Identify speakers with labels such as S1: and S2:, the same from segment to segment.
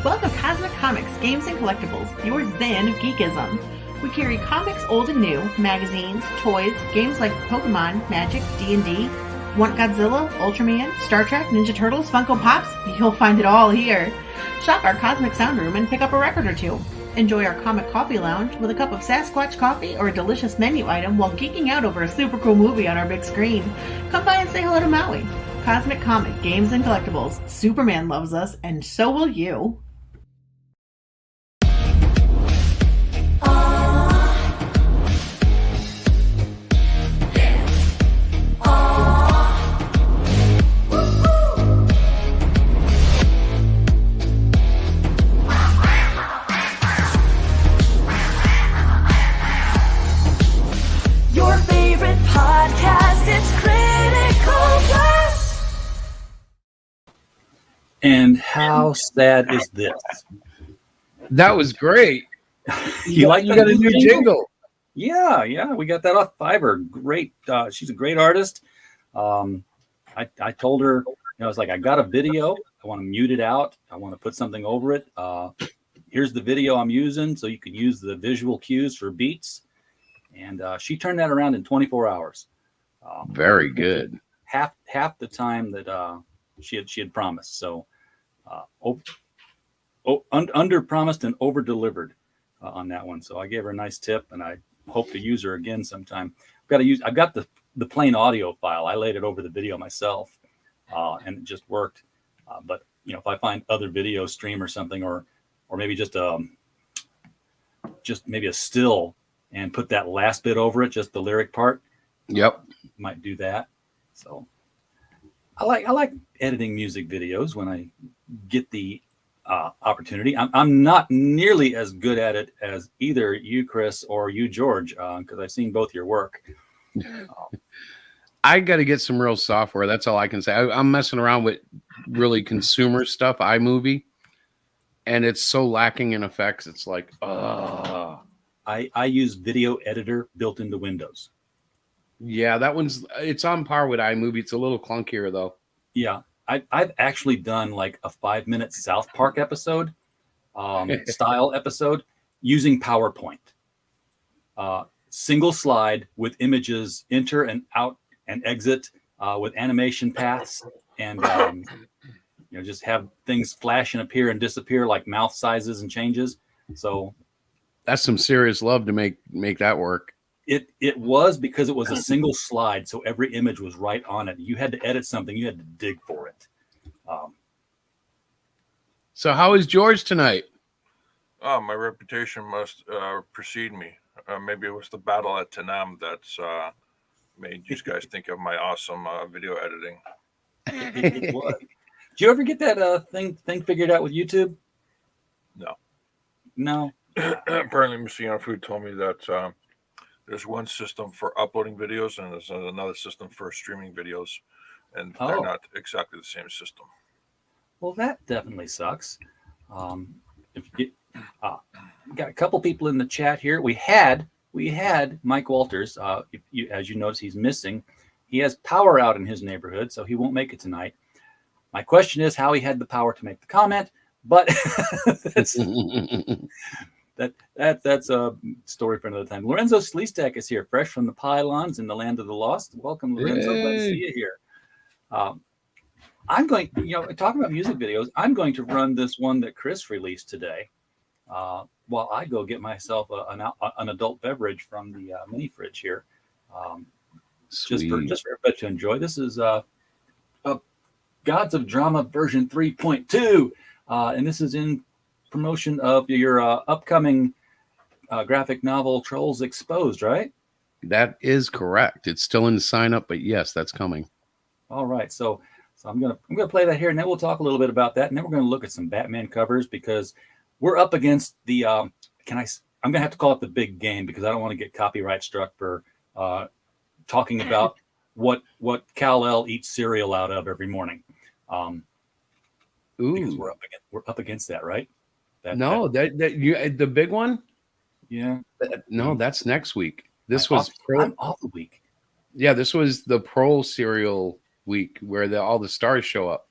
S1: Welcome to Cosmic Comics, Games and Collectibles, your zen of geekism. We carry comics old and new, magazines, toys, games like Pokemon, Magic, D&D. Want Godzilla, Ultraman, Star Trek, Ninja Turtles, Funko Pops? You'll find it all here. Shop our Cosmic Sound Room and pick up a record or two. Enjoy our Comic Coffee Lounge with a cup of Sasquatch coffee or a delicious menu item while geeking out over a super cool movie on our big screen. Come by and say hello to Maui. Cosmic Comic, Games and Collectibles. Superman loves us, and so will you.
S2: And how sad is this?
S3: That was great.
S2: You like
S3: you got a new jingle?
S2: Yeah. We got that off Fiverr. Great. She's a great artist. I told her, I was like, I got a video. I want to mute it out. I want to put something over it. Here's the video I'm using, so you can use the visual cues for beats. And she turned that around in 24 hours.
S3: Very good.
S2: Half the time that she had promised. So under promised and over delivered on that one. So I gave her a nice tip, and I hope to use her again sometime. I've got the plain audio file. I laid it over the video myself, and it just worked. But if I find other video stream or something, or maybe just maybe a still and put that last bit over it, just the lyric part.
S3: Yep,
S2: might do that. So I like editing music videos when I get the opportunity. I'm not nearly as good at it as either you, Chris, or you, George, because I've seen both your work.
S3: I got to get some real software. That's all I can say. I'm messing around with really consumer stuff, iMovie, and it's so lacking in effects. It's like,
S2: I use Video Editor built into Windows.
S3: Yeah, it's on par with iMovie. It's a little clunkier though.
S2: Yeah, I've actually done like a 5-minute South Park episode, style episode, using PowerPoint. Single slide with images, enter and out and exit, with animation paths, and just have things flash and appear and disappear like mouth sizes and changes. So
S3: that's some serious love to make that work.
S2: It was because it was a single slide, so every image was right on it. You had to edit something, you had to dig for it.
S3: So how is George tonight?
S4: Oh, my reputation must precede me. Maybe it was the battle at Tanam that's made you guys think of my awesome video editing.
S2: It was. Did you ever get that thing figured out with YouTube? No.
S4: Apparently, Mr. Food told me that there's one system for uploading videos and there's another system for streaming videos, and they're not exactly the same system.
S2: Well, that definitely sucks. If you get, got a couple people in the chat here. We had Mike Walters. As you notice, he's missing. He has power out in his neighborhood, so he won't make it tonight. My question is how he had the power to make the comment, but that's a story for another time. Lorenzo Sleestak is here, fresh from the pylons in the land of the lost. Welcome, Lorenzo. Glad to see you here. I'm going, talking about music videos, I'm going to run this one that Chris released today while I go get myself an adult beverage from the mini fridge here. Just for everybody to enjoy. This is Gods of Drama version 3.2, and this is in promotion of your upcoming graphic novel Trolls Exposed, right?
S3: That is correct. It's still in sign up, but yes, that's coming.
S2: All right, so I'm gonna play that here, and then we'll talk a little bit about that, and then we're gonna look at some Batman covers because we're up against the. I'm gonna have to call it the big game because I don't want to get copyright struck for talking about what Kal-El eats cereal out of every morning. Because we're up against that, right?
S3: The big one.
S2: Yeah.
S3: No, that's next week.
S2: I'm off the week.
S3: Yeah, this was the Pro cereal week where all the stars show up.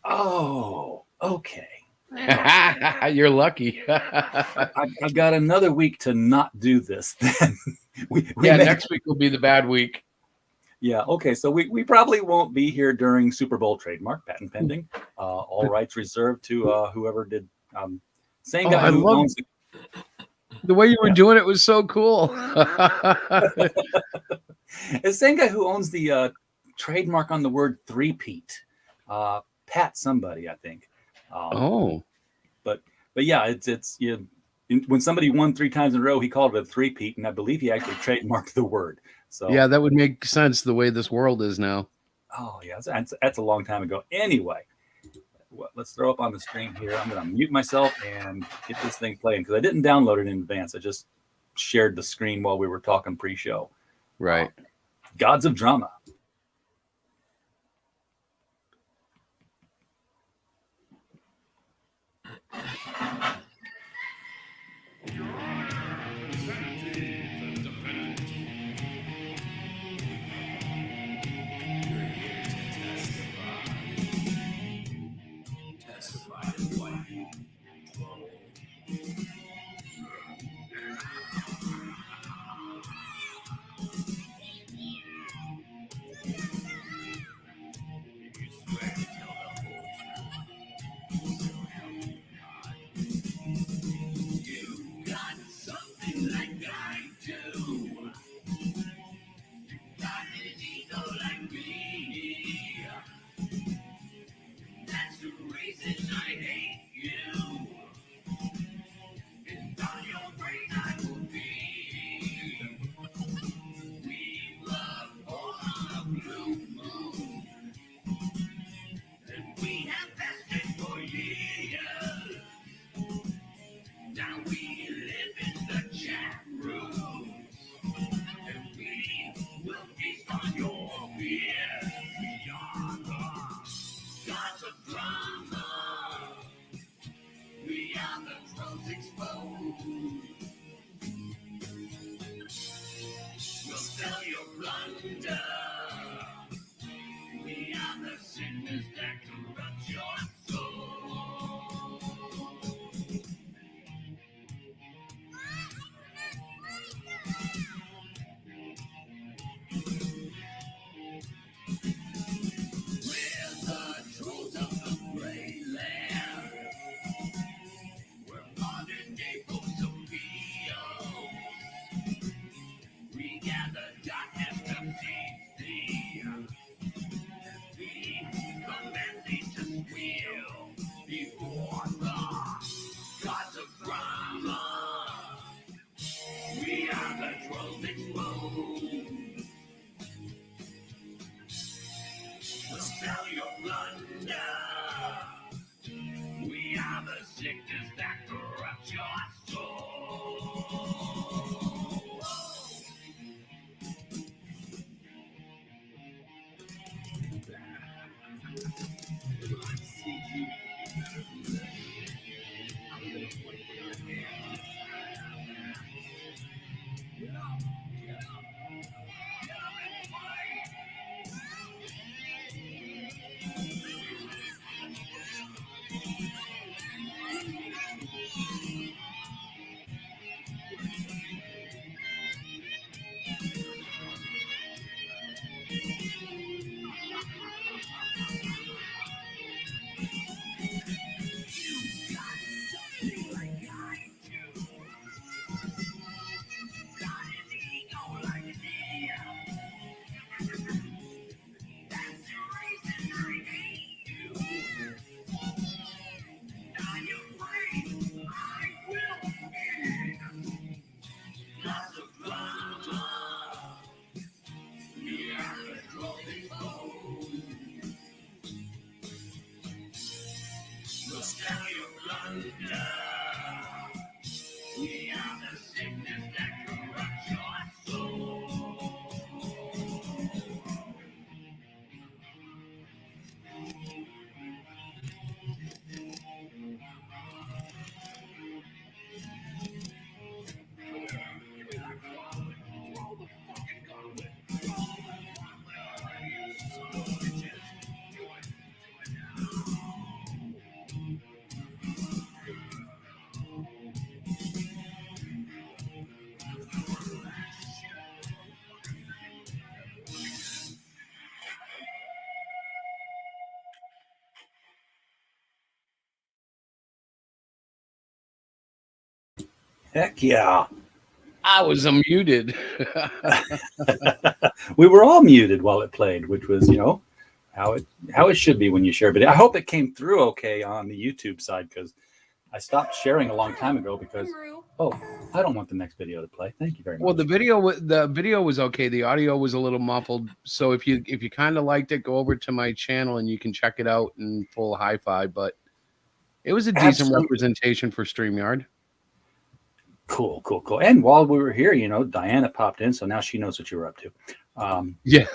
S2: Oh, okay.
S3: You're lucky.
S2: I've got another week to not do this. Then we
S3: next week will be the bad week.
S2: Yeah. Okay. So we probably won't be here during Super Bowl trademark patent pending. All rights reserved to whoever did. Same guy who owns
S3: the way you were doing it was so cool.
S2: The same guy who owns the trademark on the word three-peat. Pat somebody, I think. But yeah, it's when somebody won 3 times in a row, he called it a three-peat, and I believe he actually trademarked the word. So
S3: yeah, that would make sense the way this world is now.
S2: Oh yeah, that's a long time ago. Anyway, let's throw up on the screen here. I'm going to mute myself and get this thing playing because I didn't download it in advance. I just shared the screen while we were talking pre-show.
S3: Right.
S2: Gods of Drama. Heck yeah.
S3: I was unmuted.
S2: We were all muted while it played, which was, how it should be when you share video. I hope it came through okay on the YouTube side, because I stopped sharing a long time ago because I don't want the next video to play. Thank you very much.
S3: Well, the video was okay. The audio was a little muffled. So if you kind of liked it, go over to my channel and you can check it out in full hi-fi. But it was a decent representation for StreamYard.
S2: Cool. And while we were here, Diana popped in, so now she knows what you were up to.
S3: Yeah.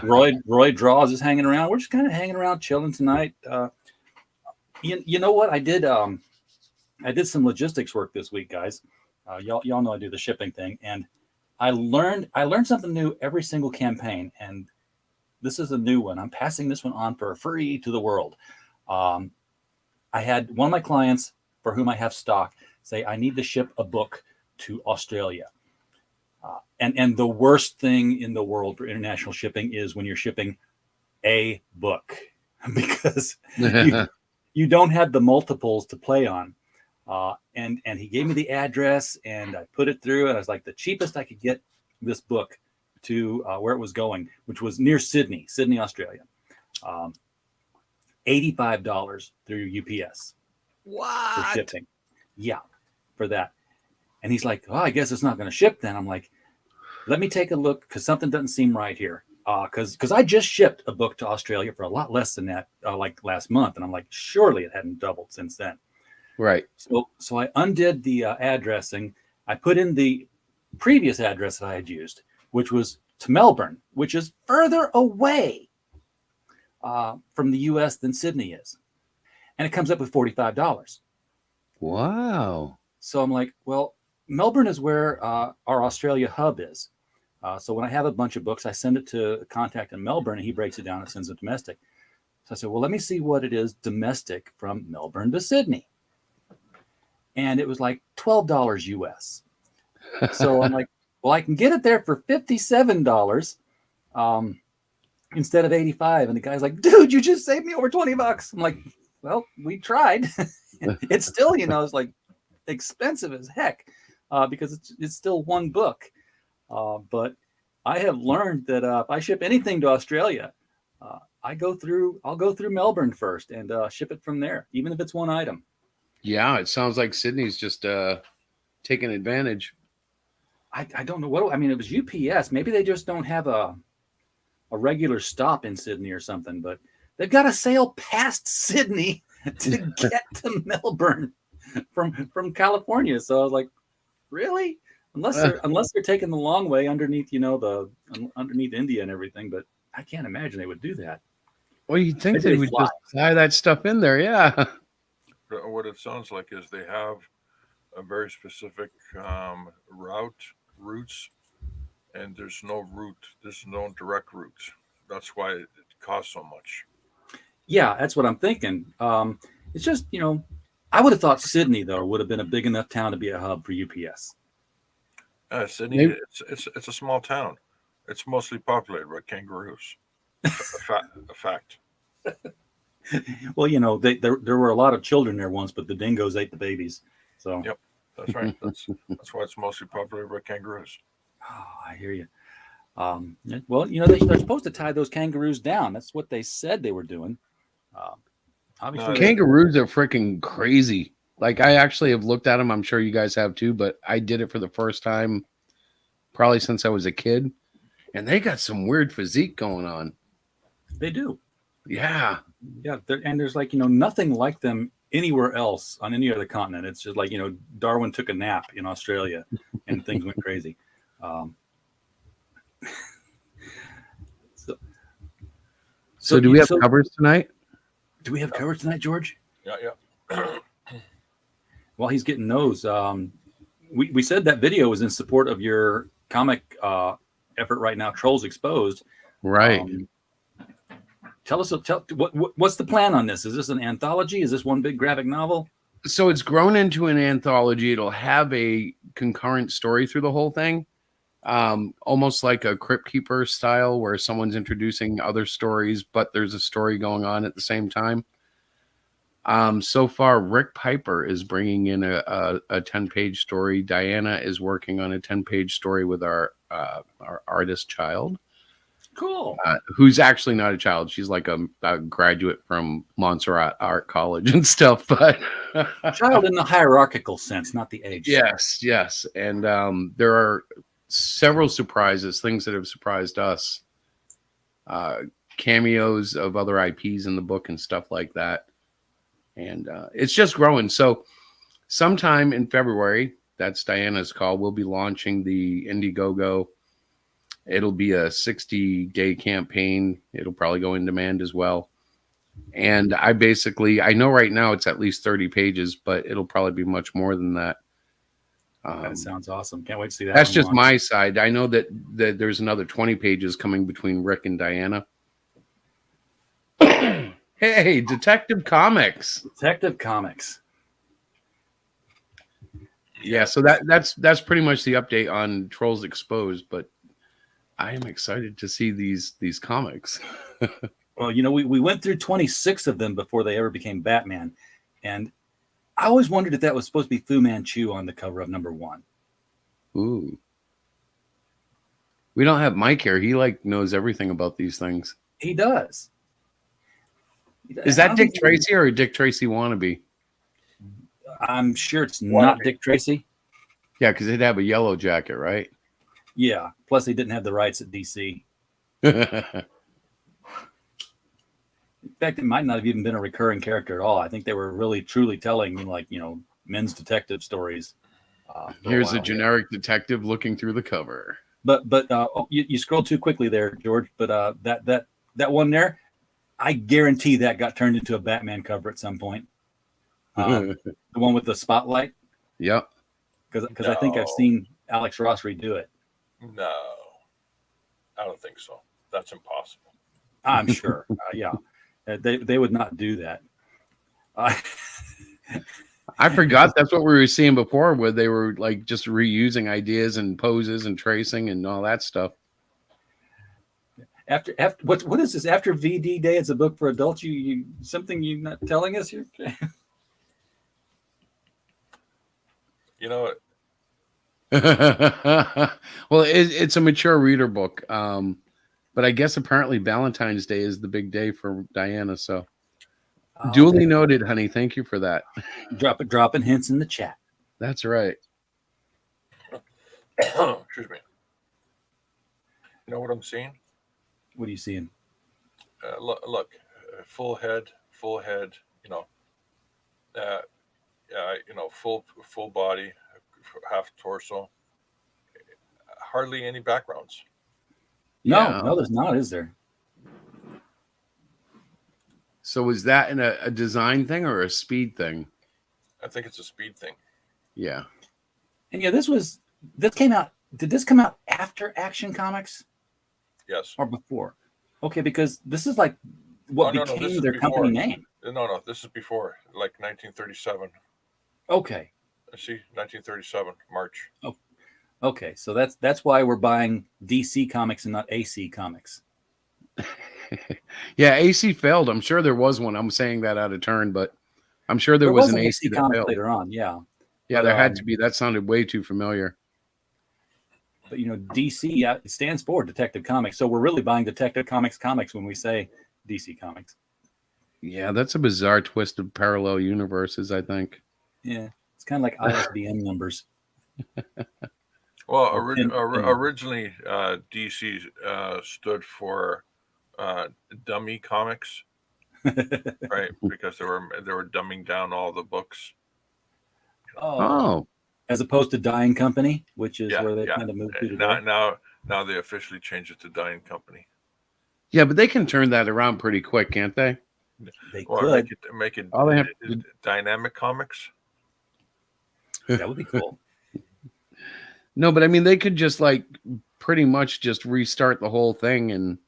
S2: Roy Draws is hanging around. We're just kind of hanging around, chilling tonight. You know what? I did some logistics work this week, guys. Y'all know I do the shipping thing, and I learned something new every single campaign, and this is a new one. I'm passing this one on for free to the world. I had one of my clients for whom I have stock say, I need to ship a book to Australia. And the worst thing in the world for international shipping is when you're shipping a book, because you don't have the multiples to play on. And he gave me the address, and I put it through, and I was like, the cheapest I could get this book to where it was going, which was near Sydney, Australia. $85 through UPS.
S3: What?
S2: For shipping. Yeah, for that. And he's like, I guess it's not going to ship then. I'm like, let me take a look, because something doesn't seem right here. Because I just shipped a book to Australia for a lot less than that, like last month. And I'm like, surely it hadn't doubled since then.
S3: Right.
S2: So I undid the addressing. I put in the previous address that I had used, which was to Melbourne, which is further away from the U.S. than Sydney is. And it comes up with $45.
S3: Wow.
S2: So I'm like, well, Melbourne is where our Australia hub is. So when I have a bunch of books, I send it to a contact in Melbourne, and he breaks it down and sends it domestic. So I said, well, let me see what it is domestic from Melbourne to Sydney. And it was like $12 US. So I'm like, well, I can get it there for $57 instead of $85. And the guy's like, dude, you just saved me over $20. I'm like, well, we tried. It's still, it's like expensive as heck because it's still one book. But I have learned that if I ship anything to Australia, I'll go through Melbourne first and ship it from there, even if it's one item.
S3: Yeah, it sounds like Sydney's just taking advantage.
S2: I don't know what. I mean, it was UPS. Maybe they just don't have a regular stop in Sydney or something. But they've got a sail past Sydney to get to Melbourne from California. So I was like, really? Unless they're taking the long way underneath, underneath India and everything. But I can't imagine they would do that.
S3: Well, you'd think they would just tie that stuff in there, yeah.
S4: What it sounds like is they have a very specific routes, and there's no direct route. That's why it costs so much.
S2: Yeah, that's what I'm thinking. It's just, I would have thought Sydney, though, would have been a big enough town to be a hub for UPS.
S4: Sydney, it's a small town. It's mostly populated by kangaroos. A fact.
S2: Well, there were a lot of children there once, but the dingoes ate the babies. So
S4: yep, that's right. That's why it's mostly populated by kangaroos.
S2: Oh, I hear you. Well, they're supposed to tie those kangaroos down. That's what they said they were doing. Obviously,
S3: kangaroos are freaking crazy. Like, I actually have looked at them. I'm sure you guys have too, but I did it for the first time probably since I was a kid. And they got some weird physique going on.
S2: They do.
S3: Yeah.
S2: Yeah. And there's nothing like them anywhere else on any other continent. It's just like, Darwin took a nap in Australia and things went crazy.
S3: So do we have covers tonight?
S2: Do we have covers tonight, George?
S4: Yeah.
S2: While he's getting those, we said that video was in support of your comic effort right now, Trolls Exposed.
S3: Right.
S2: Tell us what's the plan on this? Is this an anthology? Is this one big graphic novel?
S3: So it's grown into an anthology. It'll have a concurrent story through the whole thing, almost like a Crypt Keeper style, where someone's introducing other stories, but there's a story going on at the same time. So far, Rick Piper is bringing in a 10-page story. Diana is working on a 10-page story with our artist child,
S2: Cool.
S3: who's actually not a child. She's like a graduate from Montserrat Art College and stuff. But
S2: Child in the hierarchical sense, not the age.
S3: yes. And there are several surprises, things that have surprised us. Cameos of other IPs in the book and stuff like that. And it's just growing. So sometime in February, that's Diana's call, we'll be launching the Indiegogo. It'll be a 60-day campaign. It'll probably go in demand as well. And I know right now it's at least 30 pages, but it'll probably be much more than that.
S2: That sounds awesome. Can't wait to see that.
S3: That's just my side. I know that there's another 20 pages coming between Rick and Diana. Hey, Detective Comics.
S2: Detective Comics.
S3: Yeah, so that's pretty much the update on Trolls Exposed, but I am excited to see these comics.
S2: Well, we went through 26 of them before they ever became Batman. And I always wondered if that was supposed to be Fu Manchu on the cover of #1.
S3: Ooh. We don't have Mike here. He knows everything about these things.
S2: He does.
S3: Is that Dick Tracy or a Dick Tracy wannabe?
S2: I'm sure it's not Dick Tracy.
S3: Yeah, because they'd have a yellow jacket, right?
S2: Yeah. Plus, they didn't have the rights at DC. In fact, it might not have even been a recurring character at all. I think they were really, truly telling, men's detective stories.
S3: Here's a generic detective looking through the cover.
S2: But you scrolled too quickly there, George. But that one there, I guarantee that got turned into a Batman cover at some point. The one with the spotlight.
S3: Yep.
S2: Because I think I've seen Alex Ross redo it.
S4: No, I don't think so. That's impossible.
S2: I'm sure. Yeah, they would not do that.
S3: I forgot that's what we were seeing before, where they were just reusing ideas and poses and tracing and all that stuff.
S2: After what is this? After VD Day, it's a book for adults. You something you're not telling us here?
S4: You know what?
S3: Well, it's a mature reader book, but I guess apparently Valentine's Day is the big day for Diana. So, duly noted, honey. Thank you for that.
S2: Dropping hints in the chat.
S3: That's right.
S4: Excuse me. You know what I'm seeing?
S2: What are you seeing?
S4: Look, full head. Full body, half torso. Hardly any backgrounds.
S2: No, there's not, is there?
S3: So is that in a design thing or a speed thing?
S4: I think it's a speed thing.
S3: Yeah.
S2: And yeah, this came out. Did this come out after Action Comics?
S4: Yes.
S2: Or before? Okay, because this is what became their company name.
S4: No, this is before, 1937.
S2: Okay.
S4: See, 1937, March.
S2: Oh, okay. So that's why we're buying DC Comics and not AC Comics.
S3: Yeah, AC failed. I'm sure there was one. I'm saying that out of turn, but I'm sure there was an AC that
S2: comic
S3: failed
S2: later on. Yeah.
S3: Yeah, there had to be. That sounded way too familiar.
S2: But DC it stands for Detective Comics, so we're really buying Detective Comics when we say DC Comics.
S3: Yeah, that's a bizarre twist of parallel universes, I think.
S2: Yeah, it's kind of like ISBN numbers.
S4: Well, originally DC stood for Dummy Comics, right? Because they were dumbing down all the books.
S3: Oh.
S2: As opposed to Dying Company, which is where they kind of moved to today.
S4: Now they officially changed it to Dying Company.
S3: Yeah, but they can turn that around pretty quick, can't they?
S2: They could
S4: make it
S3: all they have
S4: Dynamic Comics.
S2: That would be cool.
S3: No, but I mean, they could just pretty much just restart the whole thing and.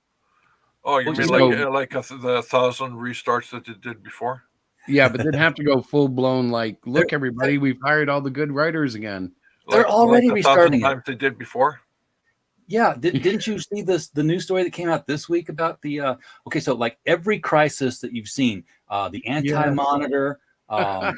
S4: Oh, you mean the 1,000 restarts that they did before?
S3: Yeah, but they'd have to go full blown. Look, everybody, we've hired all the good writers again.
S2: They're already restarting
S4: times they did before.
S2: Yeah, didn't you see the news story that came out this week about the okay, so like every crisis that you've seen, the Anti-Monitor, yeah,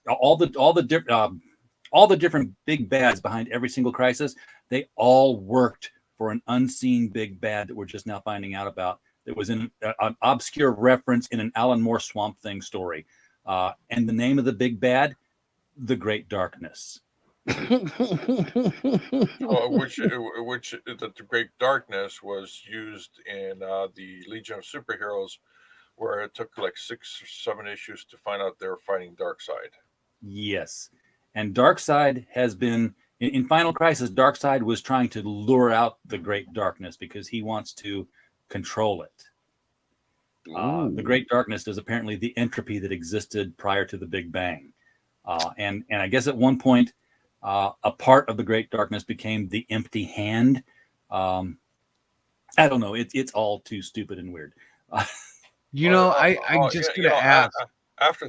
S2: all the different big bads behind every single crisis, they all worked for an unseen big bad that we're just now finding out about. That was in an obscure reference in an Alan Moore Swamp Thing story, and the name of the big bad, the Great Darkness.
S4: Which the Great Darkness was used in the Legion of Superheroes, where it took like 6 or 7 issues to find out they were fighting Darkseid.
S2: Yes, and Darkseid has been in Final Crisis. Darkseid was trying to lure out the Great Darkness because he wants to control it. The Great Darkness is apparently the entropy that existed prior to the Big Bang, and I guess at one point. A part of the Great Darkness became the Empty Hand. I don't know. It's all too stupid and weird.
S3: I just gonna ask.
S4: After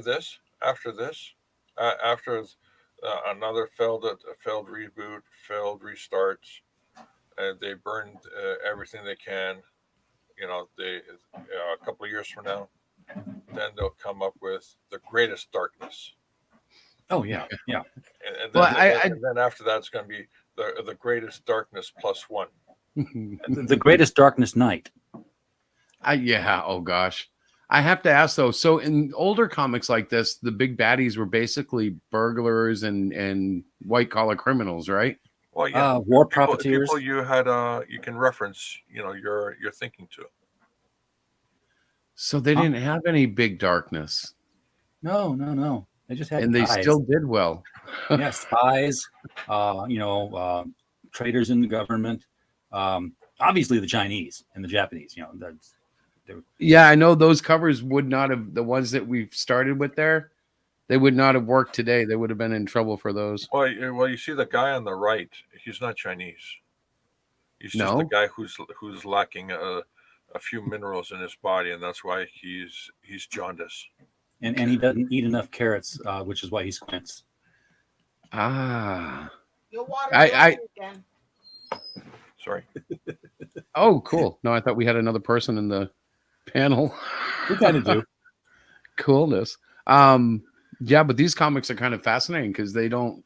S4: another failed reboot, failed restarts, and they burned everything they can. They a couple of years from now, then they'll come up with the Greatest Darkness.
S2: Oh yeah.
S4: And then after that, it's going to be the Greatest Darkness +1.
S2: The Greatest Darkness Night.
S3: Oh gosh, I have to ask though. So in older comics like this, the big baddies were basically burglars and white collar criminals, right?
S4: Well, yeah,
S2: war profiteers.
S4: People you had you can reference, you're thinking to.
S3: So they didn't have any big darkness.
S2: No. They just had
S3: and
S2: guys.
S3: They still did well.
S2: Yeah, spies, traitors in the government, obviously the Chinese and the Japanese.
S3: Yeah, I know those covers would not have, the ones that we've started with there, they would not have worked today. They would have been in trouble for those.
S4: Well, you see the guy on the right. He's not Chinese. He's just a guy who's lacking a few minerals in his body, and that's why he's jaundiced.
S2: And he doesn't eat enough carrots, which is why he squints.
S3: Ah.
S4: Again. Sorry.
S3: Oh, cool. No, I thought we had another person in the panel.
S2: We kind of do.
S3: Coolness. Yeah, but these comics are kind of fascinating because they didn't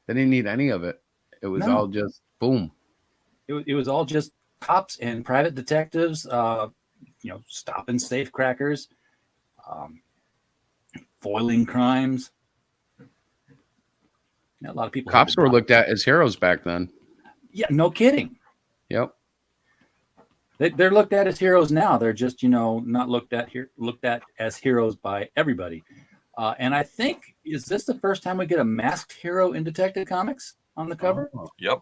S3: need any of it. It was all just boom.
S2: It was all just cops and private detectives, stopping safe crackers. Foiling crimes. A lot of people.
S3: Cops were looked at as heroes back then.
S2: Yeah, no kidding.
S3: Yep.
S2: They're looked at as heroes now. They're just not looked at as heroes by everybody. And I think, is this the first time we get a masked hero in Detective Comics on the cover?
S4: Oh, yep.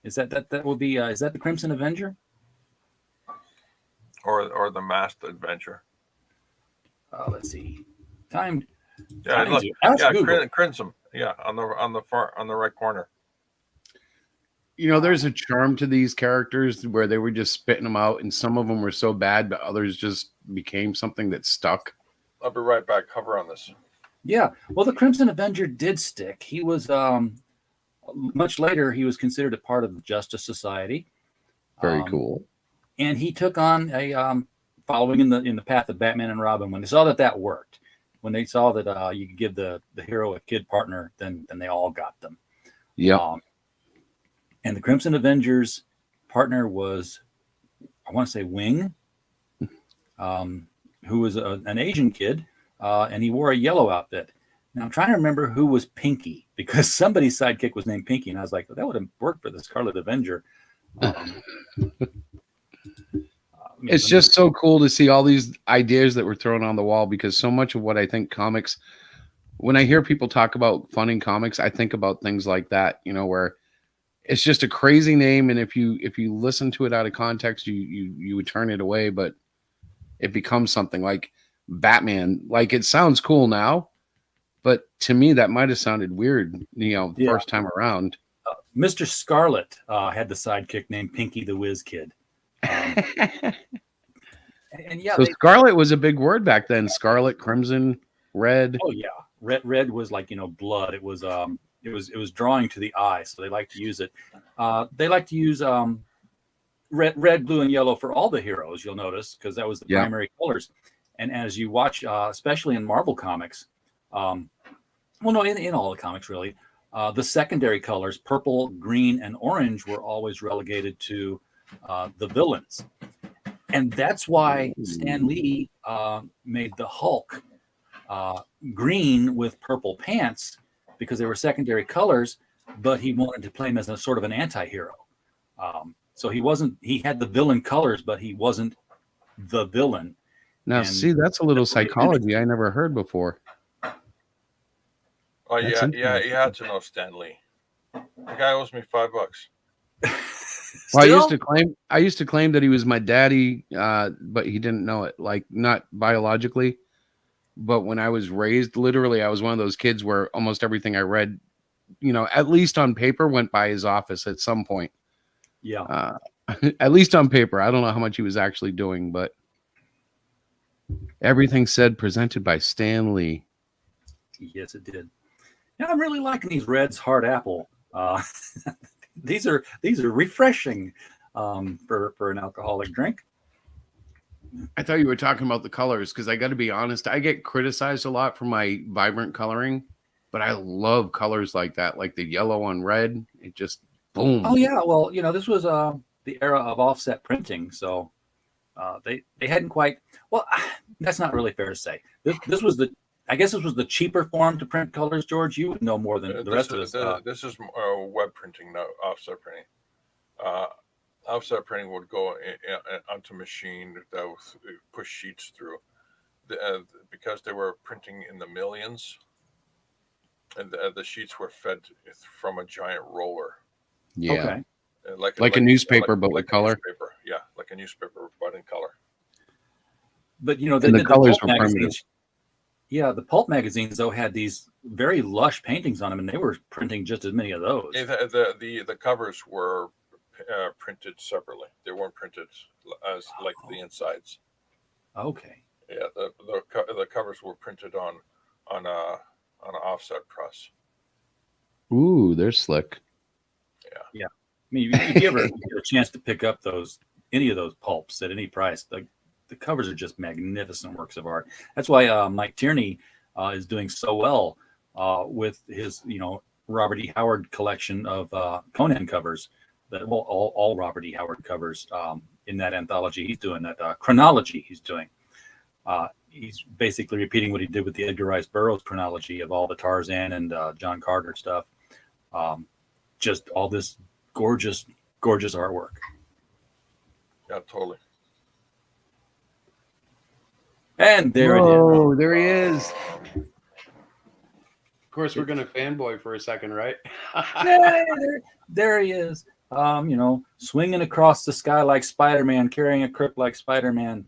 S2: Is that will be? Is that the Crimson Avenger?
S4: Or the Masked Adventure?
S2: Let's see. Timed.
S4: Crimson. Yeah, on the right corner.
S3: There's a charm to these characters where they were just spitting them out, and some of them were so bad, but others just became something that stuck.
S4: I'll be right back. Cover on this.
S2: Yeah. Well, the Crimson Avenger did stick. He was much later. He was considered a part of the Justice Society.
S3: Very cool.
S2: And he took on a following in the path of Batman and Robin. When they saw that worked, when they saw that you could give the hero a kid partner, then they all got them.
S3: Yeah.
S2: And the Crimson Avenger's partner was, I want to say, Wing, who was an Asian kid, and he wore a yellow outfit. Now I'm trying to remember who was Pinky, because somebody's sidekick was named Pinky, and I was like, well, that would have worked for the Scarlet Avenger.
S3: It's just so cool to see all these ideas that were thrown on the wall, because so much of what I think comics, when I hear people talk about funding comics, I think about things like that, where it's just a crazy name, and if you listen to it out of context, you would turn it away, but it becomes something like Batman. Like, it sounds cool now, but to me that might have sounded weird, first time around.
S2: Mr. Scarlet had the sidekick named Pinky the Whiz Kid. And yeah,
S3: so Scarlet was a big word back then. Scarlet, crimson, red.
S2: Oh yeah, red was like blood. It was it was drawing to the eye, so they like to use it. They like to use red, blue, and yellow for all the heroes. You'll notice because that was the primary colors. And as you watch, especially in Marvel comics, well, no, in all the comics really, the secondary colors, purple, green, and orange, were always relegated to the villains. And that's why Stan Lee made the Hulk green with purple pants, because they were secondary colors, but he wanted to play him as a sort of an anti-hero. So he had the villain colors, but he wasn't the villain.
S3: Now, see, that's a little psychology I never heard before.
S4: Oh, yeah, you had to know Stan Lee. The guy owes me $5.
S3: Well, I used to claim that he was my daddy, but he didn't know it, like not biologically. But when I was raised, literally, I was one of those kids where almost everything I read, at least on paper, went by his office at some point.
S2: Yeah.
S3: At least on paper. I don't know how much he was actually doing, but everything said presented by Stan Lee.
S2: Yes, it did. Yeah, I'm really liking these Reds Hard Apple. These are refreshing for an alcoholic drink.
S3: I thought you were talking about the colors, because I got to be honest, I get criticized a lot for my vibrant coloring, but I love colors like that, like the yellow on red. It just boom.
S2: Oh yeah, well, this was the era of offset printing, so they hadn't quite. Well, that's not really fair to say. This was I guess this was the cheaper form to print colors. George, you would know more than the rest of us.
S4: This is web printing, not offset printing. Offset printing would go onto machine that would push sheets through, because they were printing in the millions, and the sheets were fed from a giant roller.
S3: Yeah,
S2: okay.
S3: Like a newspaper, but with color.
S4: Yeah, like a newspaper, but in color.
S2: But
S3: the colors were primitive.
S2: Yeah, the pulp magazines though had these very lush paintings on them, and they were printing just as many of those.
S4: The covers were printed separately. They weren't printed as like the insides.
S2: Okay.
S4: Yeah, the covers were printed on an offset press.
S3: Ooh, they're slick.
S2: Yeah. I mean, if you ever get a chance to pick up any of those pulps at any price, the covers are just magnificent works of art. That's why Mike Tierney is doing so well with his, Robert E. Howard collection of Conan covers. All Robert E. Howard covers in that anthology he's doing, that chronology he's doing. He's basically repeating what he did with the Edgar Rice Burroughs chronology of all the Tarzan and John Carter stuff. Just all this gorgeous, gorgeous artwork.
S4: Yeah, totally.
S2: And there it is.
S3: Oh, there he is. Of course, we're going to fanboy for a second, right?
S2: There he is. Swinging across the sky like Spider-Man, carrying a crook like Spider-Man.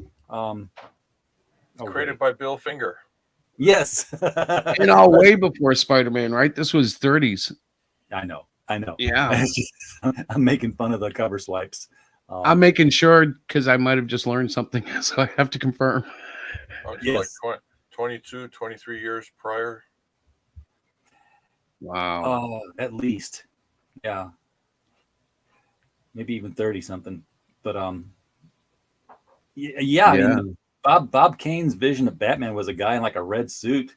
S4: Created by Bill Finger.
S2: Yes.
S3: And way before Spider-Man, right? This was 30s.
S2: I know.
S3: Yeah.
S2: I'm making fun of the cover swipes.
S3: I'm making sure, because I might have just learned something, so I have to confirm.
S4: Yes. Like 22, 23 years prior.
S3: Wow.
S2: At least. Yeah. Maybe even 30 something. But yeah. I mean, Bob Kane's vision of Batman was a guy in like a red suit.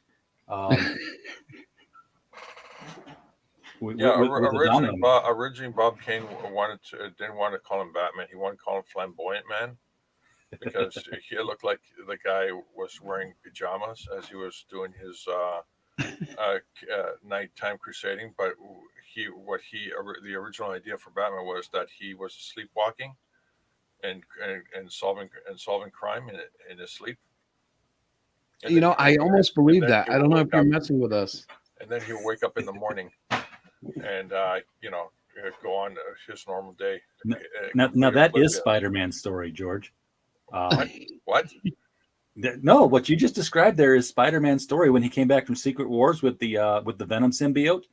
S4: Originally Bob Kane didn't want to call him Batman. He wanted to call him Flamboyant Man, because he looked like the guy was wearing pajamas as he was doing his nighttime crusading. But the original idea for Batman was that he was sleepwalking and solving crime in his sleep.
S3: I almost believe that. I don't know if you're messing with us.
S4: And then he'll wake up in the morning and go on his normal day.
S2: Now that is Spider-Man's story, George.
S4: What?
S2: No, what you just described there is Spider-Man's story when he came back from Secret Wars with the Venom symbiote.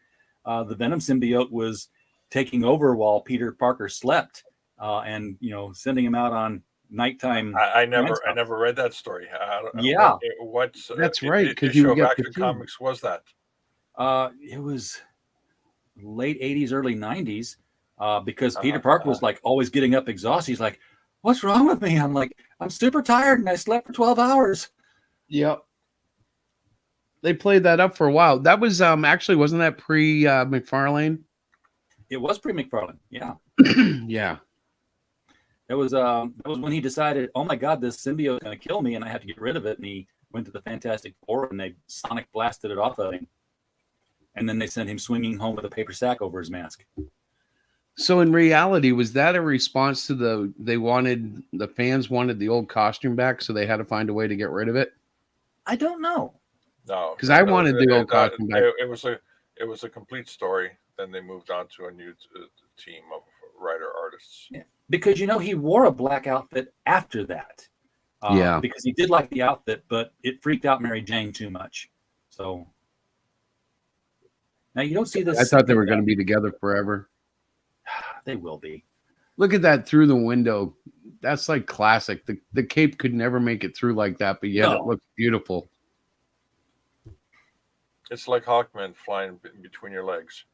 S2: The Venom symbiote was taking over while Peter Parker slept, and sending him out on nighttime.
S4: I never read that story.
S2: Yeah,
S4: what's
S3: that's right,
S4: because you got the comics was that.
S2: It was late 80s, early 90s, because Peter Parker was like always getting up exhausted. He's like, "What's wrong with me?" I'm like, "I'm super tired and I slept for 12 hours."
S3: Yep. They played that up for a while. That was actually, wasn't that pre McFarlane?
S2: It was pre-McFarlane. Yeah.
S3: Yeah.
S2: That was when he decided, "Oh my God, this symbiote is going to kill me, and I have to get rid of it." And he went to the Fantastic Four, and they sonic blasted it off of him. And then they sent him swinging home with a paper sack over his mask.
S3: So in reality, was that a response to the fans wanted the old costume back, so they had to find a way to get rid of it?
S2: I don't know.
S4: No,
S3: 'Cause I wanted the old costume back.
S4: It was a complete story. Then they moved on to a new team of writer artists.
S2: Yeah. Because he wore a black outfit after that.
S3: Yeah.
S2: Because he did like the outfit, but it freaked out Mary Jane too much. So now you don't see this.
S3: I thought they were going to be together forever.
S2: They will be.
S3: Look at that through the window. That's like classic. The cape could never make it through like that, but yet
S2: No.
S3: it looks beautiful.
S4: It's like Hawkman flying between your legs.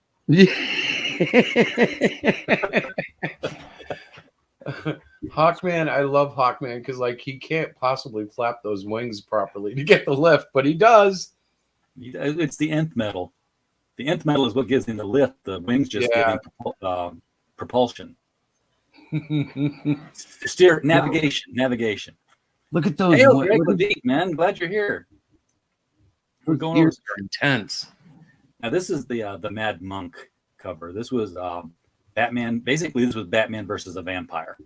S3: Hawkman, I love Hawkman because like he can't possibly flap those wings properly to get the lift, but he does.
S2: It's the nth metal. The nth metal is what gives him the lift. The wings just give him propulsion. Steer navigation.
S3: Look at those.
S2: Hey, Greg Levine, man, glad you're here. We're going over.
S3: Ears are intense.
S2: Now this is the Mad Monk cover. This was Batman. Basically, this was Batman versus a vampire.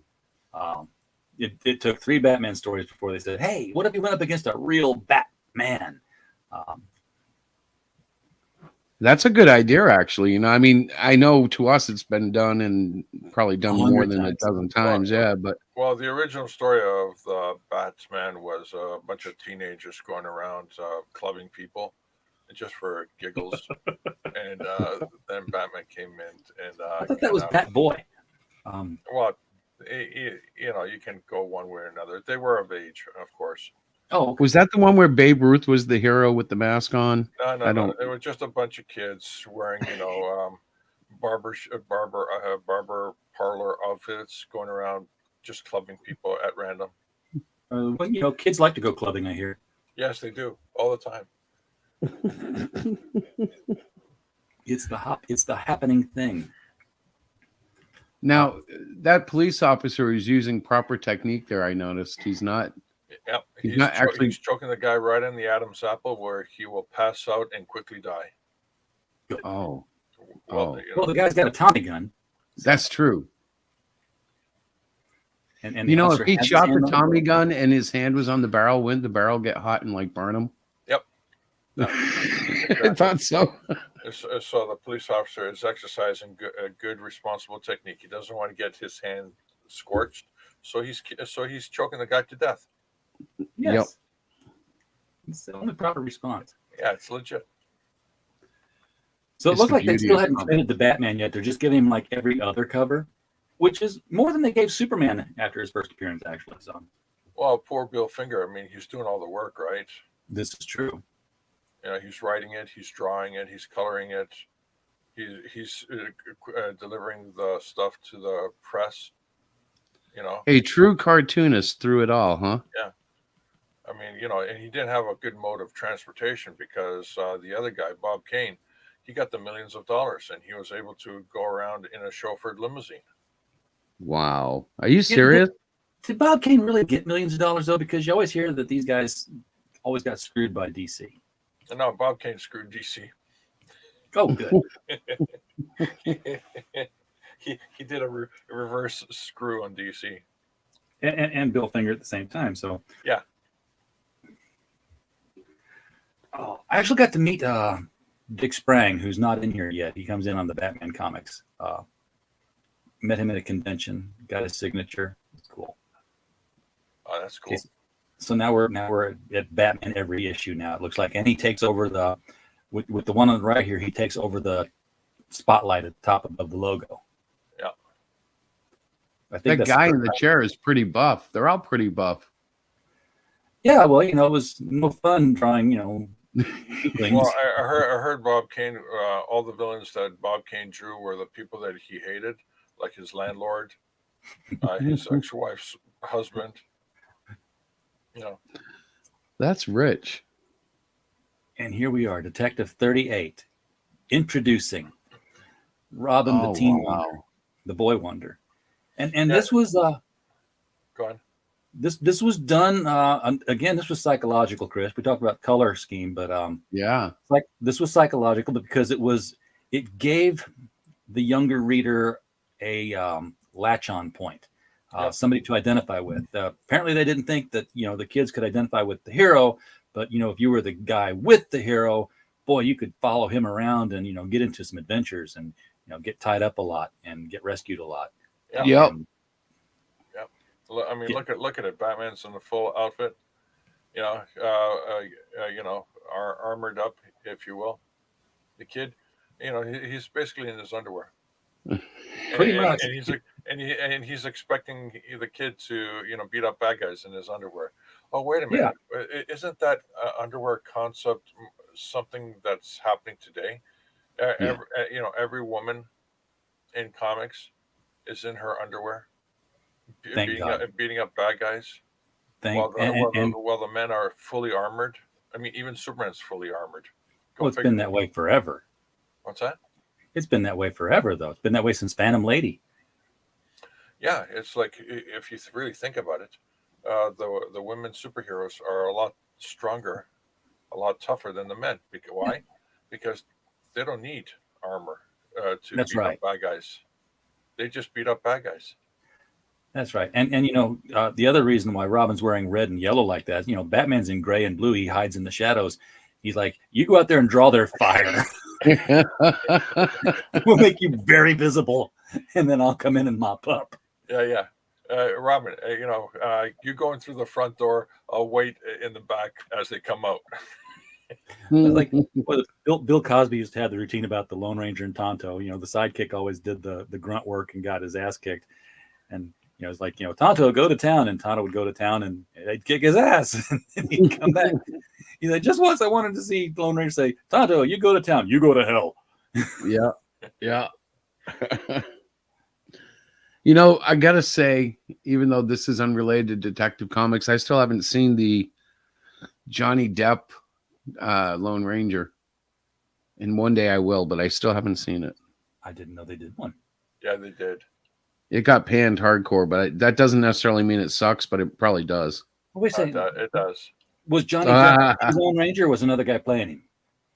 S2: It took 3 Batman stories before they said, "Hey, what if he went up against a real Batman?"
S3: That's a good idea, actually. I mean, I know to us it's been done and probably done more than a dozen times. Yeah, but
S4: the original story of the Batman was a bunch of teenagers going around clubbing people just for giggles, and then Batman came in and
S2: I thought that was Batboy.
S4: You can go one way or another. They were of age, of course.
S2: Oh,
S3: was that the one where Babe Ruth was the hero with the mask on?
S4: No. It was just a bunch of kids wearing, barber parlor outfits, going around just clubbing people at random.
S2: Kids like to go clubbing, I hear.
S4: Yes, they do all the time.
S2: It's the happening thing.
S3: Now, that police officer is using proper technique there. I noticed he's not.
S4: Yep, he's choking the guy right in the Adam's apple, where he will pass out and quickly die.
S3: Oh,
S2: well, the guy's got a Tommy gun.
S3: That's true.
S2: And
S3: if he shot the Tommy gun and his hand was on the barrel, wouldn't the barrel get hot and like burn him?
S4: Yep.
S3: I thought so.
S4: So the police officer is exercising a good, responsible technique. He doesn't want to get his hand scorched, so he's choking the guy to death.
S2: Yes.
S3: Yep.
S2: It's the only proper response.
S4: Yeah, it's legit.
S2: So it looked like they still hadn't created the Batman yet. They're just giving him like every other cover, which is more than they gave Superman after his first appearance, actually. So,
S4: well, poor Bill Finger. I mean, he's doing all the work, right?
S2: This is true.
S4: He's writing it, he's drawing it, he's coloring it, he's delivering the stuff to the press.
S3: A true cartoonist through it all, huh?
S4: Yeah. I mean, and he didn't have a good mode of transportation because the other guy, Bob Kane, he got the millions of dollars and he was able to go around in a chauffeured limousine.
S3: Wow. Are you serious?
S2: Did Bob Kane really get millions of dollars, though? Because you always hear that these guys always got screwed by DC.
S4: No, Bob Kane screwed DC.
S2: Oh, good.
S4: he did a reverse screw on DC.
S2: And Bill Finger at the same time. So
S4: yeah.
S2: Oh, I actually got to meet Dick Sprang, who's not in here yet. He comes in on the Batman comics. Met him at a convention. Got his signature. It's cool.
S4: Oh, that's cool. Okay.
S2: So now we're at Batman every issue now. It looks like, and he takes over with the one on the right here. He takes over the spotlight at the top of the logo.
S4: Yeah.
S2: I think
S3: that guy in the chair is pretty buff. They're all pretty buff.
S2: Yeah, well, it was no fun drawing,
S4: Well, I heard Bob Kane. All the villains that Bob Kane drew were the people that he hated, like his landlord, his ex-wife's husband. You know,
S3: That's rich.
S2: And here we are, Detective 38, introducing Robin the Teen Wonder, the Boy Wonder, and this was
S4: go on.
S2: This was done again. This was psychological, Chris. We talked about color scheme, but
S3: Yeah,
S2: like this was psychological because it gave the younger reader a latch-on point, somebody to identify with. Apparently, they didn't think that the kids could identify with the hero, but if you were the guy with the hero, boy, you could follow him around and get into some adventures and get tied up a lot and get rescued a lot.
S4: Yeah.
S3: Yep.
S4: I mean, look at it. Batman's in the full outfit. Armored up, if you will. The kid, he's basically in his underwear.
S2: Pretty much.
S4: And he's expecting the kid to beat up bad guys in his underwear. Oh, wait a minute! Isn't that underwear concept something that's happening today? Every woman in comics is in her underwear, beating up bad guys. While the men are fully armored. I mean, even Superman's fully armored.
S2: It's been that way forever.
S4: What's that?
S2: It's been that way forever, though. It's been that way since Phantom Lady.
S4: Yeah, it's like if you really think about it, the women superheroes are a lot stronger, a lot tougher than the men. Why? Because they don't need armor to beat up bad guys. They just beat up bad guys.
S2: That's right. And the other reason why Robin's wearing red and yellow like that, Batman's in gray and blue. He hides in the shadows. He's like, you go out there and draw their fire. We'll make you very visible, and then I'll come in and mop up.
S4: Yeah. Robin, you going through the front door. I'll wait in the back as they come out.
S2: Like Bill Cosby used to have the routine about the Lone Ranger and Tonto. The sidekick always did the grunt work and got his ass kicked. And it's like, Tonto, go to town. And Tonto would go to town and they'd kick his ass. And he'd come back. He's like, just once I wanted to see Lone Ranger say, Tonto, you go to town. You go to hell.
S3: Yeah. I got to say, even though this is unrelated to Detective Comics, I still haven't seen the Johnny Depp Lone Ranger. And one day I will, but I still haven't seen it.
S2: I didn't know they did one.
S4: Yeah, they did.
S3: It got panned hardcore, but that doesn't necessarily mean it sucks, but it probably does.
S2: Wait a second.
S4: It does.
S2: Was Johnny Depp the Lone Ranger or was another guy playing him?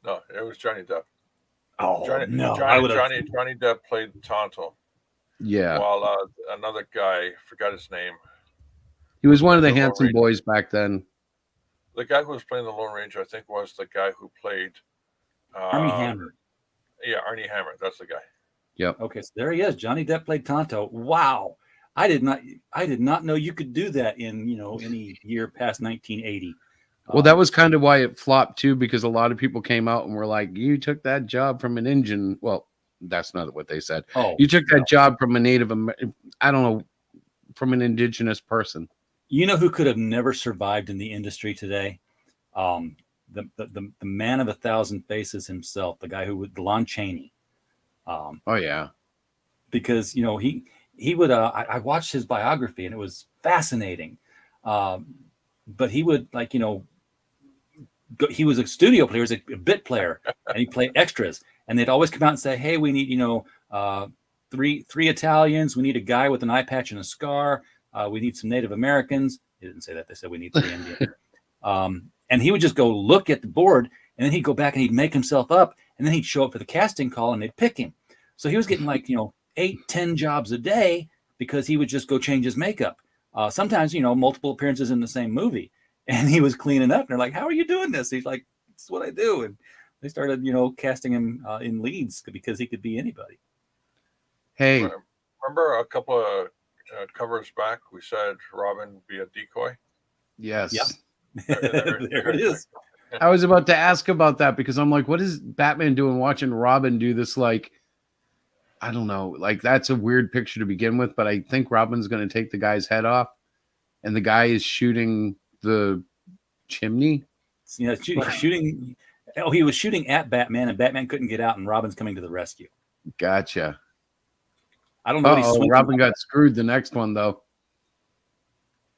S4: No, it was Johnny Depp.
S2: Oh, no.
S4: Johnny Depp played Tonto.
S3: Yeah.
S4: While another guy, forgot his name.
S3: He was one of the handsome boys back then.
S4: The guy who was playing the Lone Ranger, I think, was the guy who played
S2: Armie Hammer.
S4: Yeah, Armie Hammer. That's the guy.
S3: Yep.
S2: Okay, so there he is. Johnny Depp played Tonto. Wow. I did not know you could do that in, any year past 1980.
S3: Well, that was kind of why it flopped too, because a lot of people came out and were like, you took that job from an engine. Well, that's not what they said.
S2: Oh,
S3: you took that job from from an indigenous person.
S2: You know who could have never survived in the industry today? The man of 1,000 faces himself, the guy who would, Lon Chaney.
S3: Oh yeah.
S2: Because, he would, I watched his biography and it was fascinating. But he would he was a studio player, he was a bit player, and he played extras. And they'd always come out and say, hey, we need, three Italians. We need a guy with an eye patch and a scar. We need some Native Americans. They didn't say that. They said we need 3 Indians. And he would just go look at the board, and then he'd go back and he'd make himself up, and then he'd show up for the casting call, and they'd pick him. So he was getting 8-10 jobs a day because he would just go change his makeup. Sometimes, multiple appearances in the same movie. And he was cleaning up, and they're like, how are you doing this? He's like, this is what I do. And they started, casting him in leads because he could be anybody.
S3: Hey.
S4: Remember a couple of covers back, we said Robin would be a decoy?
S3: Yes.
S2: Yeah. There it is.
S3: I was about to ask about that because I'm like, what is Batman doing watching Robin do this? I don't know. That's a weird picture to begin with, but I think Robin's going to take the guy's head off, and the guy is shooting the chimney.
S2: Shooting. Oh, he was shooting at Batman, and Batman couldn't get out, and Robin's coming to the rescue.
S3: Gotcha.
S2: I don't know what he's swinging.
S3: Robin got screwed the next one, though.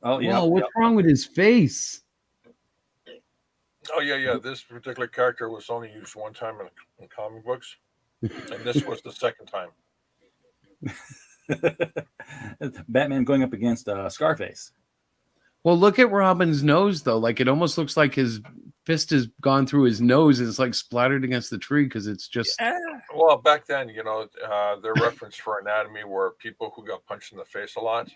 S2: Oh, yeah.
S3: Whoa, what's wrong with his face?
S4: Oh yeah. This particular character was only used one time in comic books, and this was the second time.
S2: Batman going up against Scarface.
S3: Well, look at Robin's nose, though. Like, it almost looks like his fist has gone through his nose and it's like splattered against the tree because it's just.
S2: Yeah.
S4: Well, back then, their reference for anatomy were people who got punched in the face a lot.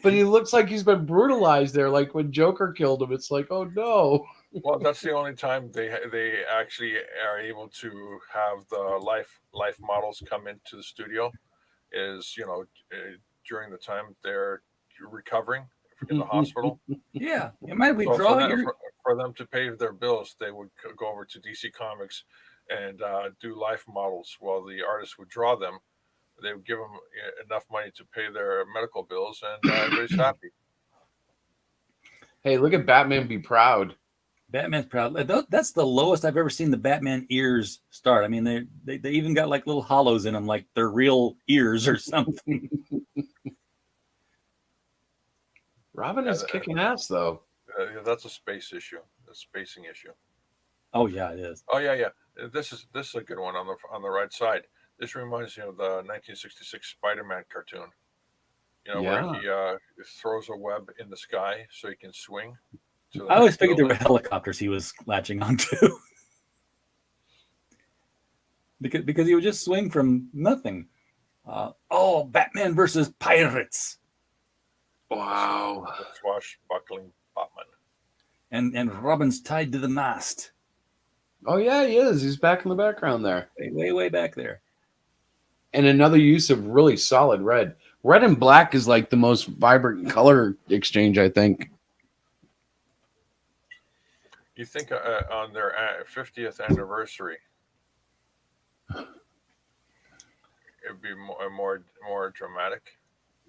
S3: But he looks like he's been brutalized there. Like when Joker killed him, it's like, oh no.
S4: Well, that's the only time they actually are able to have the life models come into the studio. Is during the time they're recovering in the hospital.
S2: Yeah, it might be
S4: So
S2: drawing.
S4: for them to pay their bills, they would go over to DC Comics and do life models while the artist would draw them. They would give them enough money to pay their medical bills, and everybody's happy.
S3: Hey, look at Batman be proud.
S2: Batman's proud. That's the lowest I've ever seen the Batman ears start. I mean, they even got like little hollows in them, like they're real ears or something.
S3: Robin is kicking ass, though.
S4: That's a space issue, a spacing issue.
S2: Oh yeah, it is.
S4: Oh yeah. This is a good one on the right side. This reminds me of the 1966 Spider-Man cartoon. Where he throws a web in the sky so he can swing.
S2: I always figured there were helicopters he was latching onto. because he would just swing from nothing. Batman versus pirates.
S3: Wow.
S4: Swashbuckling Batman.
S2: And Robin's tied to the mast.
S3: Oh yeah, he is. He's back in the background there.
S2: Way back there.
S3: And another use of really solid red. Red and black is like the most vibrant color exchange, I think.
S4: You think on their 50th anniversary, it'd be more dramatic?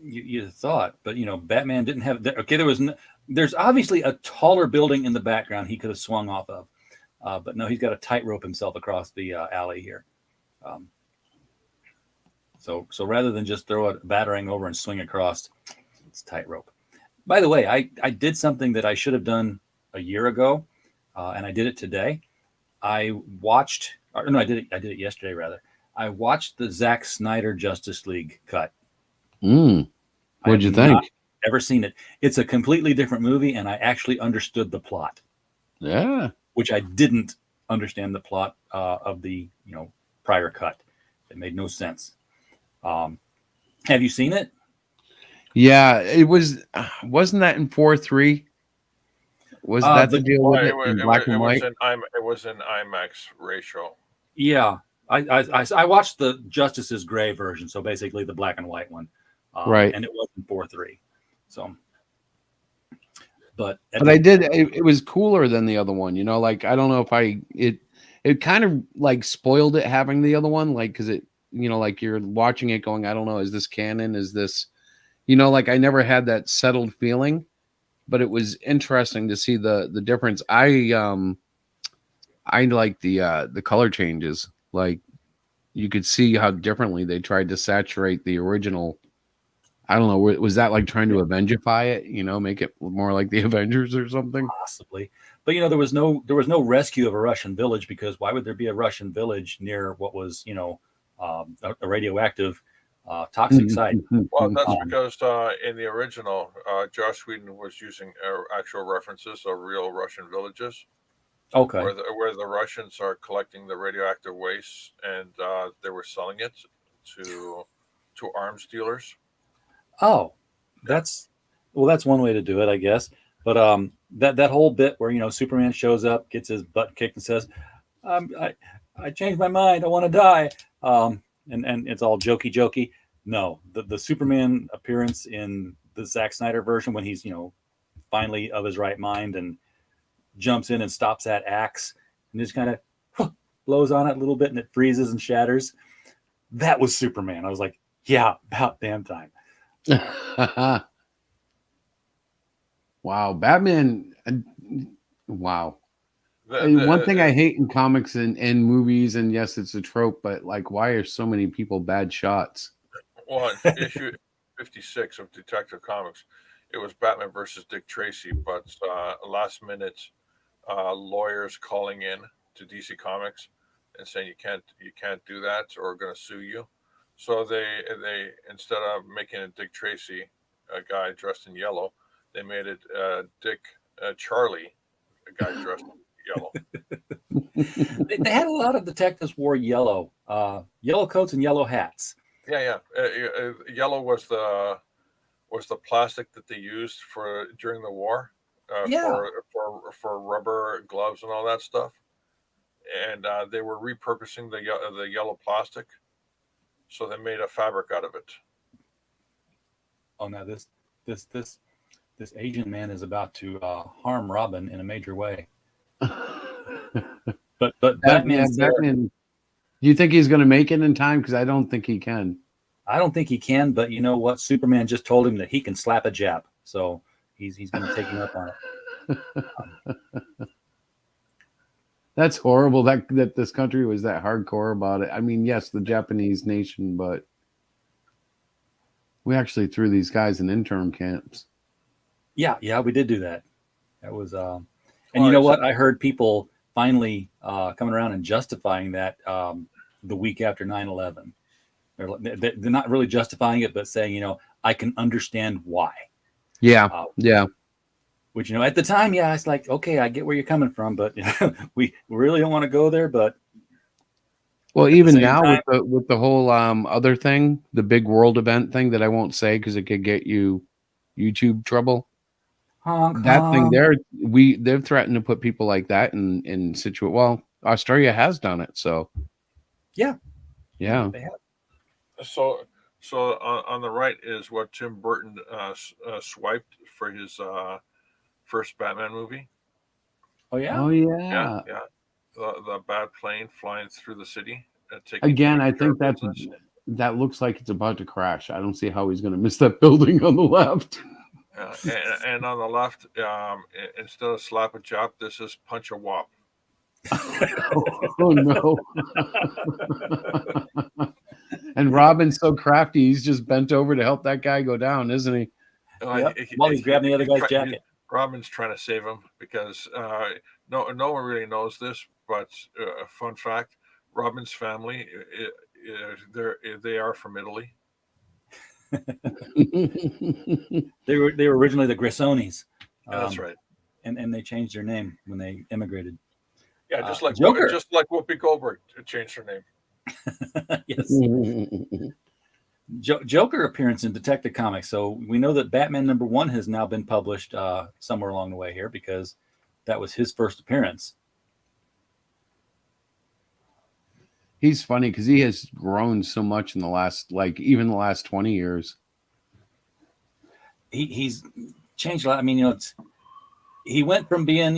S2: You thought, but Batman didn't have. Okay, there's obviously a taller building in the background he could have swung off of, but no, he's got to tightrope himself across the alley here. So rather than just throw a batarang over and swing across, it's tightrope. By the way, I did something that I should have done a year ago, and I did it today. I did it yesterday rather. I watched the Zack Snyder Justice League cut.
S3: What'd you think?
S2: Ever seen it? It's a completely different movie, and I actually understood the plot.
S3: Yeah,
S2: which I didn't understand the plot of the prior cut. It made no sense. Have you seen it?
S3: Yeah, it wasn't that in 4:3? Was that the deal with it in black and white?
S4: It was in IMAX ratio.
S2: Yeah, I watched the Justice's Gray version, so basically the black and white one,
S3: right?
S2: And it was in 4:3. So, but
S3: I did. It was cooler than the other one. Like I don't know if it kind of like spoiled it having the other one, like because it like you're watching it going, I don't know, is this canon? Is this, like I never had that settled feeling, but it was interesting to see the difference. I like the color changes. Like you could see how differently they tried to saturate the original. I don't know. Was that like trying to Avengify it? Make it more like the Avengers or something?
S2: Possibly. But there was no rescue of a Russian village, because why would there be a Russian village near what was a radioactive toxic site?
S4: Well, that's because in the original, Joss Whedon was using actual references of real Russian villages.
S2: Okay.
S4: Where the Russians are collecting the radioactive waste, and they were selling it to arms dealers.
S2: Oh, that's one way to do it, I guess. But that whole bit where Superman shows up, gets his butt kicked, and says, "I changed my mind. I want to die." And it's all jokey. No, the Superman appearance in the Zack Snyder version, when he's finally of his right mind and jumps in and stops that axe and just kind of blows on it a little bit, and it freezes and shatters. That was Superman. I was like, yeah, about damn time.
S3: Wow, Batman. Wow.
S4: The-
S3: One thing I hate in comics and movies, and yes, it's a trope, but like, why are so many people bad shots?
S4: Well, in issue 56 of Detective Comics, it was Batman versus Dick Tracy, but last minute lawyers calling in to DC Comics and saying you can't do that or we're going to sue you. So they instead of making it Dick Tracy, a guy dressed in yellow, they made it Dick Charlie, a guy dressed in yellow.
S2: They had a lot of detectives wore yellow coats and yellow hats.
S4: Yeah. Yellow was the plastic that they used for during the war
S2: Yeah.
S4: for rubber gloves and all that stuff, and they were repurposing the yellow plastic, so they made a fabric out of it.
S2: Oh, now this Asian man is about to harm Robin in a major way. But Batman's there.
S3: Batman. Do you think he's going to make it in time? Because I don't think he can.
S2: I don't think he can, but you know what? Superman just told him that he can slap a Jap, so he's going to take him up on it.
S3: That's horrible that this country was that hardcore about it. I mean, yes, the Japanese nation, but we actually threw these guys in intern camps.
S2: Yeah, we did do that. That was, and you know what? I heard people finally coming around and justifying that the week after 9/11. They're not really justifying it, but saying, I can understand why.
S3: Yeah, yeah.
S2: Which, at the time, yeah, it's like, okay, I get where you're coming from, but we really don't want to go there. But
S3: well, even now with the whole other thing, the big world event thing that I won't say because it could get you YouTube trouble. That thing there, they've threatened to put people like that in situation. Well, Australia has done it, so
S2: yeah.
S3: They have.
S4: So on the right is what Tim Burton swiped for his first Batman movie.
S2: Oh yeah.
S4: Yeah. The bad plane flying through the city.
S3: Again, I think that looks like it's about to crash. I don't see how he's going to miss that building on the left.
S4: And on the left, instead of slap a chop, this is punch a wop.
S3: Oh no. And Robin's so crafty, he's just bent over to help that guy go down, isn't he?
S2: While he's grabbing the other guy's jacket.
S4: Robin's trying to save him because no one really knows this, but fun fact: Robin's family, they are from Italy.
S2: They were originally the Grissonis.
S4: That's right.
S2: And they changed their name when they immigrated.
S4: Yeah, just like
S2: Joker.
S4: Just like Whoopi Goldberg changed her name.
S2: Yes. Joker appearance in Detective Comics. So we know that Batman #1 has now been published somewhere along the way here because that was his first appearance.
S3: He's funny because he has grown so much in the last, even the last 20 years.
S2: He's changed a lot. I mean, he went from being,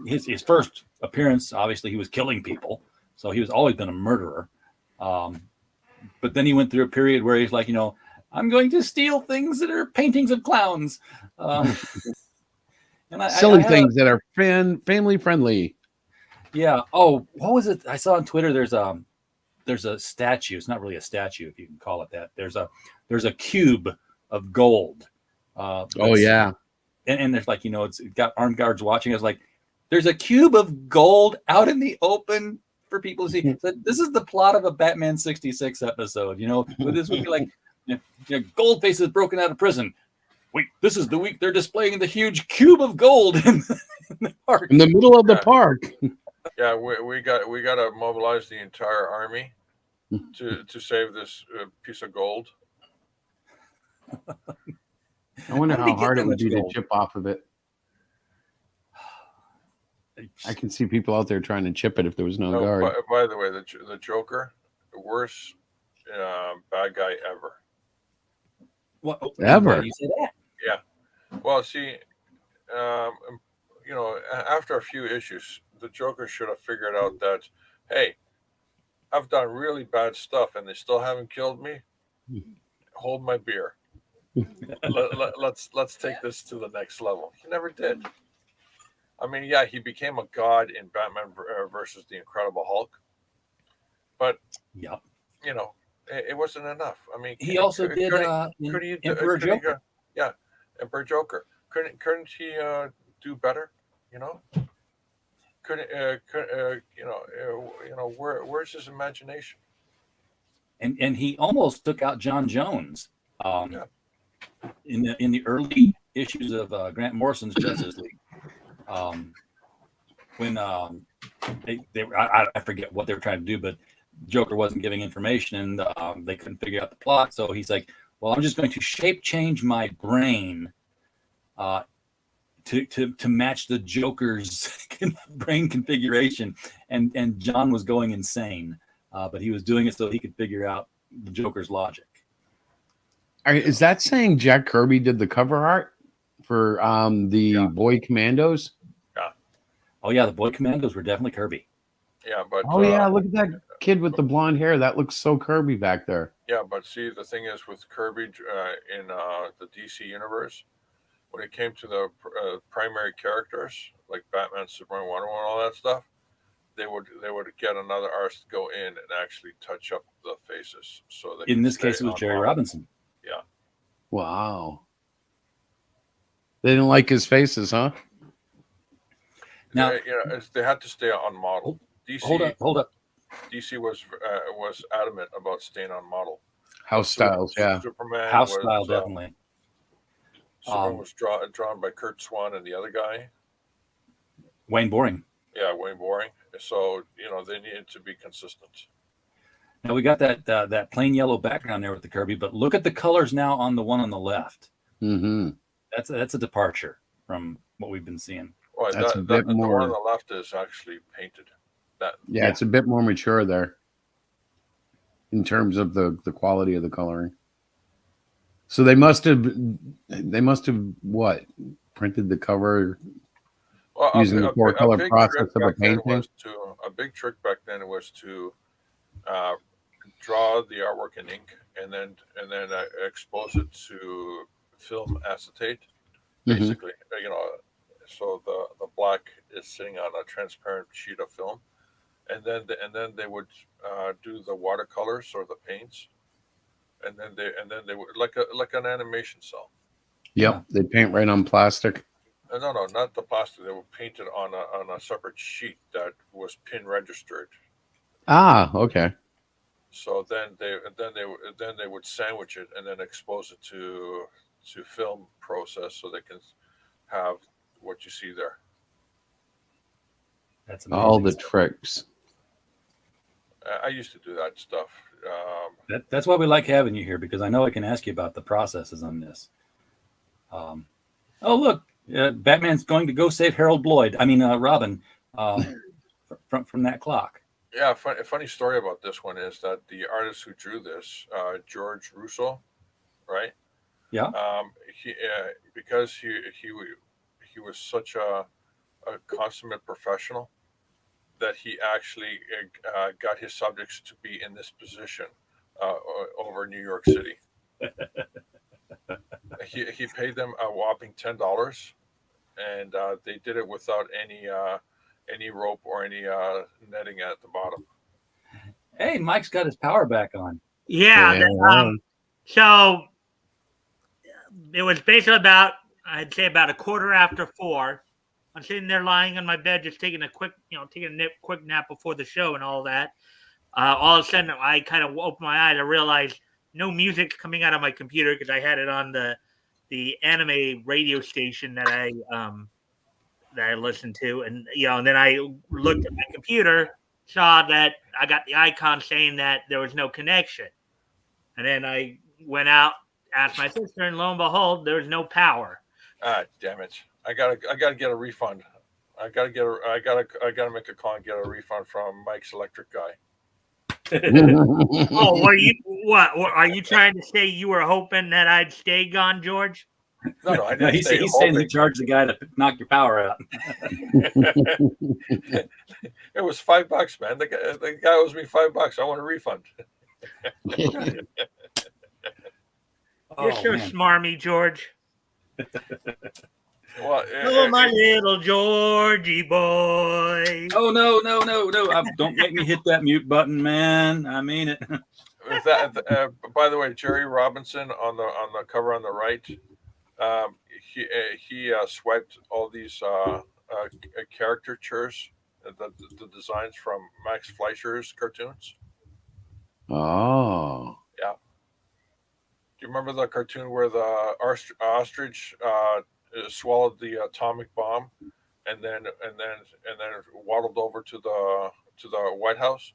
S2: his first appearance, obviously he was killing people. So he was always been a murderer. But then he went through a period where he's like, I'm going to steal things that are paintings of clowns.
S3: Silly things that are family friendly.
S2: Yeah. Oh, what was it? I saw on Twitter, there's a statue. It's not really a statue, if you can call it that. There's a cube of gold.
S3: Oh yeah.
S2: And there's it's got armed guards watching. I was like, there's a cube of gold out in the open for people to see. So this is the plot of a Batman 66 episode. This would be like, Goldface is broken out of prison. Wait, this is the week they're displaying the huge cube of gold in the park.
S3: In the middle of the park.
S4: Yeah, we got to mobilize the entire army to save this piece of gold.
S3: I wonder how hard it would be to chip off of it. I can see people out there trying to chip it if there was no guard.
S4: By the way, the Joker, the worst bad guy ever.
S2: What
S3: ever?
S2: You say that?
S4: Yeah. Well, see, after a few issues, the Joker should have figured out that, hey, I've done really bad stuff and they still haven't killed me. Hold my beer. Let's take this to the next level. He never did. I mean, yeah, he became a god in Batman versus the Incredible Hulk, but
S2: Yep.
S4: you know, it wasn't enough. I mean,
S2: He also did Emperor Joker.
S4: Yeah, Emperor Joker. Couldn't he do better? You know, where's his imagination?
S2: And he almost took out John Jones
S4: Yeah.
S2: in the early issues of Grant Morrison's Justice League. When I forget what they were trying to do, but Joker wasn't giving information, and they couldn't figure out the plot. So he's like, "Well, I'm just going to shape change my brain to match the Joker's brain configuration." And John was going insane, but he was doing it so he could figure out the Joker's logic.
S3: Is that saying Jack Kirby did the cover art for the Boy Commandos?
S2: Oh yeah, the Boy Commandos were definitely Kirby.
S4: Yeah, but
S3: look at that kid with the blonde hair. That looks so Kirby back there.
S4: Yeah, but see, the thing is with Kirby in the DC universe, when it came to the primary characters like Batman, Superman, Wonder Woman, all that stuff, they would get another artist to go in and actually touch up the faces. So that
S2: in this case, it was Jerry Robinson.
S4: Yeah.
S3: Wow. They didn't like his faces, huh?
S2: Now,
S4: they had to stay on model. DC,
S2: hold up.
S4: DC was adamant about staying on model.
S3: House styles, yeah.
S4: Superman
S2: House style, definitely.
S4: Superman was drawn by Kurt Swan and the other guy,
S2: Wayne Boring.
S4: Yeah, Wayne Boring. So they needed to be consistent.
S2: Now we got that plain yellow background there with the Kirby, but look at the colors now on the one on the left.
S3: Mm-hmm.
S2: That's a departure from what we've been seeing.
S3: Well, that's a bit more.
S4: The one on the left is actually painted.
S3: It's a bit more mature there in terms of the quality of the coloring. So they must have what, printed the cover using the 4-color process of a painting.
S4: A big trick back then was to draw the artwork in ink and then expose it to film acetate, basically. So the black is sitting on a transparent sheet of film, and then they would do the watercolors or the paints, and then they would like an animation cell.
S3: Yep, they paint right on plastic.
S4: No, not the plastic. They would paint it on a separate sheet that was pin registered.
S3: Ah, okay.
S4: So then they would sandwich it and then expose it to film process so they can have what you see there.
S2: That's amazing.
S3: All the tricks.
S4: I used to do that stuff.
S2: That's why we like having you here, because I know I can ask you about the processes on this. Oh, look, Batman's going to go save Robin from that clock.
S4: Yeah, a funny story about this one is that the artist who drew this, George Russo, right?
S2: Yeah.
S4: Because he was such a consummate professional that he actually got his subjects to be in this position over New York City. He paid them a whopping $10, and they did it without any rope or any netting at the bottom.
S2: Hey, Mike's got his power back on.
S5: Yeah. So it was basically about, I'd say about 4:15. I'm sitting there lying on my bed, just taking a quick nap before the show and all that. All of a sudden, I kind of opened my eyes. I realized no music's coming out of my computer because I had it on the anime radio station that I listened to, and then I looked at my computer, saw that I got the icon saying that there was no connection, and then I went out, asked my sister, and lo and behold, there was no power.
S4: Ah, damn it! I gotta get a refund. I gotta make a call and get a refund from Mike's electric guy.
S5: Oh, are you trying to say you were hoping that I'd stay gone, George?
S4: No, I didn't.
S2: He's saying to charge the guy to knock your power out.
S4: It was $5, man. The guy owes me $5. I want a refund.
S5: You're so smarmy, George.
S4: Well,
S5: Oh, my little Georgie boy.
S2: Oh no! Don't make me hit that mute button, man. I mean it.
S4: by the way, Jerry Robinson on the cover on the right, he swiped all these caricatures, the designs from Max Fleischer's cartoons.
S3: Oh.
S4: Yeah. Do you remember the cartoon where the ostrich swallowed the atomic bomb, and then waddled over to the White House?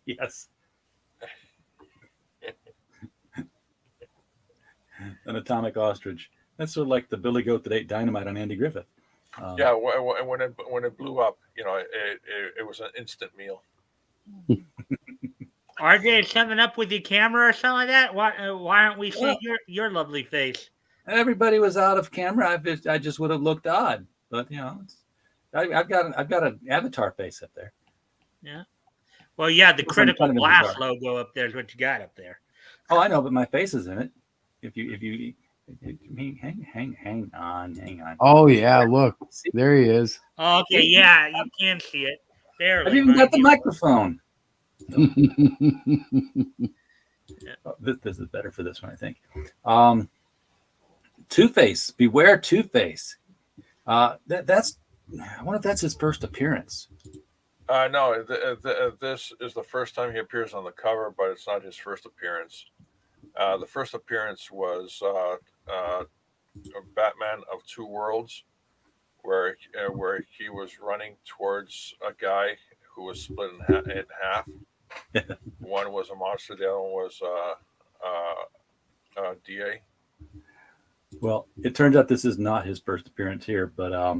S2: Yes. An atomic ostrich. That's sort of like the billy goat that ate dynamite on Andy Griffith.
S4: Yeah, when it blew up, it was an instant meal.
S5: RJ, something up with your camera or something like that? Why aren't we seeing your lovely face?
S2: Everybody was out of camera. I just would have looked odd, but I've got an avatar face up there.
S5: Yeah. Well, yeah, the
S2: Looks
S5: Critical
S2: kind of
S5: Blast
S2: bizarre.
S5: logo up there is what you got up there.
S2: Oh, I know, but my face is in it. If you hang on.
S3: Oh yeah, look, there he is.
S5: Oh, okay, yeah, you can see it. Barely.
S2: I've even got the
S5: mind
S2: microphone. Oh, this is better for this one, I think. Two-Face, beware Two-Face. That's. I wonder if that's his first appearance.
S4: No, this is the first time he appears on the cover, but it's not his first appearance. The first appearance was Batman of Two Worlds, where he was running towards a guy who was split in half. One was a monster, the other one was DA.
S2: Well, it turns out this is not his first appearance here, but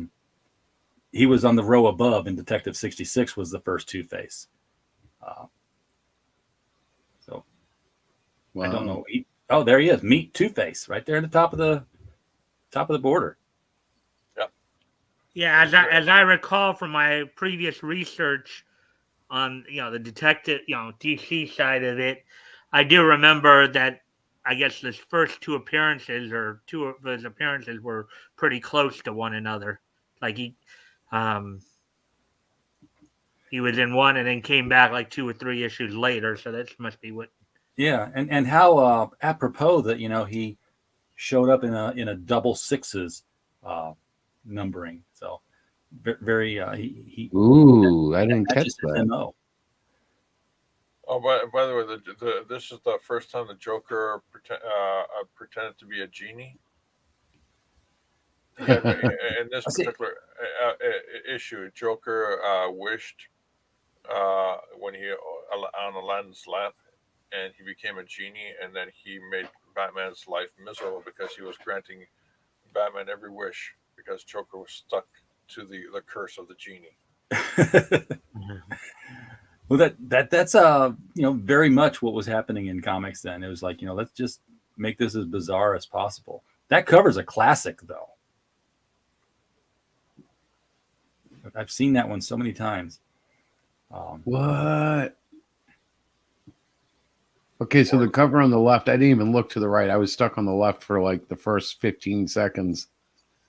S2: he was on the row above in Detective 66 was the first Two-Face. So
S3: Wow.
S2: I don't know. Oh, there he is. Meet Two-Face right there at the top of the border.
S5: Yeah, as I recall from my previous research on the detective DC side of it, I do remember that I guess his first two appearances or two of his appearances were pretty close to one another. Like he was in one and then came back like 2 or 3 issues later. So that must be what.
S2: Yeah, and how apropos that he showed up in a double sixes numbering. So very he
S3: Ooh, I didn't catch
S2: matches his
S3: that.
S2: MO.
S4: Oh, by the way, this is the first time the Joker pretended to be a genie. In this particular issue, Joker wished when he on Aladdin's lamp, and he became a genie, and then he made Batman's life miserable because he was granting Batman every wish because Joker was stuck to the curse of the genie.
S2: Well, that's very much what was happening in comics then. It was like, let's just make this as bizarre as possible. That cover's a classic, though. I've seen that one so many times.
S3: What? Okay, so the cover on the left, I didn't even look to the right. I was stuck on the left for like the first 15 seconds.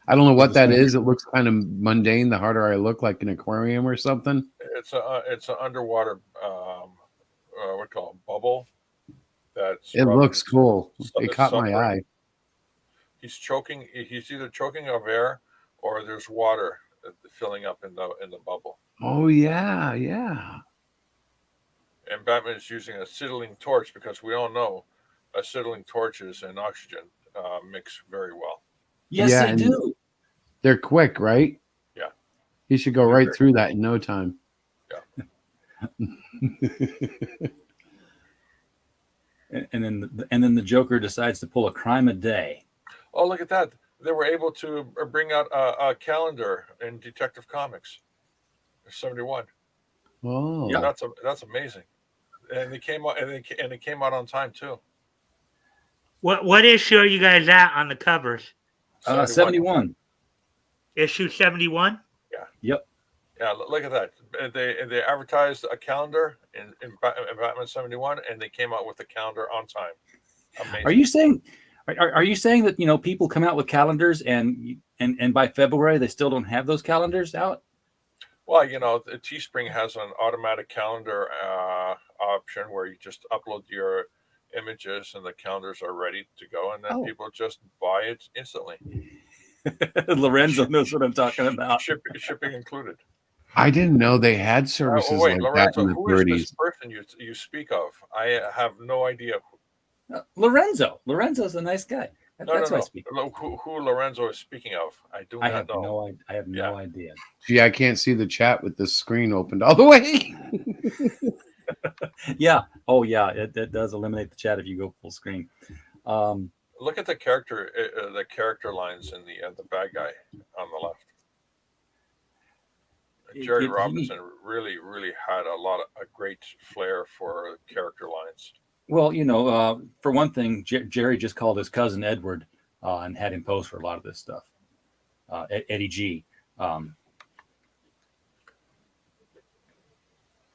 S3: I don't know what that is. It looks kind of mundane. The harder I look, like an aquarium or something.
S4: It's an underwater what do you call it, bubble.
S3: It looks cool. It caught my eye.
S4: He's choking. He's either choking of air or there's water filling up in the bubble.
S3: Oh yeah, yeah.
S4: And Batman is using a acetylene torch because we all know acetylene torches and oxygen mix very well.
S2: Yes,
S3: Yeah,
S2: they
S3: and
S2: do.
S3: They're quick, right?
S4: Yeah.
S3: He should go right through that in no time.
S4: Yeah.
S2: And then the Joker decides to pull a crime a day.
S4: Oh, look at that! They were able to bring out a calendar in Detective Comics 71.
S3: Oh,
S2: Yeah.
S4: That's amazing. And they came out and it came out on time too.
S5: What issue are you guys at on the covers?
S2: 71.
S5: Issue 71?
S2: Yep.
S4: Yeah, look at that. They advertised a calendar in Batman 71, and they came out with the calendar on time. Amazing.
S2: Are you saying Are you saying that people come out with calendars and by February they still don't have those calendars out?
S4: Well, the Teespring has an automatic calendar option where you just upload your images and the calendars are ready to go, and then
S2: Oh.
S4: people just buy it instantly.
S2: Lorenzo knows what I'm talking about.
S4: Shipping included.
S3: I didn't know they had services
S4: Wait,
S3: like
S4: Lorenzo,
S3: that in the
S4: who is
S3: 30s.
S4: this person you speak of? I have no idea.
S2: Lorenzo's a nice guy. That's who I speak.
S4: Who Lorenzo is speaking of? I do
S2: I
S4: not
S2: have
S4: know.
S2: I have no idea.
S3: Gee, I can't see the chat with the screen opened all the way.
S2: Yeah. Oh, yeah. It does eliminate the chat if you go full screen.
S4: Look at the character lines in the bad guy on the left. Jerry Robinson really had a great flair for character lines.
S2: Well, for one thing, Jerry just called his cousin Edward and had him pose for a lot of this stuff. Eddie G.
S4: And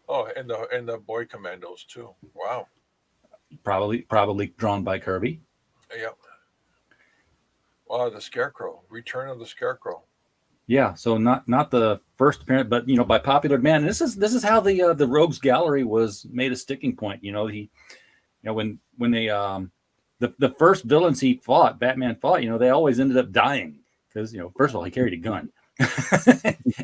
S4: the Boy Commandos too. Wow.
S2: Probably drawn by Kirby.
S4: Yeah. Wow, the Scarecrow. Return of the Scarecrow.
S2: Yeah, so not the first appearance, but by popular demand. And this is how the Rogues Gallery was made a sticking point. When they the first villains Batman fought, they always ended up dying because first of all he carried a gun,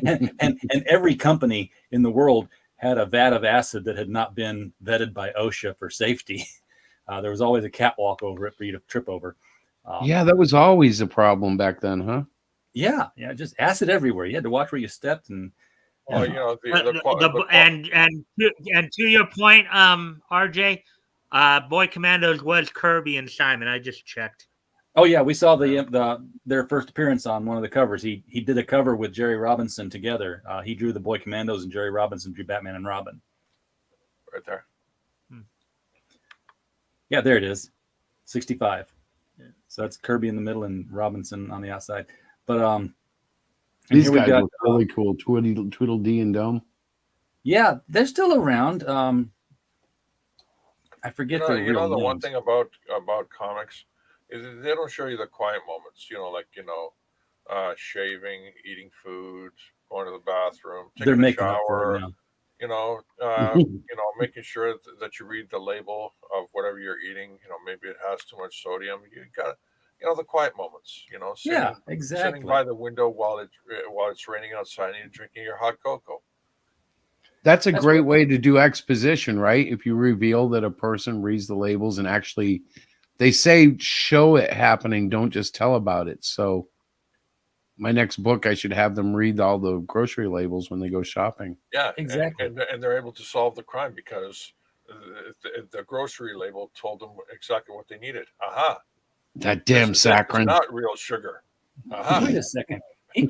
S2: and every company in the world had a vat of acid that had not been vetted by OSHA for safety. There was always a catwalk over it for you to trip over.
S3: Yeah, that was always a problem back then, huh?
S2: Yeah, just acid everywhere. You had to watch where you stepped, and
S4: Well,
S5: and to your point, RJ, Boy Commandos was Kirby and Simon. I just checked.
S2: oh yeah, we saw their first appearance on one of the covers. He did a cover with Jerry Robinson together. He drew the Boy Commandos, and Jerry Robinson drew Batman and Robin.
S4: right there.
S2: Yeah, there it is, 65. Yeah. So that's Kirby in the middle and Robinson on the outside. But
S3: these guys look really cool. Tweedledee and Dome.
S2: Yeah, they're still around. I forget the
S4: the
S2: names.
S4: one thing about comics is they don't show you the quiet moments. Shaving, eating food, going to the bathroom, taking
S2: They're
S4: a
S2: making up for
S4: shower.
S2: it now.
S4: Making sure that you read the label of whatever you're eating. Maybe it has too much sodium. You got the quiet moments.
S2: Yeah, exactly.
S4: Sitting by the window while it's raining outside and you're drinking your hot cocoa.
S3: That's a great way to do exposition, right? If you reveal that a person reads the labels and actually, they say show it happening, don't just tell about it. So my next book, I should have them read all the grocery labels when they go shopping.
S4: Yeah,
S2: exactly.
S4: And they're able to solve the crime because the grocery label told them exactly what they needed. Aha.
S3: That damn saccharin.
S4: Not real sugar. Aha.
S2: Wait a second. He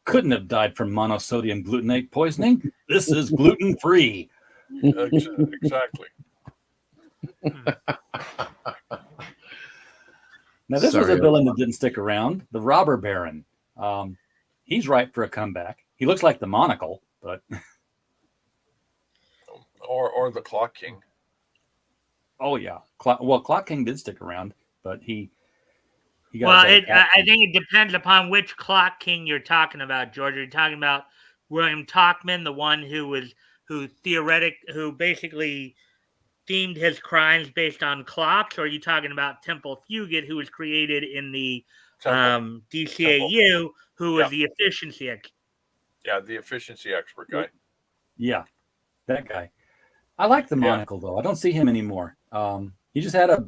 S2: couldn't have died from monosodium glutamate poisoning. This is gluten free.
S4: Exactly.
S2: Now this was a villain that didn't stick around. The Robber Baron. He's ripe for a comeback. He looks like the Monocle, but
S4: or the Clock King.
S2: Oh yeah, Clock King did stick around, but he got.
S5: Well, I think it depends upon which Clock King you're talking about, George. Are you talking about William Talkman, the one who basically themed his crimes based on clocks, or are you talking about Temple Fugit, who was created in the DCAU, who was the efficiency expert?
S4: Yeah, the efficiency expert guy.
S2: Yeah, that guy. I like the monocle though. I don't see him anymore. He just had a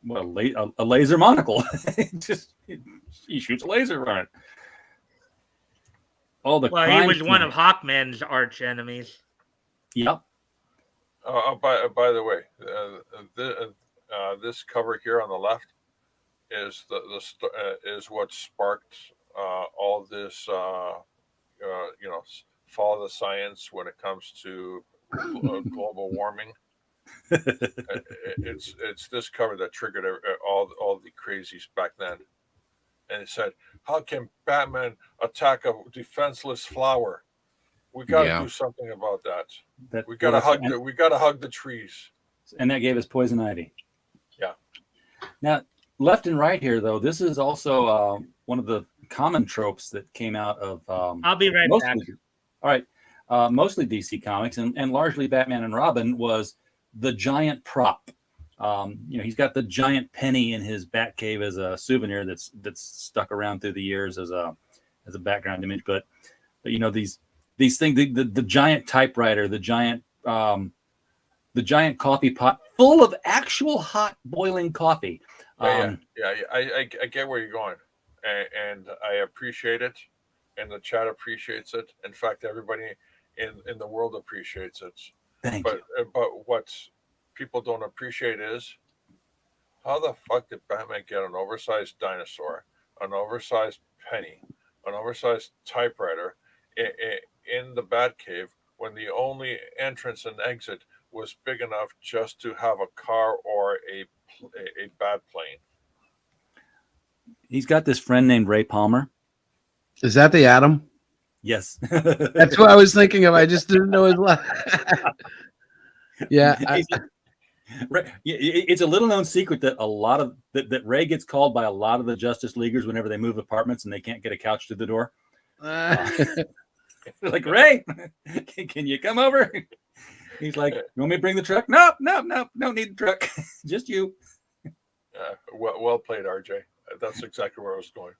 S2: laser monocle. He shoots a laser on it.
S5: He was one of Hawkman's arch enemies.
S2: Yep.
S4: By the way, this cover here on the left is is what sparked all this. Follow the science when it comes to global warming. It's this cover that triggered all the crazies back then, and it said, "How can Batman attack a defenseless flower? We got to do something about that. We got to hug the trees."
S2: And that gave us Poison Ivy.
S4: Yeah.
S2: Now, left and right here, though, this is also one of the common tropes that came out of
S5: I'll be right back.
S2: all right, mostly DC Comics and largely Batman and Robin was the giant prop. He's got the giant penny in his Batcave as a souvenir that's stuck around through the years as a background image. But these things, the giant typewriter, the giant coffee pot full of actual hot boiling coffee.
S4: I get where you're going, and I appreciate it, and the chat appreciates it. In fact, everybody in the world appreciates it.
S2: Thank you.
S4: But what people don't appreciate is how the fuck did Batman get an oversized dinosaur, an oversized penny, an oversized typewriter in the Batcave when the only entrance and exit was big enough just to have a car or a bat plane?
S2: He's got this friend named Ray Palmer.
S3: Is that the Atom?
S2: Yes.
S3: That's what I was thinking of. I just didn't know his last. Yeah.
S2: It's a little known secret that a lot of that Ray gets called by a lot of the Justice Leaguers whenever they move apartments and they can't get a couch to the door. Like, Ray, can you come over? He's like, you want me to bring the truck? No, don't need the truck. Just you.
S4: Well played, RJ. That's exactly where I was going.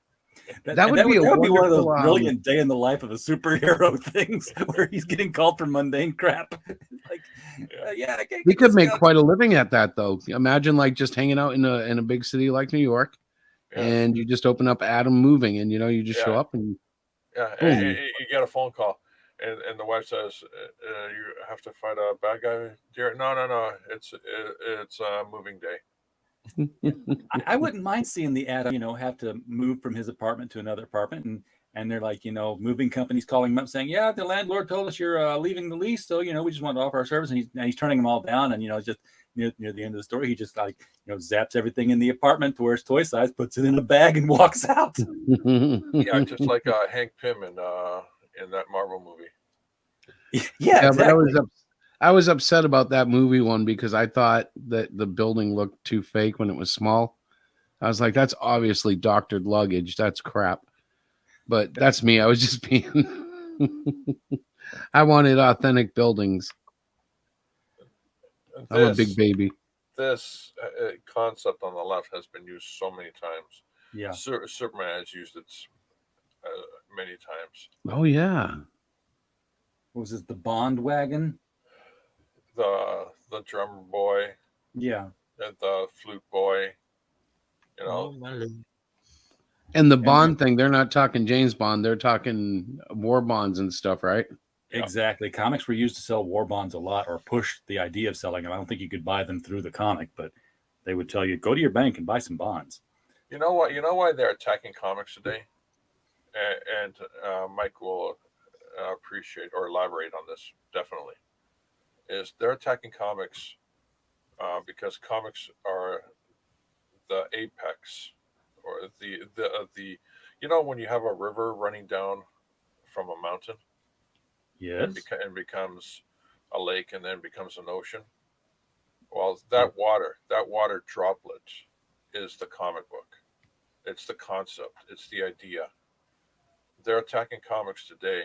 S3: That would be
S2: one of those brilliant day in the life of a superhero things where he's getting called for mundane crap. Like,
S3: he could make quite a living at that, though. Imagine like just hanging out in a big city like New York, and you just open up Atom Moving, and you just show up and
S4: and you get a phone call, and the wife says, "You have to fight a bad guy, dear." No, it's moving day.
S2: I wouldn't mind seeing the Atom, have to move from his apartment to another apartment, and they're like, moving companies calling him up saying, yeah, the landlord told us you're leaving the lease, so we just want to offer our service, and he's turning them all down, and just near the end of the story, he just zaps everything in the apartment to where it's toy size, puts it in a bag, and walks out.
S4: Yeah, just like Hank Pym in that Marvel movie.
S2: Yeah, exactly.
S3: But I was upset about that movie one because I thought that the building looked too fake when it was small. I was like, that's obviously doctored luggage. That's crap. But that's me. I was just being. I wanted authentic buildings. I'm a big baby.
S4: This concept on the left has been used so many times.
S2: Yeah.
S4: Superman has used it many times.
S3: Oh, yeah.
S2: What was it? The Bond wagon?
S4: The drummer boy.
S2: Yeah.
S4: The flute boy.
S3: And the Bond thing, they're not talking James Bond. They're talking war bonds and stuff, right?
S2: Exactly. Comics were used to sell war bonds a lot, or push the idea of selling them. I don't think you could buy them through the comic, but they would tell you, go to your bank and buy some bonds.
S4: You know what? You know why they're attacking comics today? And Mike will appreciate or elaborate on this, definitely. Is they're attacking comics because comics are the apex, or the when you have a river running down from a mountain,
S2: yes,
S4: and becomes a lake and then becomes an ocean. Well, that water droplet is the comic book. It's the concept. It's the idea. They're attacking comics today.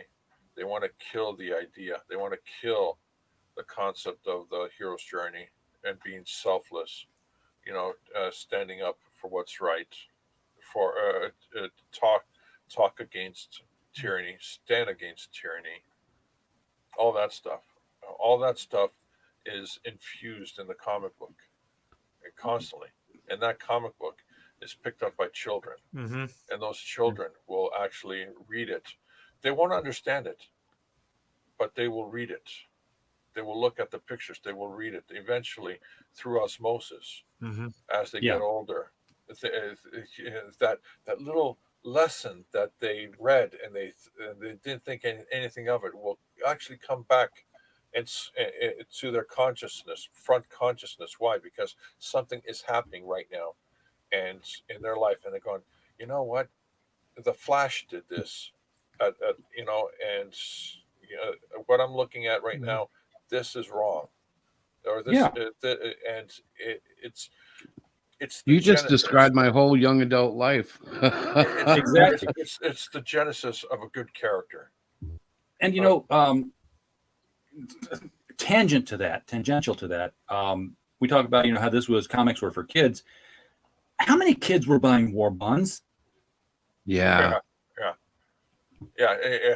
S4: They want to kill the idea. They want to kill the concept of the hero's journey and being selfless, standing up for what's right, for talk against tyranny, stand against tyranny, all that stuff. All that stuff is infused in the comic book constantly, and that comic book is picked up by children, and those children will actually read it. They won't understand it, but they will read it. They will look at the pictures. They will read it eventually through osmosis as they get older. That little lesson that they read and they didn't think anything of it will actually come back and to their consciousness, front consciousness. Why? Because something is happening right now, and in their life, and they're going, you know what? The Flash did this, and what I'm looking at right now. This is wrong, or this, and it's It's the
S3: You just
S4: genesis.
S3: described my whole young adult life.
S2: Exactly.
S4: It's the genesis of a good character.
S2: And tangential to that, we talk about how this was comics were for kids. How many kids were buying war bonds?
S3: Yeah.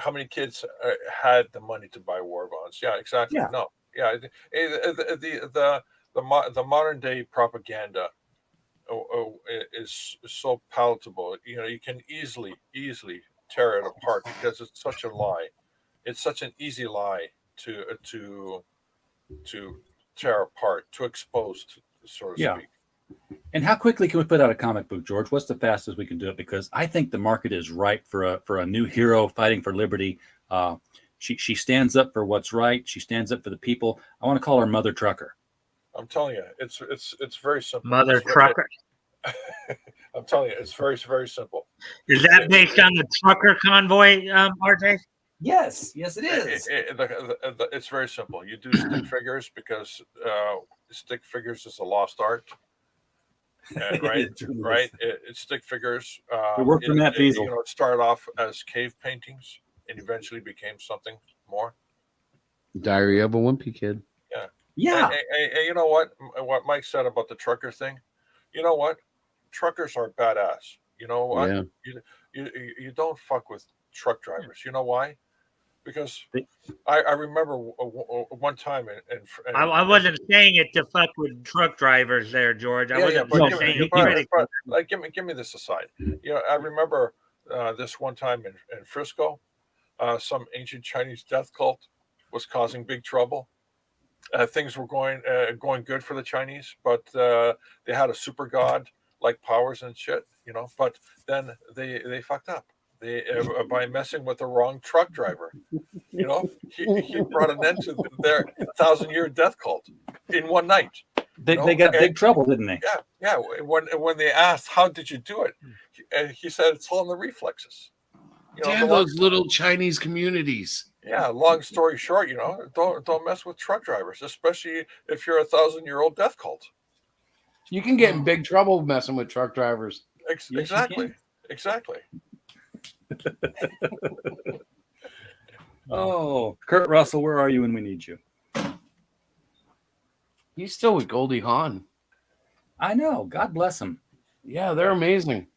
S4: How many kids had the money to buy war bonds? Yeah, exactly.
S2: Yeah.
S4: No, yeah. The modern day propaganda is so palatable. You can easily tear it apart because it's such a lie. It's such an easy lie to tear apart, to expose, so to
S2: Yeah.
S4: speak.
S2: And how quickly can we put out a comic book, George? What's the fastest we can do it? Because I think the market is ripe for a new hero fighting for liberty. She stands up for what's right. She stands up for the people. I want to call her Mother Trucker.
S4: I'm telling you, it's very simple.
S5: Mother
S4: It's very-
S5: Trucker.
S4: I'm telling you, it's very, very simple.
S5: Is that based on the trucker convoy, RJ?
S2: Yes, it
S4: It's very simple. You do stick figures because stick figures is a lost art. Right. It's stick figures.
S2: It worked for Matt Feasel.
S4: It started off as cave paintings and eventually became something more.
S3: Diary of a Wimpy Kid.
S2: Yeah.
S4: And you know what Mike said about the trucker thing? You know what? Truckers are badass. You know what?
S3: Yeah.
S4: You don't fuck with truck drivers. You know why? Because I remember one time
S5: I wasn't saying it to fuck with truck drivers there, George. I wasn't saying it critically.
S4: Like, give me this aside. I remember this one time in Frisco, some ancient Chinese death cult was causing big trouble. Things were going good for the Chinese, but they had a super god like powers and shit, But then they fucked up. They by messing with the wrong truck driver. He brought an end to their 1,000-year death cult in one night.
S2: They got big trouble, didn't they?
S4: Yeah. When they asked, how did you do it? He said, it's all in the reflexes.
S3: Damn those little Chinese communities.
S4: Yeah, long story short, don't mess with truck drivers, especially if you're a 1,000-year-old death cult.
S3: You can get in big trouble messing with truck drivers.
S4: Exactly.
S2: Oh, Kurt Russell, where are you when we need you?
S3: He's still with Goldie Hawn.
S2: I know. God bless him.
S3: Yeah, they're amazing.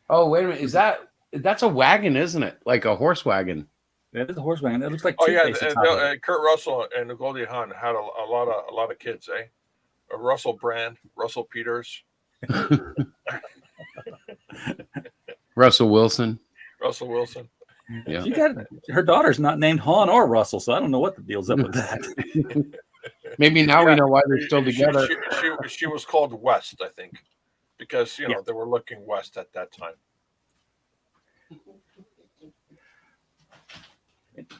S3: Oh, wait a minute. That's a wagon, isn't it? Like a horse wagon.
S2: That is a horse wagon. It looks like
S4: Kurt Russell and Goldie Hawn had a lot of kids, eh? Russell Brand, Russell Peters,
S3: Russell Wilson.
S2: Yeah. Her daughter's not named Hawn or Russell, so I don't know what the deal's up with that.
S3: Maybe now we know why they're still together.
S4: She was called West, I think, because they were looking west at that time.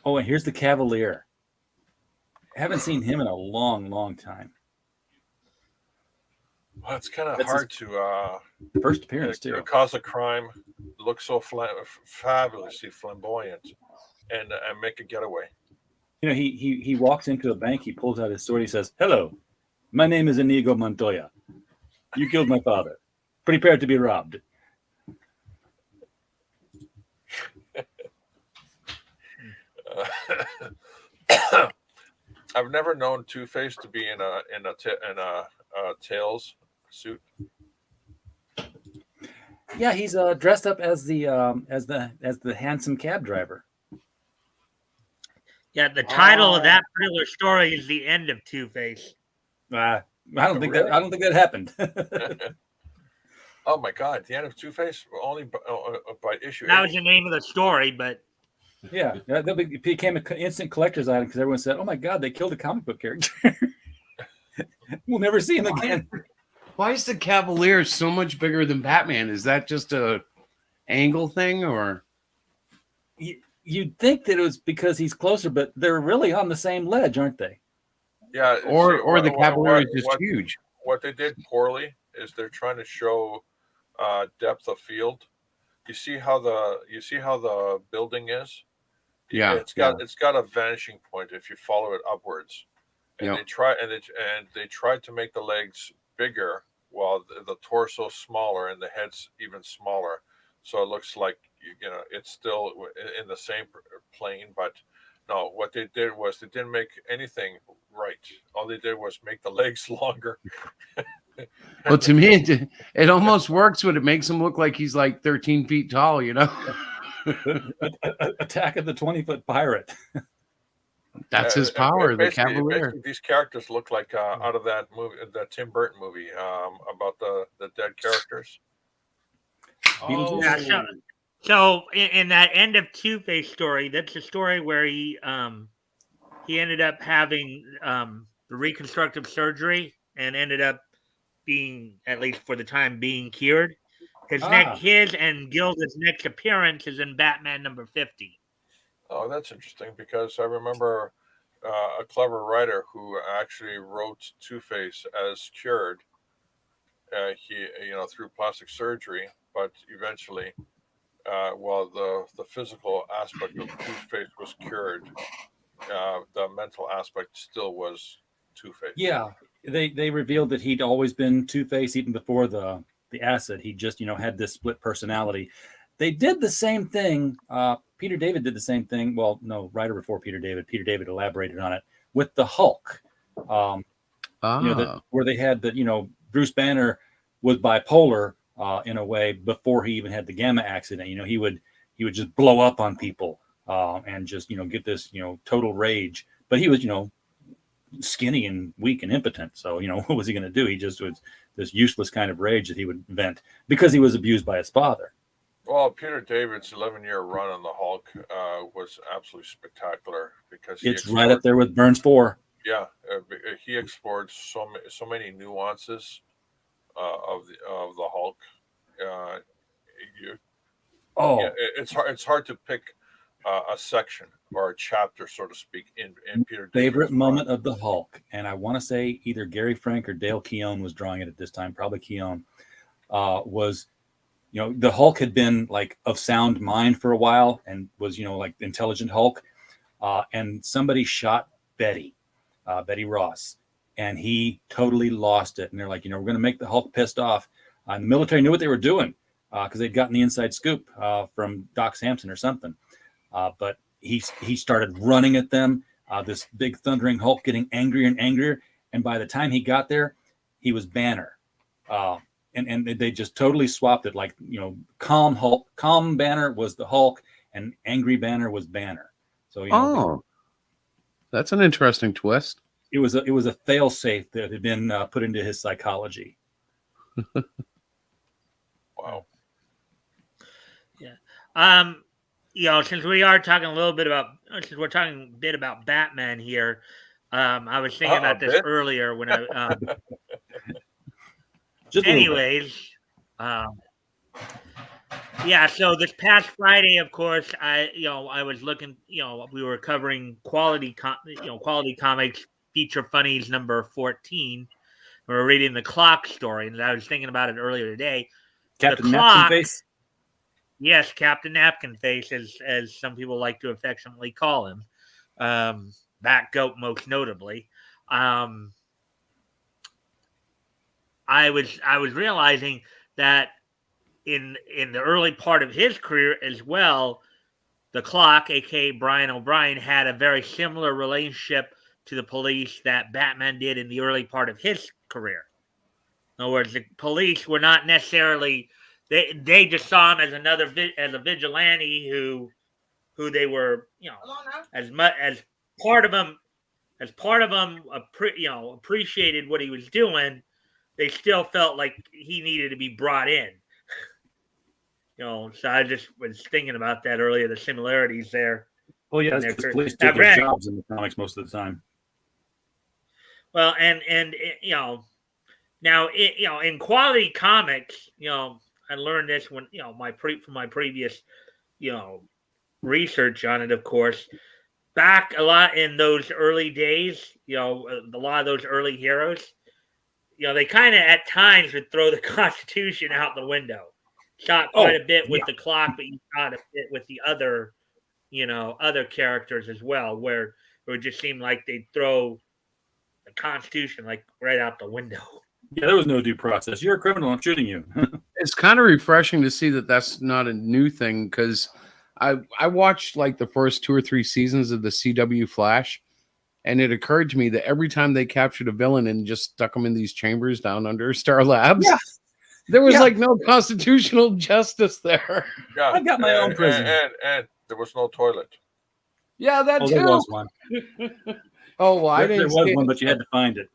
S2: Oh, and here's the Cavalier. I haven't seen him in a long, long time.
S4: Well, it's kind of hard to
S2: first appearance too.
S4: Cause a crime, look so fabulously flamboyant, and make a getaway.
S2: He walks into a bank. He pulls out his sword. He says, "Hello, my name is Inigo Montoya. You killed my father. Prepare to be robbed."
S4: I've never known Two-Face to be in a Tails suit.
S2: Yeah, he's dressed up as the handsome cab driver.
S5: Yeah, the title of that particular story is The End of Two-Face.
S2: I don't think that happened.
S4: Oh my God, The End of Two-Face only by issue.
S5: That was the name of the story, but
S2: yeah, that became an instant collector's item because everyone said, "Oh my God, they killed a comic book character. We'll never see him again."
S3: Why is the Cavalier so much bigger than Batman? Is that just a angle thing, or
S2: you'd think that it was because he's closer, but they're really on the same ledge, aren't they?
S4: Yeah,
S3: or the Cavalier is just huge.
S4: What they did poorly is they're trying to show depth of field. You see how the building is.
S3: Yeah,
S4: it's got a vanishing point if you follow it upwards, and
S3: Yep.
S4: they tried to make the legs bigger while the torso smaller and the head's even smaller, so it looks like it's still in the same plane. But no, what they did was they didn't make anything right. All they did was make the legs longer.
S3: Well, to me, it almost works when it makes him look like he's like 13 feet tall, you know?
S2: Attack of the 20-foot pirate.
S3: That's his power, the Cavalier.
S4: Basically, these characters look like out of that movie, that Tim Burton movie, about the dead characters.
S3: Oh.
S5: Yeah, so in that end of Two-Face story, that's the story where he ended up having the reconstructive surgery and ended up being, at least for the time, being cured. His and Gilda's next appearance is in Batman number 50.
S4: Oh, that's interesting, because I remember a clever writer who actually wrote Two-Face as cured. He, through plastic surgery, but eventually, while the physical aspect of Two-Face was cured, the mental aspect still was Two-Face.
S2: Yeah, they revealed that he'd always been Two-Face even before the acid. He just had this split personality. They did the same thing. Peter David did the same thing. Well, no, writer before Peter David elaborated on it with the Hulk. Where they had that, Bruce Banner was bipolar in a way before he even had the gamma accident. He would just blow up on people and just get this total rage. But he was skinny and weak and impotent. So what was he going to do? He just was this useless kind of rage that he would vent because he was abused by his father.
S4: Well, Peter David's 11-year run on the Hulk was absolutely spectacular, because
S2: it's right up there with Burns 4.
S4: Yeah, he explored so many nuances of the Hulk. It's hard to pick a section or a chapter, so to speak, in Peter David's
S2: favorite moment of the Hulk, and I want to say either Gary Frank or Dale Keown was drawing it at this time, probably Keown, was the Hulk had been like of sound mind for a while and was like the intelligent Hulk, and somebody shot Betty Ross, and he totally lost it. And they're like, we're going to make the Hulk pissed off. And the military knew what they were doing because they'd gotten the inside scoop from Doc Samson or something. But he started running at them, this big thundering Hulk getting angrier and angrier. And by the time he got there, he was Banner. And they just totally swapped it. Like, calm Banner was the Hulk and angry Banner was Banner. So,
S3: that's an interesting twist.
S2: It was a fail safe that had been put into his psychology.
S4: Wow.
S5: Yeah. Since we are talking since we're talking a bit about Batman here, I was thinking about this earlier when I. Anyways, yeah. So this past Friday, of course, I was looking. We were covering Quality Comics Feature Funnies number 14. We were reading the Clock story, and I was thinking about it earlier today.
S2: Captain Napkin Face.
S5: Yes, Captain Napkin Face, as some people like to affectionately call him. Bat Goat, most notably. I was realizing that in the early part of his career as well, the Clock, aka Brian O'Brien, had a very similar relationship to the police that Batman did in the early part of his career. In other words, the police were not necessarily they just saw him as as a vigilante who they were as much as part of them appreciated what he was doing. They still felt like he needed to be brought in. So I just was thinking about that earlier, the similarities there.
S2: Well, yeah, because police did their jobs in the comics most of the time.
S5: Well, and now in Quality Comics, I learned this when from my previous research on it, of course. Back a lot in those early days, a lot of those early heroes. They kind of at times would throw the Constitution out the window. Shot quite a bit with the Clock, but you shot a bit with the other, other characters as well, where it would just seem like they'd throw the Constitution like right out the window.
S2: Yeah, there was no due process. You're a criminal. I'm shooting you.
S3: It's kind of refreshing to see that that's not a new thing, because I watched like the first 2 or 3 seasons of the CW Flash, and it occurred to me that every time they captured a villain and just stuck them in these chambers down under Star Labs,
S2: Yeah.
S3: there was
S2: Yeah.
S3: like no constitutional justice there.
S4: Yeah,
S2: I've got my own prison.
S4: and there was no toilet.
S3: Yeah, that
S2: Oh,
S3: too.
S2: there was one.
S3: Oh, well, I
S2: There
S3: didn't
S2: was
S3: see
S2: one,
S3: it.
S2: but you had to find it.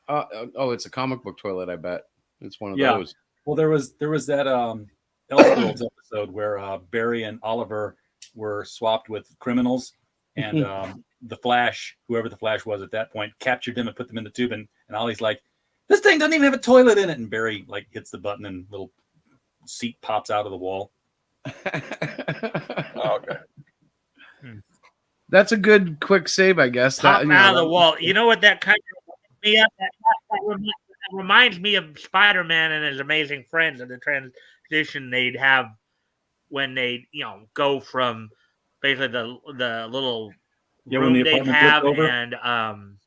S3: Oh, it's a comic book toilet, I bet. It's one of
S2: Yeah.
S3: those.
S2: Well, there was that Elseworlds episode where Barry and Oliver were swapped with criminals, and the Flash, whoever the Flash was at that point, captured them and put them in the tube. And Ollie's like, "This thing doesn't even have a toilet in it." And Barry like hits the button, and little seat pops out of the wall.
S4: Oh, okay.
S3: That's a good quick save, I guess.
S5: Pop
S3: That,
S5: out of the wall. You know what that kind of reminds me of? That reminds me of Spider-Man and his amazing friends and the transition they'd have when they, go from basically the little
S2: Yeah, when
S5: room
S2: the
S5: they'd
S2: apartment
S5: have
S2: flipped over.
S5: and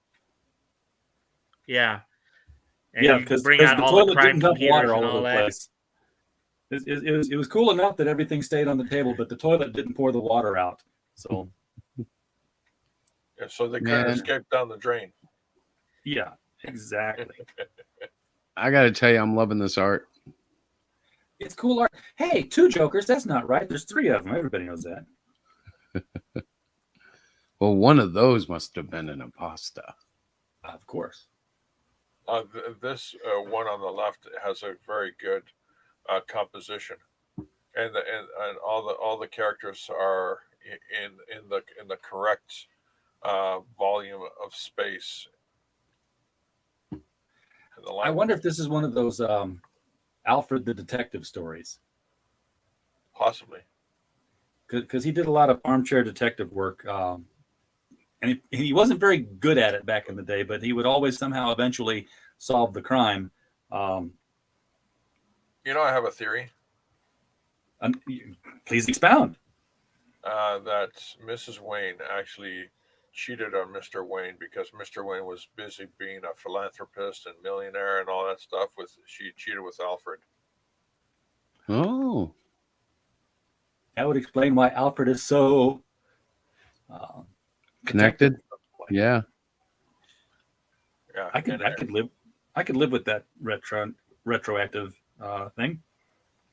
S5: yeah. And
S2: Yeah,
S5: you
S2: because
S5: bring
S2: the
S5: out all the
S2: toilet
S5: crime
S2: didn't dump
S5: computers
S2: water
S5: and
S2: all
S5: all
S2: over the
S5: that.
S2: place. It was cool enough that everything stayed on the table, but the toilet didn't pour the water out. So
S4: Yeah, so they couldn't
S3: Man.
S4: escape down the drain.
S2: yeah, exactly.
S3: I got to tell you, I'm loving this art.
S2: It's cool art. Hey, 2 Jokers. That's not right. There's 3 of them. Everybody knows that.
S3: Well, one of those must have been an imposter.
S2: Of course.
S4: This one on the left has a very good composition, and all the characters are in the correct volume of space. And the
S2: I wonder if this is one of those Alfred the Detective stories,
S4: possibly.
S2: because he did a lot of armchair detective work, and he wasn't very good at it back in the day, but he would always somehow eventually solve the crime.
S4: I have a theory
S2: Please expound.
S4: that Mrs. Wayne actually cheated on Mr. Wayne because Mr. Wayne was busy being a philanthropist and millionaire and all that stuff. She cheated with Alfred.
S3: Oh,
S2: That would explain why Alfred is so
S3: connected. Yeah.
S4: Yeah,
S2: I could live with that retroactive thing.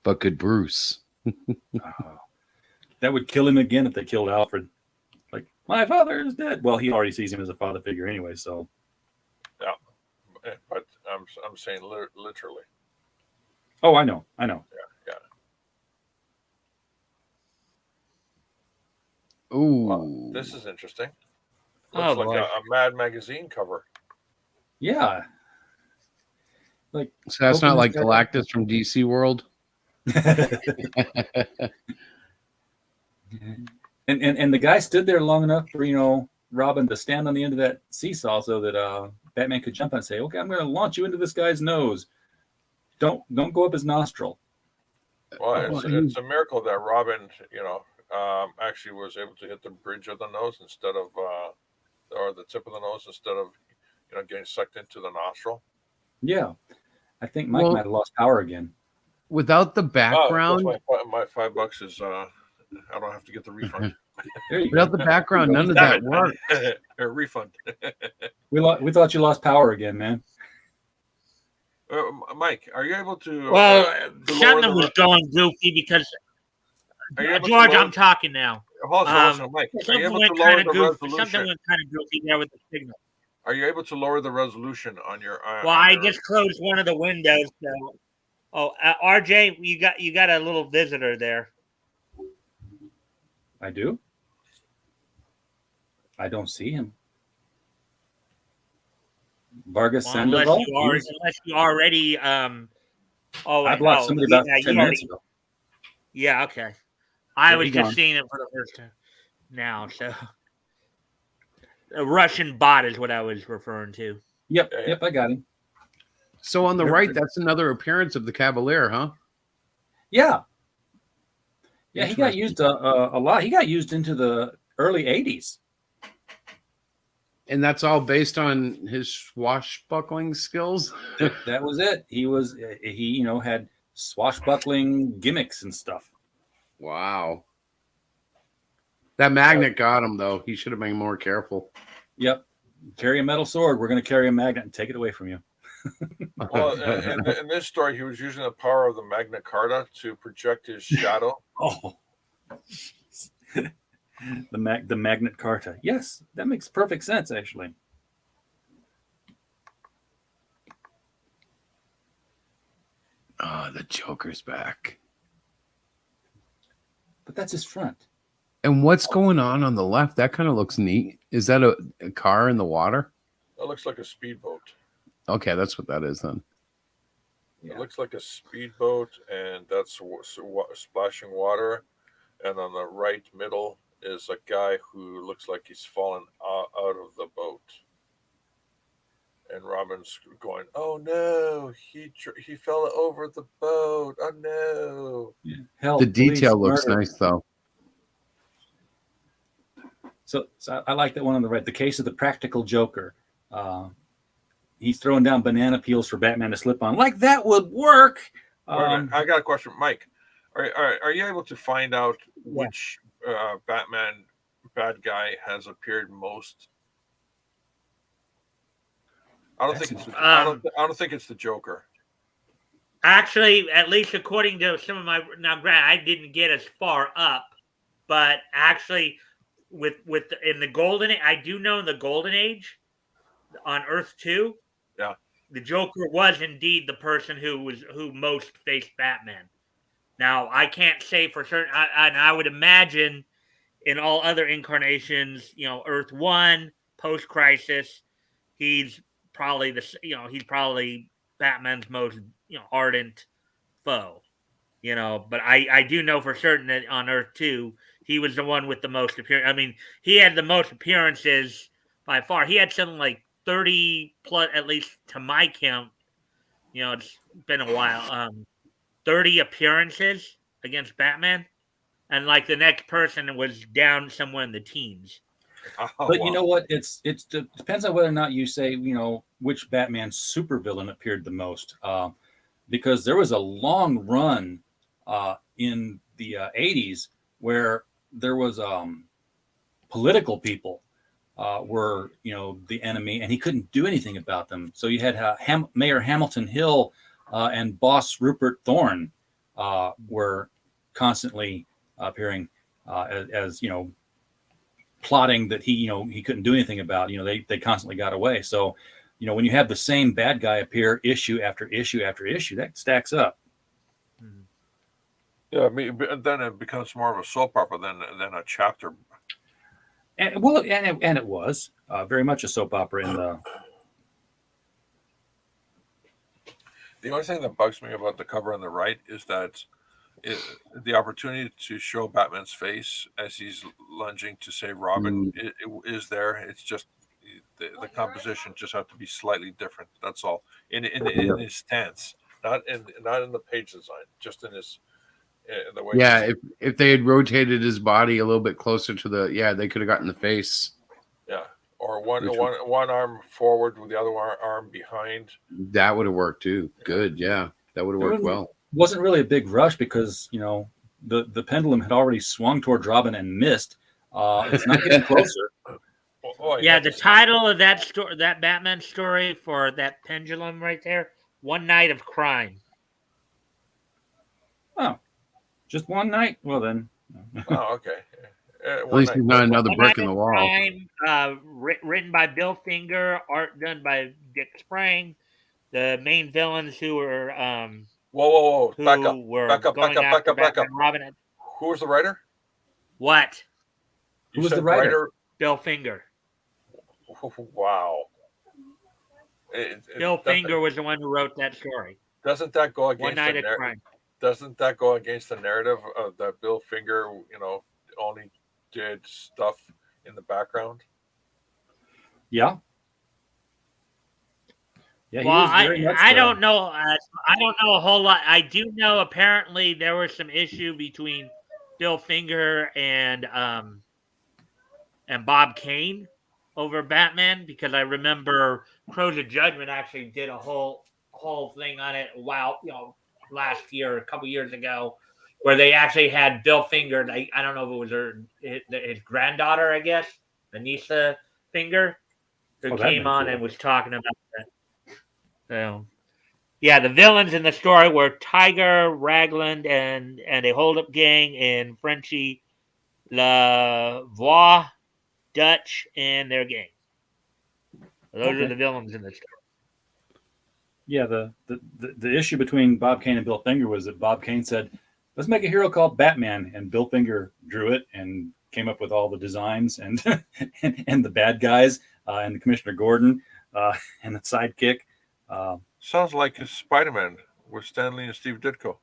S3: But could Bruce?
S2: That would kill him again if they killed Alfred. Like, my father is dead. Well, he already sees him as a father figure anyway. So,
S4: but I'm saying literally.
S2: oh, I know.
S3: Ooh.
S4: Well, this is interesting.
S5: Oh,
S4: Looks like
S5: boy.
S4: a Mad magazine cover.
S2: Yeah.
S3: So that's not
S2: Open
S3: like
S2: this guy
S3: Galactus from DC World.
S2: And the guy stood there long enough for Robin to stand on the end of that seesaw so that Batman could jump on and say, "Okay, I'm going to launch you into this guy's nose. Don't go up his nostril."
S4: Well, it's a miracle that Robin, actually was able to hit the bridge of the nose instead of, or the tip of the nose instead of, getting sucked into the nostril.
S2: Yeah, I think Mike
S3: Well-
S2: might have lost power again.
S3: Without the background,
S4: My $5 is, I don't have to get the refund.
S2: There you go.
S3: without the background, none of that worked.
S4: A refund.
S2: We thought you lost power again, man.
S4: Mike, are you able to?
S5: Well,
S4: to lower
S5: something
S4: the
S5: was
S4: re-
S5: going goofy because
S4: are you able to
S5: George,
S4: lower-
S5: I'm talking now.
S4: Hold on, Mike. Are you
S5: Something
S4: able to
S5: went
S4: lower
S5: kind
S4: the
S5: of goofy. Something
S4: resolution?
S5: went kind of goofy there with the signal.
S4: Are you able to lower the resolution on your?
S5: Well, I just closed one of the windows. So, RJ, you got a little visitor there.
S2: I do. I don't see him. Vargas
S5: Well,
S2: Sandoval.
S5: unless you already
S2: I blocked somebody about 10 minutes ago.
S5: Yeah, okay. I
S2: Yeah,
S5: was
S2: he
S5: just
S2: gone.
S5: seeing it for the first time now. So, a Russian bot is what I was referring to.
S2: Yep,
S4: Yeah.
S2: yep, I got him.
S3: So on the right, that's another appearance of the Cavalier, huh?
S2: Yeah. Yeah, he got
S3: Interesting.
S2: used a lot. He got used into the early 80s.
S3: And that's all based on his swashbuckling skills.
S2: That was it. He had swashbuckling gimmicks and stuff.
S3: Wow. That magnet got him, though. He should have been more careful.
S2: Yep. Carry a metal sword. We're going to carry a magnet and take it away from you.
S4: Well, in this story, he was using the power of the Magna Carta to project his shadow.
S2: Oh, the Magnet Carta. Yes, that makes perfect sense, actually.
S3: Oh, the Joker's back.
S2: But that's his front.
S3: And what's going on the left? That kind of looks neat. Is that a car in the water?
S4: That looks like a speedboat.
S3: Okay, that's what that is then.
S4: It looks like a speedboat, and that's splashing water. And on the right middle is a guy who looks like he's fallen out of the boat. And Robin's going, "Oh no, he fell over the boat. Oh no!"
S2: Yeah. Help,
S3: The detail
S2: police,
S3: looks
S2: murder.
S3: nice, though.
S2: So I like that one on the right. The case of the practical Joker. He's throwing down banana peels for Batman to slip on. Like that would work.
S4: I got a question, Mike. Are you able to find out which Batman bad guy has appeared most? I don't think it's. I don't think it's the Joker.
S5: Actually, at least according to some of my Grant, I didn't get as far up, but actually, in the Golden Age, I do know in the Golden Age, on Earth 2,
S4: yeah,
S5: the Joker was indeed the person who most faced Batman. Now, I can't say for certain, and I would imagine in all other incarnations, Earth 1, post-crisis, he's probably Batman's most ardent foe. But I do know for certain that on Earth 2, he was the one with the most appearances. I mean, he had the most appearances by far. He had something like 30 plus, at least to my count. It's been a while. 30 appearances against Batman, and like the next person was down somewhere in the teens.
S2: But you know what? It depends on whether or not you say which Batman supervillain appeared the most, because there was a long run in the 80s where there was political people were the enemy, and he couldn't do anything about them. So you had Mayor Hamilton Hill and Boss Rupert Thorne were constantly appearing as plotting that he couldn't do anything about. They constantly got away. So when you have the same bad guy appear issue after issue after issue, that stacks up.
S4: Yeah, I mean, then it becomes more of a soap opera than a chapter.
S2: And it was very much a soap opera in the.
S4: The only thing that bugs me about the cover on the right is that the opportunity to show Batman's face as he's lunging to save Robin it is there. It's just the composition just have to be slightly different. That's all. In his stance, not in the page design, just in his. The way
S3: if they had rotated his body a little bit closer to they could have gotten the face.
S4: Yeah, or one arm forward with the other arm behind.
S3: That would have worked too. Good, yeah, that would have worked well.
S2: Wasn't really a big rush because the pendulum had already swung towards Robin and missed. It's not getting closer.
S5: The title of that story, that Batman story for that pendulum right there, One Night of Crime.
S2: Oh. Just one night? Well, then.
S4: Oh, okay.
S3: At least he's not another brick in the wall.
S5: Crime, written by Bill Finger, art done by Dick Sprang. The main villains who were
S4: whoa! Back up!
S5: Robin.
S4: Who was the writer?
S5: What?
S2: Who was the writer?
S5: Bill Finger.
S4: Wow.
S5: Bill Finger was the one who wrote that story.
S4: Doesn't that go against
S5: One Night of Crime?
S4: Doesn't that go against the narrative of that Bill Finger, only did stuff in the background?
S2: Yeah. Yeah.
S5: Well, I don't know. I don't know a whole lot. I do know apparently there was some issue between Bill Finger and Bob Kane over Batman because I remember Crows of Judgment actually did a whole thing on it. Wow, last year, a couple years ago, where they actually had Bill Finger. I don't know if it was his granddaughter, I guess, Anissa Finger, who
S2: Oh, that'd
S5: came
S2: been
S5: on
S2: cool.
S5: and was talking about that. So, yeah, the villains in the story were Tiger, Ragland, and a hold-up gang in Frenchie, La Voix, Dutch, and their gang. Those are
S2: Okay.
S5: the villains in the story.
S2: Yeah, the issue between Bob Kane and Bill Finger was that Bob Kane said, "Let's make a hero called Batman," and Bill Finger drew it and came up with all the designs and and the bad guys and Commissioner Gordon and the sidekick.
S4: Sounds like Spider-Man with Stan Lee and Steve Ditko.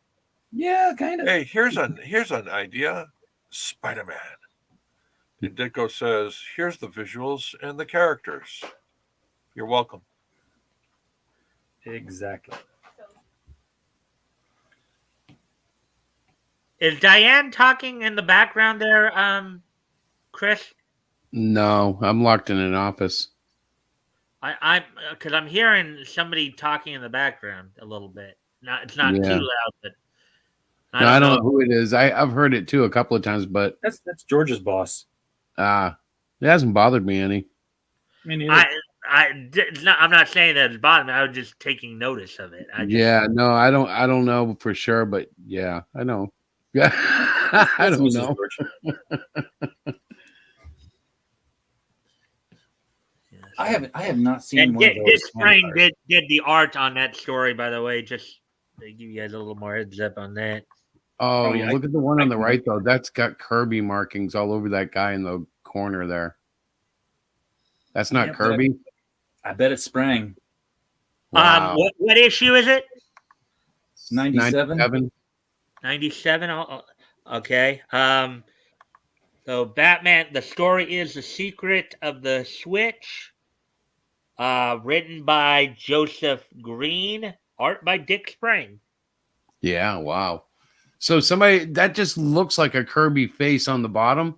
S2: Yeah, kind of.
S4: Hey, here's an idea, Spider-Man. And Ditko says, "Here's the visuals and the characters. You're welcome."
S2: Exactly.
S5: Is Diane talking in the background there, Chris?
S3: No, I'm locked in an office.
S5: Because I'm hearing somebody talking in the background a little bit. It's not
S3: Yeah.
S5: too loud, but
S3: No, I don't know who it is. I've heard it too a couple of times, but
S2: That's George's boss.
S3: it hasn't bothered me any.
S2: I mean,
S5: I'm not saying that it's bothering me. I was just taking notice of it.
S3: Yeah, no, I don't know for sure, but yeah, I know. Yeah, I don't know.
S2: I have not seen
S5: And
S2: one of those.
S5: Dick Sprang did the art on that story, by the way. Just to give you guys a little more heads up on that.
S3: Oh,
S2: yeah,
S3: look at the one on the right though. That's got Kirby markings all over that guy in the corner there. That's not
S2: Yeah,
S3: Kirby.
S2: I bet it sprang.
S3: Wow.
S5: What issue is it?
S2: 97.
S5: 97. Okay. So Batman. The story is The Secret of the Switch. Written by Joseph Green. Art by Dick Sprang.
S3: Yeah, wow. So somebody that just looks like a Kirby face on the bottom,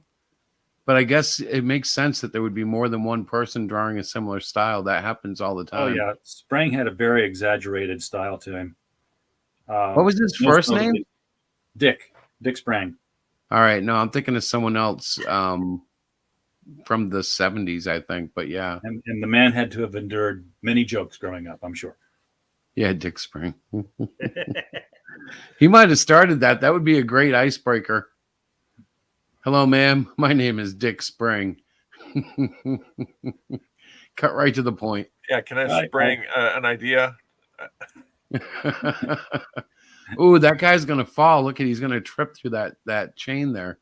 S3: but I guess it makes sense that there would be more than one person drawing a similar style. That happens all the
S2: Oh
S3: time.
S2: yeah, Sprang had a very exaggerated style to him.
S3: What was his
S2: most
S3: first
S2: notably,
S3: name?
S2: Dick Sprang.
S3: All right, no, I'm thinking of someone else from the 70s, I think. But yeah,
S2: And the man had to have endured many jokes growing up, I'm sure.
S3: yeah, Dick Sprang. He might have started that. That would be a great icebreaker. Hello, ma'am. My name is Dick Sprang. Cut right to the point.
S4: Yeah, can I spring an idea?
S3: Ooh, that guy's gonna fall. Look at he's gonna trip through that chain there.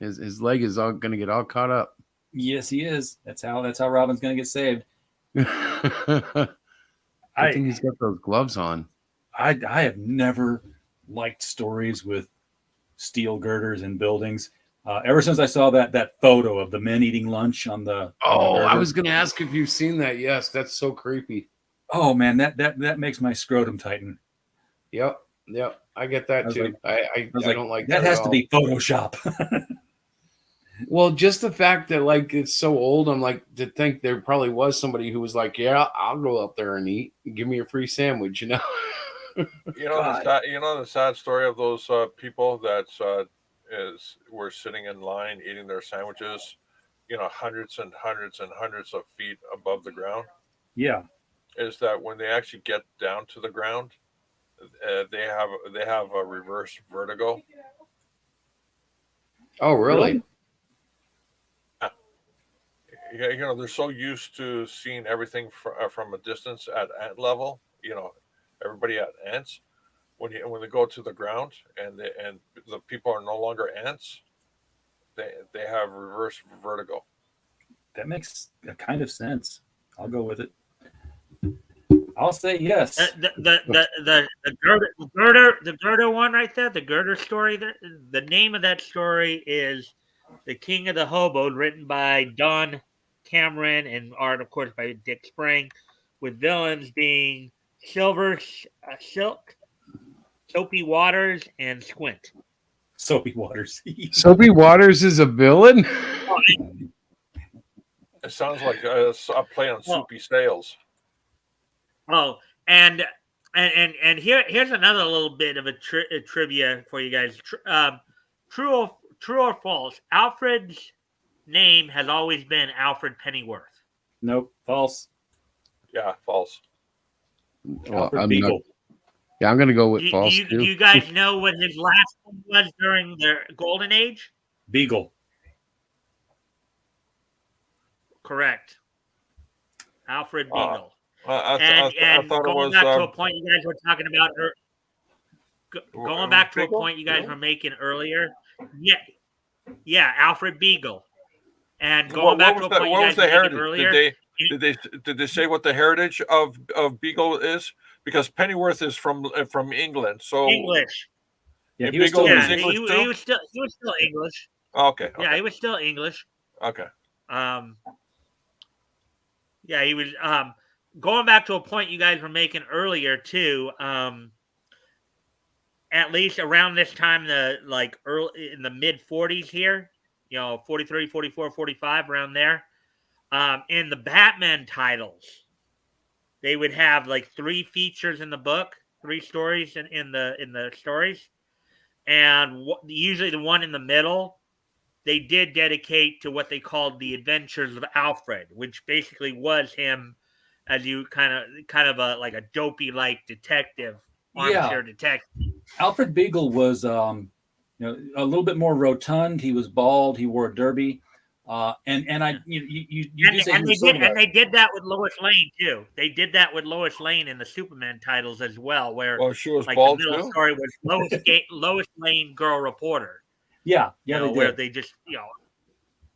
S3: His leg is all gonna get all caught up.
S2: Yes, he is. That's how Robin's gonna get saved.
S3: I think he's got those gloves on.
S2: I have never liked stories with steel girders and buildings. Ever since I saw that photo of the men eating lunch on the
S3: I was gonna ask if you've seen that. Yes, that's so creepy.
S2: Oh man, that makes my scrotum tighten.
S3: Yep. I get that too. I don't like
S2: that. Has to be Photoshop.
S3: Well, just the fact that like it's so old, I'm like to think there probably was somebody who was like, "Yeah, I'll go up there and eat. Give me a free sandwich," you know.
S4: The sad story of those people that were sitting in line eating their sandwiches, hundreds and hundreds and hundreds of feet above the ground.
S2: Yeah,
S4: is that when they actually get down to the ground, they have a reverse vertigo.
S3: Oh, really?
S4: Yeah, they're so used to seeing everything from a distance at ant level. Everybody at ants. When they go to the ground and the people are no longer ants, they have reverse vertigo.
S2: That makes a kind of sense. I'll go with it. I'll say yes.
S5: The girder one right there, the girder story. The name of that story is "The King of the Hobo," written by Don Cameron and art, of course, by Dick Sprang, with villains being Silver Silk, Soapy Waters, and Squint.
S2: Soapy Waters.
S3: Soapy Waters is a villain?
S4: It sounds like a play on Soupy Sales.
S5: Oh, and here's another little bit of a trivia for you guys. True or false? Alfred's name has always been Alfred Pennyworth.
S2: Nope, false.
S4: Yeah, false.
S3: Well,
S2: Alfred Beagle.
S3: I'm going to go with
S5: Do
S3: false
S5: you,
S3: too.
S5: do you guys know what his last name was during the Golden Age?
S2: Beagle.
S5: Correct. Alfred Beagle.
S4: I thought it
S5: going
S4: was.
S5: back to a point you guys were talking about, going back to
S4: Beagle?
S5: a point you guys were making earlier. Yeah, Alfred Beagle. And going back to a point you guys were making earlier.
S4: Did they say what the heritage of Beagle is? Because Pennyworth is from England, so
S5: English.
S2: Yeah,
S4: And
S2: he was
S4: Beagle
S2: still
S4: is
S2: English.
S4: English too?
S5: He was still English.
S4: Okay.
S5: Yeah, he was still English.
S4: Okay.
S5: Yeah, he was going back to a point you guys were making earlier too. At least around this time, early in the mid 40s here, 43, 44, 45, around there. In the Batman titles, they would have like 3 features in the book, 3 stories in the stories, and usually the one in the middle they did dedicate to what they called the Adventures of Alfred, which basically was him as you kind of a dopey like detective, armchair detective.
S2: Alfred Beagle was a little bit more rotund. He was bald. He wore a derby. They did
S5: that with Lois Lane too. They did that with Lois Lane in the Superman titles as well, where
S4: she was
S5: bald
S4: too.
S5: The middle story was Lois Lane, girl reporter.
S2: Yeah,
S5: where they just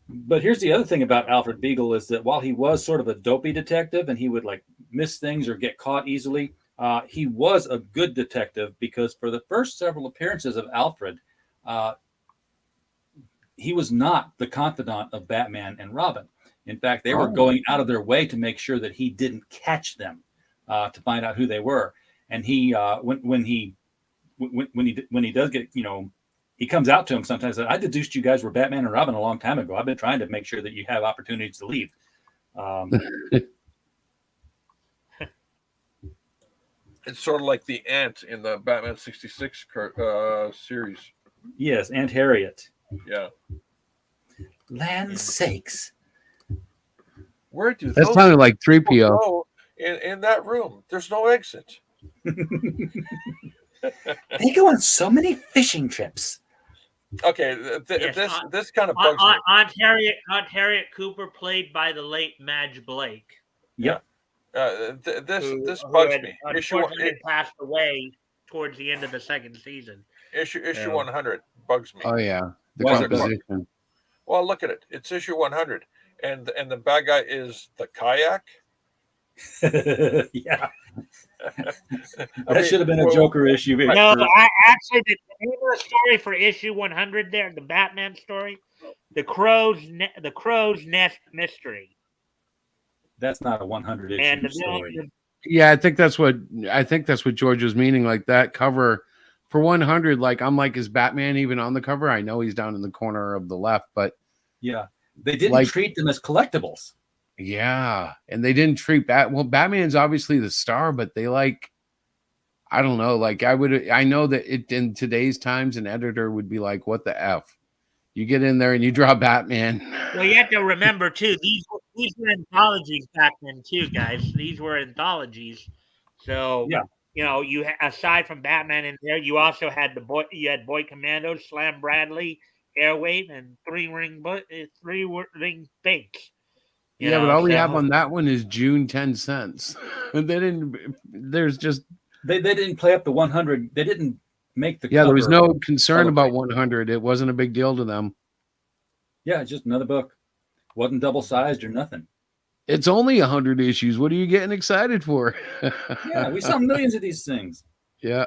S2: But here's the other thing about Alfred Beagle is that while he was sort of a dopey detective and he would miss things or get caught easily, he was a good detective because for the first several appearances of Alfred, he was not the confidant of Batman and Robin. In fact, they were going out of their way to make sure that he didn't catch them to find out who they were. And he, when he does get, he comes out to him sometimes and said, I deduced you guys were Batman and Robin a long time ago. I've been trying to make sure that you have opportunities to leave.
S4: It's sort of like the Ant in the Batman 66 series.
S2: Yes, Aunt Harriet.
S4: Yeah.
S2: Land's sakes.
S4: Where do
S3: that sounded like 3PO
S4: go in that room? There's no exit.
S2: They go on so many fishing trips.
S4: Okay, this kind of bugs me.
S5: Aunt Harriet Cooper, played by the late Madge Blake.
S2: Yep.
S4: This bugs me.
S5: Unfortunately, passed away towards the end of the second season.
S4: Issue 100 bugs me.
S3: Oh yeah, the
S4: Why
S3: composition.
S4: Well, look at it. It's issue 100, and the bad guy is the kayak.
S2: Yeah. That should have been a Joker issue.
S5: No, actually, the name of the story for issue 100 there, the Batman story, the Crow's Nest Mystery.
S2: That's not a 100 issue story.
S3: Yeah, I think that's what George was meaning. Like that cover for 100. I'm is Batman even on the cover? I know he's down in the corner of the left, but
S2: yeah, they didn't treat them as collectibles.
S3: Yeah, and they didn't treat Batman's obviously the star, but they I don't know. I know that in today's times, an editor would be like, "What the f?" You get in there and you draw Batman.
S5: Well, you have to remember too; these were anthologies back then too, guys. These were anthologies, so
S2: yeah.
S5: You aside from Batman in there, you also had Boy Commandos, Slam Bradley, Airwave, and three ring Binks.
S3: Yeah, but all we have on that one is June 10 cents. They didn't. There's just
S2: they didn't play up the 100. They didn't make the.
S3: Yeah, there was no concern about 100. It wasn't a big deal to them.
S2: Yeah, it's just another book. Wasn't double sized or nothing.
S3: It's only 100 issues. What are you getting excited for?
S2: Yeah, we saw millions of these things.
S3: Yeah.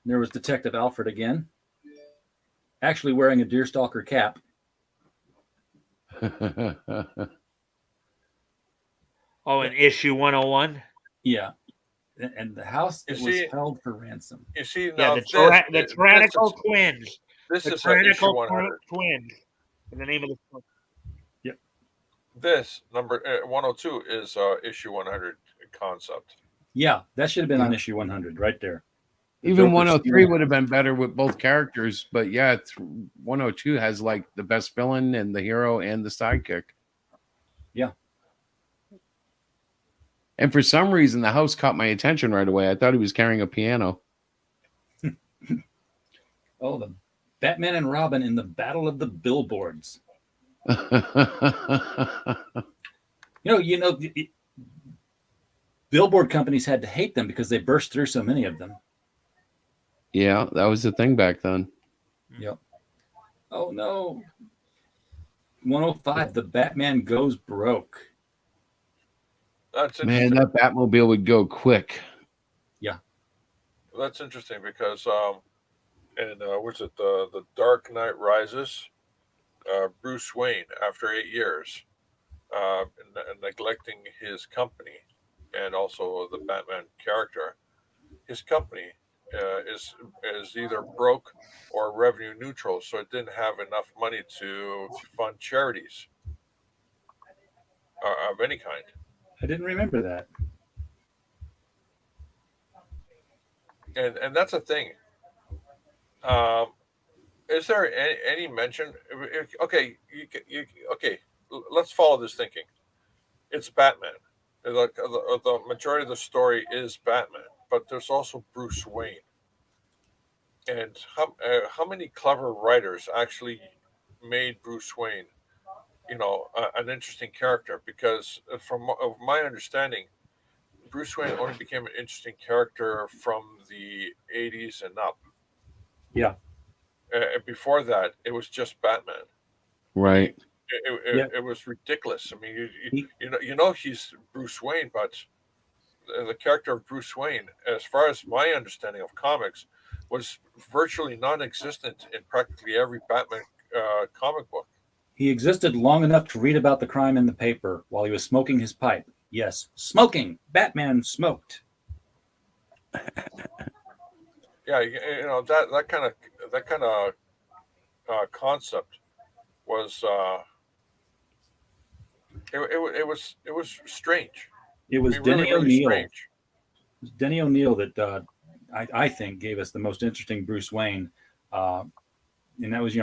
S2: There was Detective Alfred again, actually wearing a deerstalker cap.
S5: Oh, in issue 101.
S2: Yeah, and the house that was held for ransom.
S4: You see,
S5: now the Tyrannical Twins.
S4: This
S5: the
S4: is Tyrannical
S5: Twins. In the name of the book.
S2: Yep.
S4: this number 102 is issue 100 concept.
S2: Yeah, that should have been on issue 100 right there. The
S3: Even
S2: Joker
S3: 103
S2: stealing-
S3: would have been better with both characters, but yeah, 102 has like the best villain and the hero and the sidekick.
S2: Yeah.
S3: And for some reason, the house caught my attention right away. I thought he was carrying a piano.
S2: Oh, the Batman and Robin in the Battle of the Billboards. Billboard companies had to hate them because they burst through so many of them.
S3: Yeah, that was the thing back then.
S2: Yep. Oh no. 105, the Batman goes broke.
S4: That's
S3: Man,
S4: interesting.
S3: that Batmobile would go quick.
S4: That's interesting because what's it, the Dark Knight Rises, Bruce Wayne, after 8 years, neglecting his company and also the Batman character, his company is either broke or revenue neutral, so it didn't have enough money to fund charities of any kind.
S2: I didn't remember that.
S4: And that's a thing. Is there any mention? Okay, okay. Let's follow this thinking. It's Batman. The majority of the story is Batman, but there's also Bruce Wayne. And how many clever writers actually made Bruce Wayne, an interesting character? Because from my understanding, Bruce Wayne only became an interesting character from the 80s and up.
S2: Yeah.
S4: Before that, it was just Batman.
S3: Right.
S4: It was ridiculous. I mean, he's Bruce Wayne, but the character of Bruce Wayne, as far as my understanding of comics, was virtually non-existent in practically every Batman comic book.
S2: He existed long enough to read about the crime in the paper while he was smoking his pipe. Yes, smoking. Batman smoked.
S4: Yeah, that kind of concept was it was strange.
S2: It was
S4: I mean,
S2: Denny
S4: really, really
S2: O'Neil.
S4: strange.
S2: It was Denny O'Neil that I think gave us the most interesting Bruce Wayne, and that was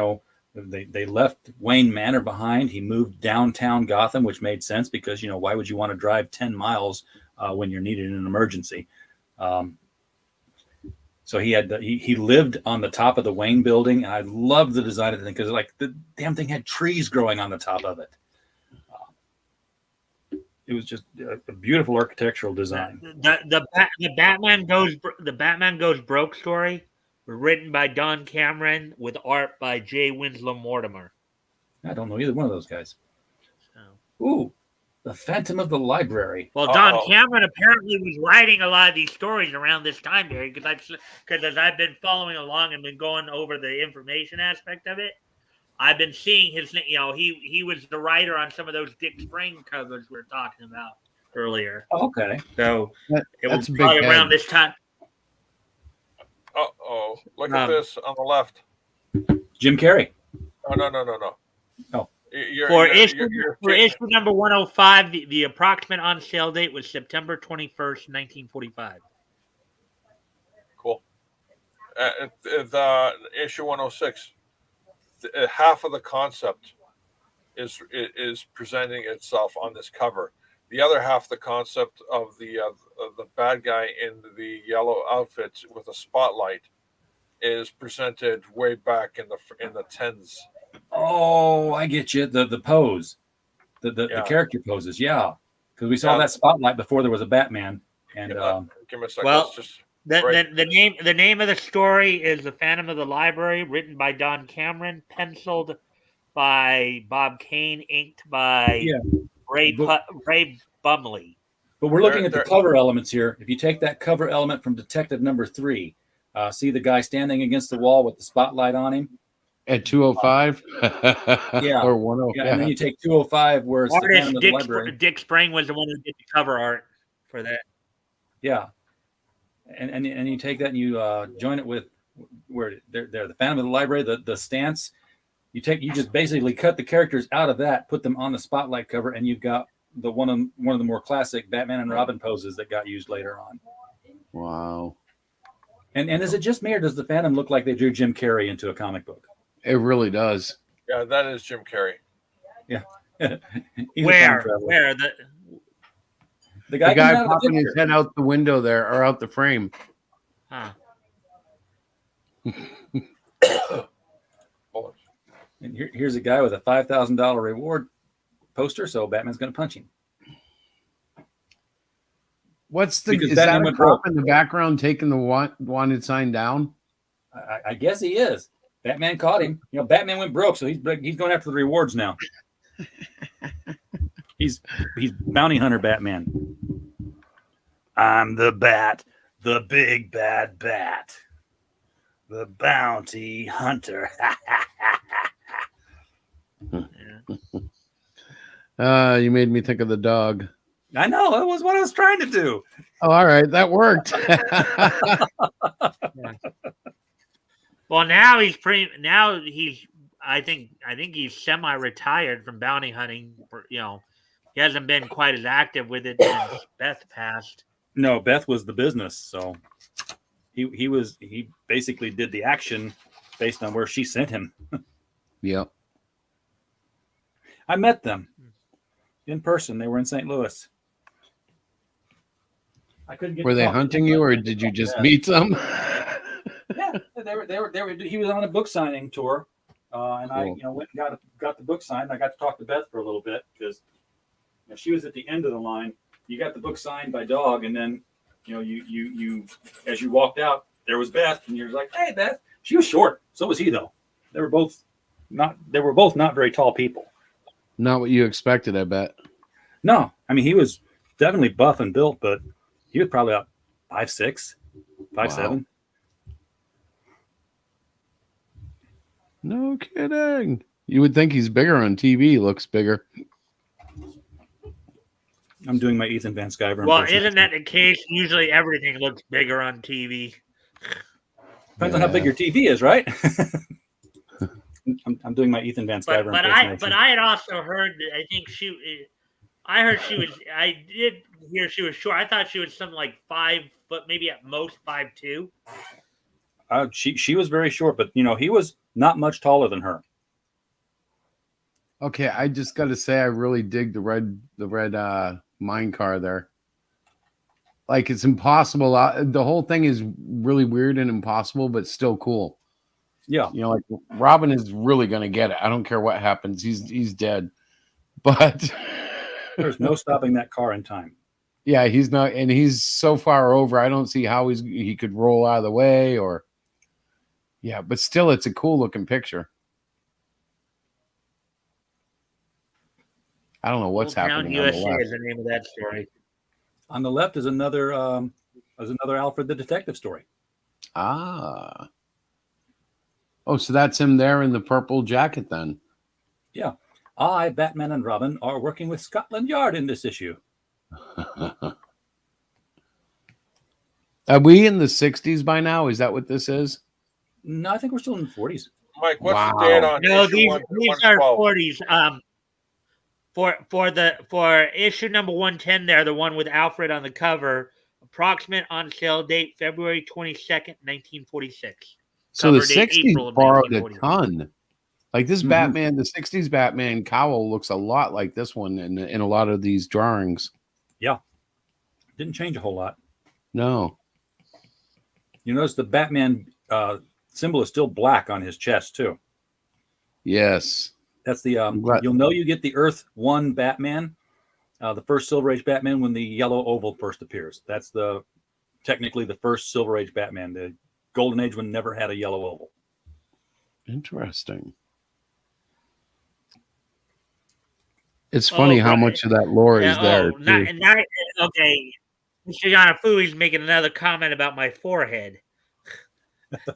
S2: they left Wayne Manor behind. He moved downtown Gotham, which made sense because why would you want to drive 10 miles when you're needed in an emergency? So he lived on the top of the Wayne building, and I love the design of the thing because like the damn thing had trees growing on the top of it. It was just a beautiful architectural design.
S5: The Batman Goes Broke story was written by Don Cameron with art by J. Winslow Mortimer.
S2: I don't know either one of those guys.
S5: So.
S2: Ooh, the Phantom of the Library.
S5: Well, Don Cameron apparently was writing a lot of these stories around this time period because as I've been following along and been going over the information aspect of it, I've been seeing his. He was the writer on some of those Dick Spring covers we were talking about earlier.
S2: Oh, okay.
S5: So it
S3: That's
S5: was
S3: a big
S5: probably
S3: head.
S5: around this time.
S4: Look at this on the left.
S2: Jim Carrey.
S4: Oh, no.
S2: Oh.
S5: For issue number 105, the approximate on sale date was September 21st, 1945.
S4: Cool. The issue 106, half of the concept is presenting itself on this cover. The other half, the concept of the bad guy in the yellow outfit with a spotlight, is presented way back in the tens.
S2: Oh, I get you. The pose, the character poses. Yeah, because we saw that spotlight before there was a Batman. And
S4: give me a second.
S5: Well,
S4: just
S5: the name of the story is The Phantom of the Library, written by Don Cameron, penciled by Bob Kane, inked by Ray Bumley.
S2: But we're looking at the cover elements here. If you take that cover element from Detective Number 3, see the guy standing against the wall with the spotlight on him?
S3: At 205?
S2: Yeah.
S3: Or 105.
S2: Yeah, and then you take 205 where it's the Phantom of the Library.
S5: Dick Spring was the one who did the cover art for that.
S2: Yeah. And you take that and you join it with where they're the Phantom of the Library, the stance. You just basically cut the characters out of that, put them on the spotlight cover, and you've got the one of the more classic Batman and Robin poses that got used later on.
S3: Wow.
S2: And is it just me, or does the Phantom look like they drew Jim Carrey into a comic book?
S3: It really does.
S4: Yeah, that is Jim Carrey.
S2: Yeah.
S5: Where
S2: the
S3: The guy
S2: comes out of the
S3: popping his
S2: picture.
S3: head out the window there, or out the frame.
S5: huh.
S4: Bullets.
S2: And here's a guy with a $5,000 reward poster, so Batman's going to punch him.
S3: What's the?
S2: Because
S3: Is
S2: Batman
S3: that a
S2: went
S3: cop
S2: broke.
S3: in the background taking the wanted sign down?
S2: I guess he is. Batman caught him. Batman went broke, so he's going after the rewards now. He's bounty hunter Batman. I'm the Bat, the big bad Bat, the bounty hunter.
S3: You made me think of the dog.
S2: I know, that was what I was trying to do.
S3: Oh, all right, that worked.
S5: Well, now he's pretty. Now he's. I think he's semi-retired from bounty hunting. He hasn't been quite as active with it since Beth passed.
S2: No, Beth was the business, so he basically did the action based on where she sent him.
S3: Yep.
S2: I met them in person. They were in St. Louis. I couldn't get.
S3: Were
S2: to
S3: they
S2: talk to
S3: hunting
S2: them,
S3: you,
S2: but
S3: or
S2: I
S3: did you just
S2: yeah.
S3: meet them?
S2: Yeah, they were. He was on a book signing tour, and
S3: Cool.
S2: I went and got the book signed. I got to talk to Beth for a little bit because she was at the end of the line. You got the book signed by Dog, and then you as you walked out, there was Beth, and you're like, "Hey, Beth." She was short. So was he, though. They were both not very tall people.
S3: Not what you expected, I bet.
S2: No, I mean he was definitely buff and built, but he was probably about 5'6", 5'7".
S3: No kidding. You would think he's bigger on TV. He looks bigger.
S2: I'm doing my Ethan Van Sciver
S5: Well,
S2: impression.
S5: isn't that the case? Usually, everything looks bigger on TV.
S2: Depends on how big your TV is, right? I'm doing my Ethan Van Sciver
S5: But
S2: impersonation.
S5: I had also heard that I heard she was. I did hear she was short. I thought she was something like 5 foot, maybe at most 5'2".
S2: She was very short, but he was not much taller than her.
S3: Okay, I just got to say, I really dig the red mine car there. Like, it's impossible. The whole thing is really weird and impossible, but still cool.
S2: Yeah,
S3: Like Robin is really gonna get it. I don't care what happens. He's dead. But
S2: there's no stopping that car in time.
S3: yeah, he's not, and he's so far over. I don't see how he could roll out of the way or. Yeah, but still, it's a cool looking picture. I don't know what's
S5: Old Town
S3: happening on the
S5: USA
S3: left.
S5: is the name of that story.
S2: On the left is another Alfred the Detective story.
S3: Ah. Oh, so that's him there in the purple jacket then.
S2: Yeah, I, Batman and Robin, are working with Scotland Yard in this issue.
S3: Are we in the 60s by now? Is that what this is?
S2: No, I think we're still in the 40s.
S4: Mike, what's
S3: Wow.
S4: the date on
S5: No,
S4: issue
S5: these
S4: 112?
S5: are 40s. For issue number 110, there, the one with Alfred on the cover. Approximate on sale date February 22nd, 1946.
S3: So the
S5: Cover date
S3: 60s
S5: April of
S3: borrowed a
S5: 1940.
S3: ton. Like this
S2: Mhm.
S3: Batman, the 60s Batman cowl looks a lot like this one in a lot of these drawings.
S2: Didn't change a whole lot.
S3: No.
S2: You notice the Batman symbol is still black on his chest too.
S3: Yes.
S2: That's the
S3: glad-
S2: you'll know you get the Earth 1 Batman, the first Silver Age Batman when the yellow oval first appears. That's technically the first Silver Age Batman. The Golden Age one never had a yellow oval.
S3: Interesting. It's funny how
S5: right.
S3: much of that lore is there. too.
S5: Okay. Mr. Yanafui's making another comment about my forehead.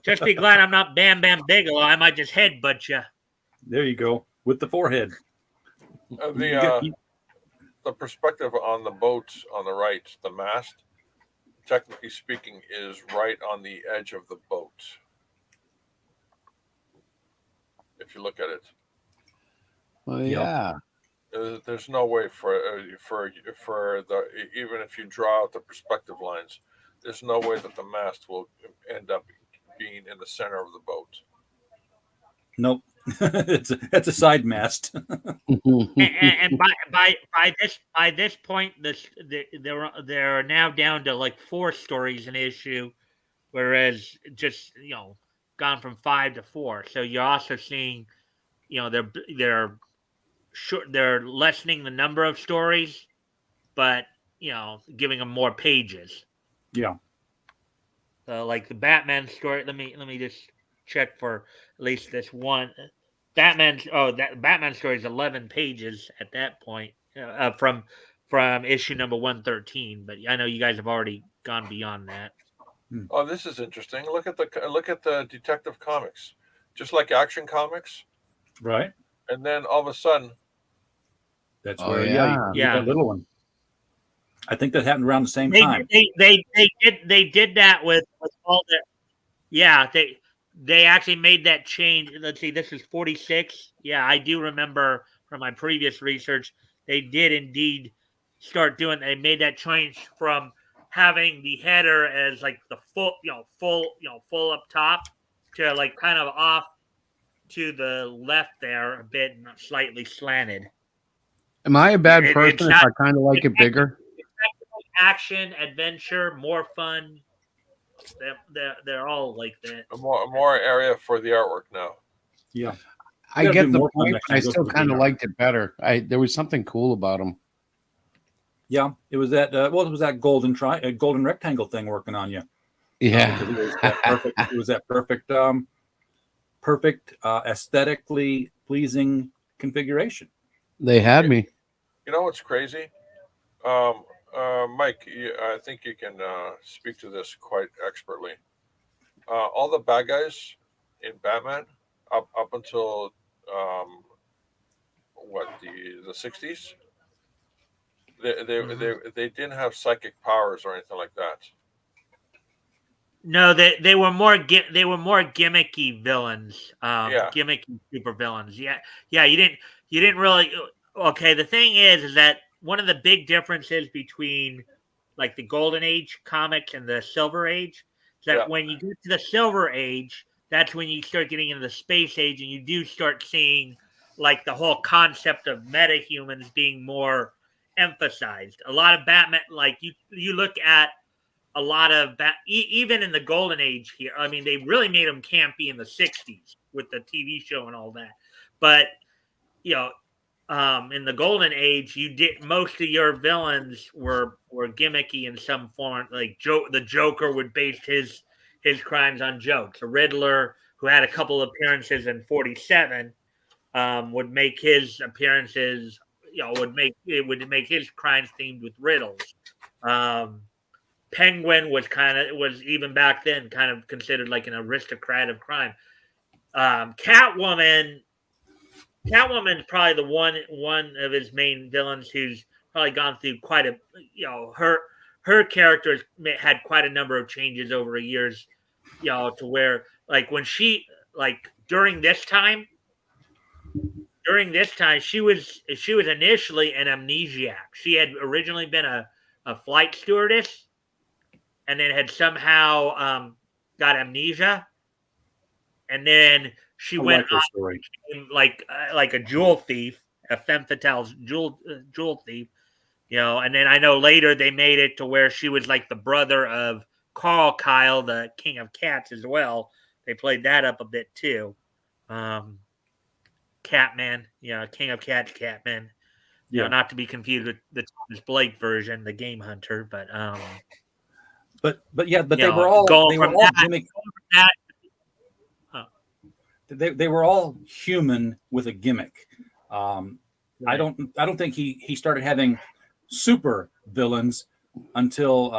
S5: Just be glad I'm not Bam Bam Bigelow. I might just headbutt you.
S2: There you go with the forehead.
S4: The perspective on the boats on the right, the mast, technically speaking, is right on the edge of the boat. if you look at it.
S3: Well,
S2: Yep.
S3: yeah.
S4: There's no way for the even if you draw out the perspective lines, there's no way that the mast will end up being in the center of the boat.
S2: Nope. It's a side mast.
S5: And by this point, they're now down to like 4 stories an issue, whereas just gone from 5 to 4. So you're also seeing, they're lessening the number of stories, but giving them more pages.
S2: Yeah.
S5: Like the Batman story. Let me just check for at least this one. That Batman story is 11 pages at that point from issue number 113. But I know you guys have already gone beyond that.
S4: Oh, this is interesting. Look at the Detective Comics, just like Action Comics,
S2: Right.
S4: and then all of a sudden,
S2: That's
S3: Oh,
S2: where
S3: yeah.
S2: you get that little one. I think that happened around the same time.
S5: They did that with all the. Yeah, they actually made that change. Let's see, this is 46. Yeah, I do remember from my previous research, they did indeed start doing. They made that change from having the header as like the full up top to like kind of off to the left there a bit, and slightly slanted.
S3: Am I a bad
S5: It's
S3: person if
S5: not-
S3: I kind of like it bigger?
S5: Action, adventure, more fun. They're all like that.
S4: a more area for the artwork now.
S2: Yeah.
S3: I
S2: Gotta
S3: get
S2: do
S3: the
S2: more fun
S3: point,
S2: next
S3: but I
S2: time you go
S3: still
S2: to the
S3: kind of
S2: VR.
S3: liked it better. There was something cool about them.
S2: Yeah. It was that. It was that golden rectangle thing working on you.
S3: Yeah.
S2: Because it was that perfect. It was that perfect, aesthetically pleasing configuration.
S3: They had me.
S4: You know what's crazy? Mike, I think you can speak to this quite expertly. All the bad guys in Batman up until the 60s, they didn't have psychic powers or anything like that.
S5: No, they were more gimmicky villains.
S4: Yeah.
S5: Gimmicky super villains. Yeah. You didn't really. Okay, the thing is that one of the big differences between like the Golden Age comics and the Silver Age is that
S4: Yeah.
S5: when you get to the Silver Age, that's when you start getting into the Space Age, and you do start seeing like the whole concept of metahumans being more emphasized. A lot of Batman, like you look at a lot of even in the Golden Age here. I mean, they really made them campy in the 60s with the TV show and all that. But in the Golden Age, most of your villains were gimmicky in some form. Like the Joker would base his crimes on jokes. The Riddler, who had a couple appearances in 47, would make his appearances. Would make his crimes themed with riddles. Penguin was even back then kind of considered like an aristocrat of crime. Catwoman's probably the one of his main villains who's probably gone through quite a her character had quite a number of changes over the years, to where like when she during this time she was initially an amnesiac. She had originally been a flight stewardess, and then had somehow got amnesia, and then she went on
S2: story.
S5: like a jewel thief, a femme fatale jewel thief, and then I know later they made it to where she was like the brother of Carl Kyle, the King of Cats as well. They played that up a bit too. Catman, King of Cats, Catman. Not to be confused with the Thomas Blake version, the Game Hunter, but
S2: they were all gimmick. They were all human with a gimmick. I don't think he started having super villains until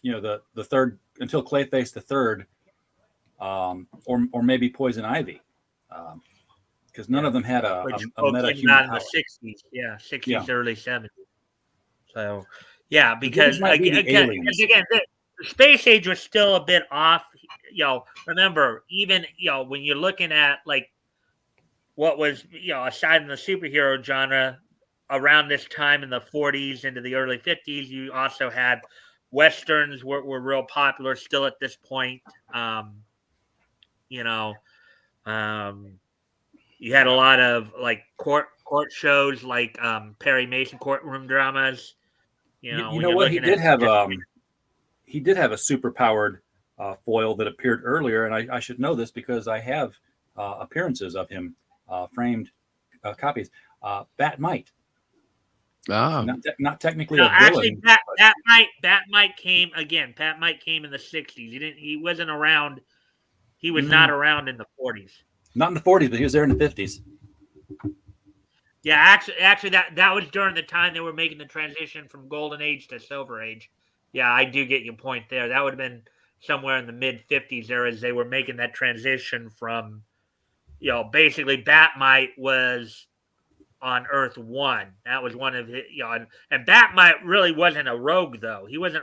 S2: the third, until Clayface the Third, or maybe Poison Ivy, because none of them had a meta-human
S5: out in
S2: power.
S5: the 60s, 60s,
S2: Yeah.
S5: early 70s. So because
S2: might be the
S5: again,
S2: aliens.
S5: the Space Age was still a bit off. Remember, even when you're looking at like what was, aside from the superhero genre, around this time in the 40s into the early 50s, you also had westerns were real popular still at this point. You know, you had a lot of like court shows, like Perry Mason courtroom dramas.
S2: You
S5: When
S2: know
S5: you're
S2: what?
S5: looking at
S2: He did have a super powered foil that appeared earlier, and I should know this because I have appearances of him, framed copies. Bat-Mite.
S3: Ah,
S2: Not technically
S5: no,
S2: a
S5: actually,
S2: villain.
S5: Bat Mite came again. Pat Mite came in the 60s. He wasn't around. He was not around in the 40s.
S2: Not in the 40s, but he was there in the 50s.
S5: Yeah, actually, that was during the time they were making the transition from Golden Age to Silver Age. Yeah, I do get your point there. That would have been somewhere in the mid 50s there as they were making that transition from, basically Bat-Mite was on Earth 1. That was one of his, and Bat-Mite really wasn't a rogue though. He was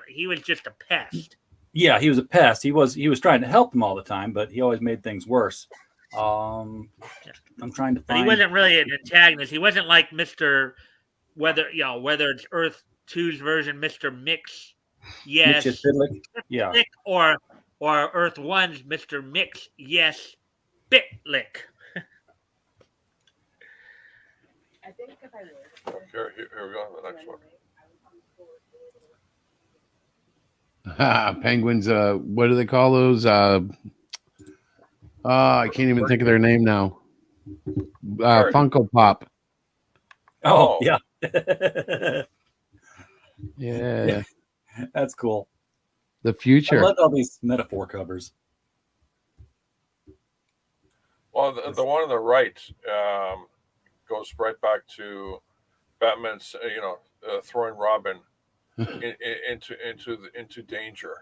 S5: just a pest.
S2: Yeah, he was a pest. He was trying to help them all the time, but he always made things worse. I'm trying to find.
S5: But he wasn't really an antagonist. He wasn't like Mr. whether it's Earth 2's version, Mr. Mix, yes,
S2: Mitch Fidlick. Yeah.
S5: or Earth 1's Mr. Mix, yes, Bitlick.
S6: I think if I were.
S4: Here we go. The next one.
S3: Penguins. What do they call those? I can't even think of their name now. Funko Pop.
S2: Oh, yeah.
S3: Yeah,
S2: That's cool.
S3: the
S2: I
S3: future.
S2: love all these metaphor covers.
S4: Well, the one on the right goes right back to Batman's, throwing Robin into danger.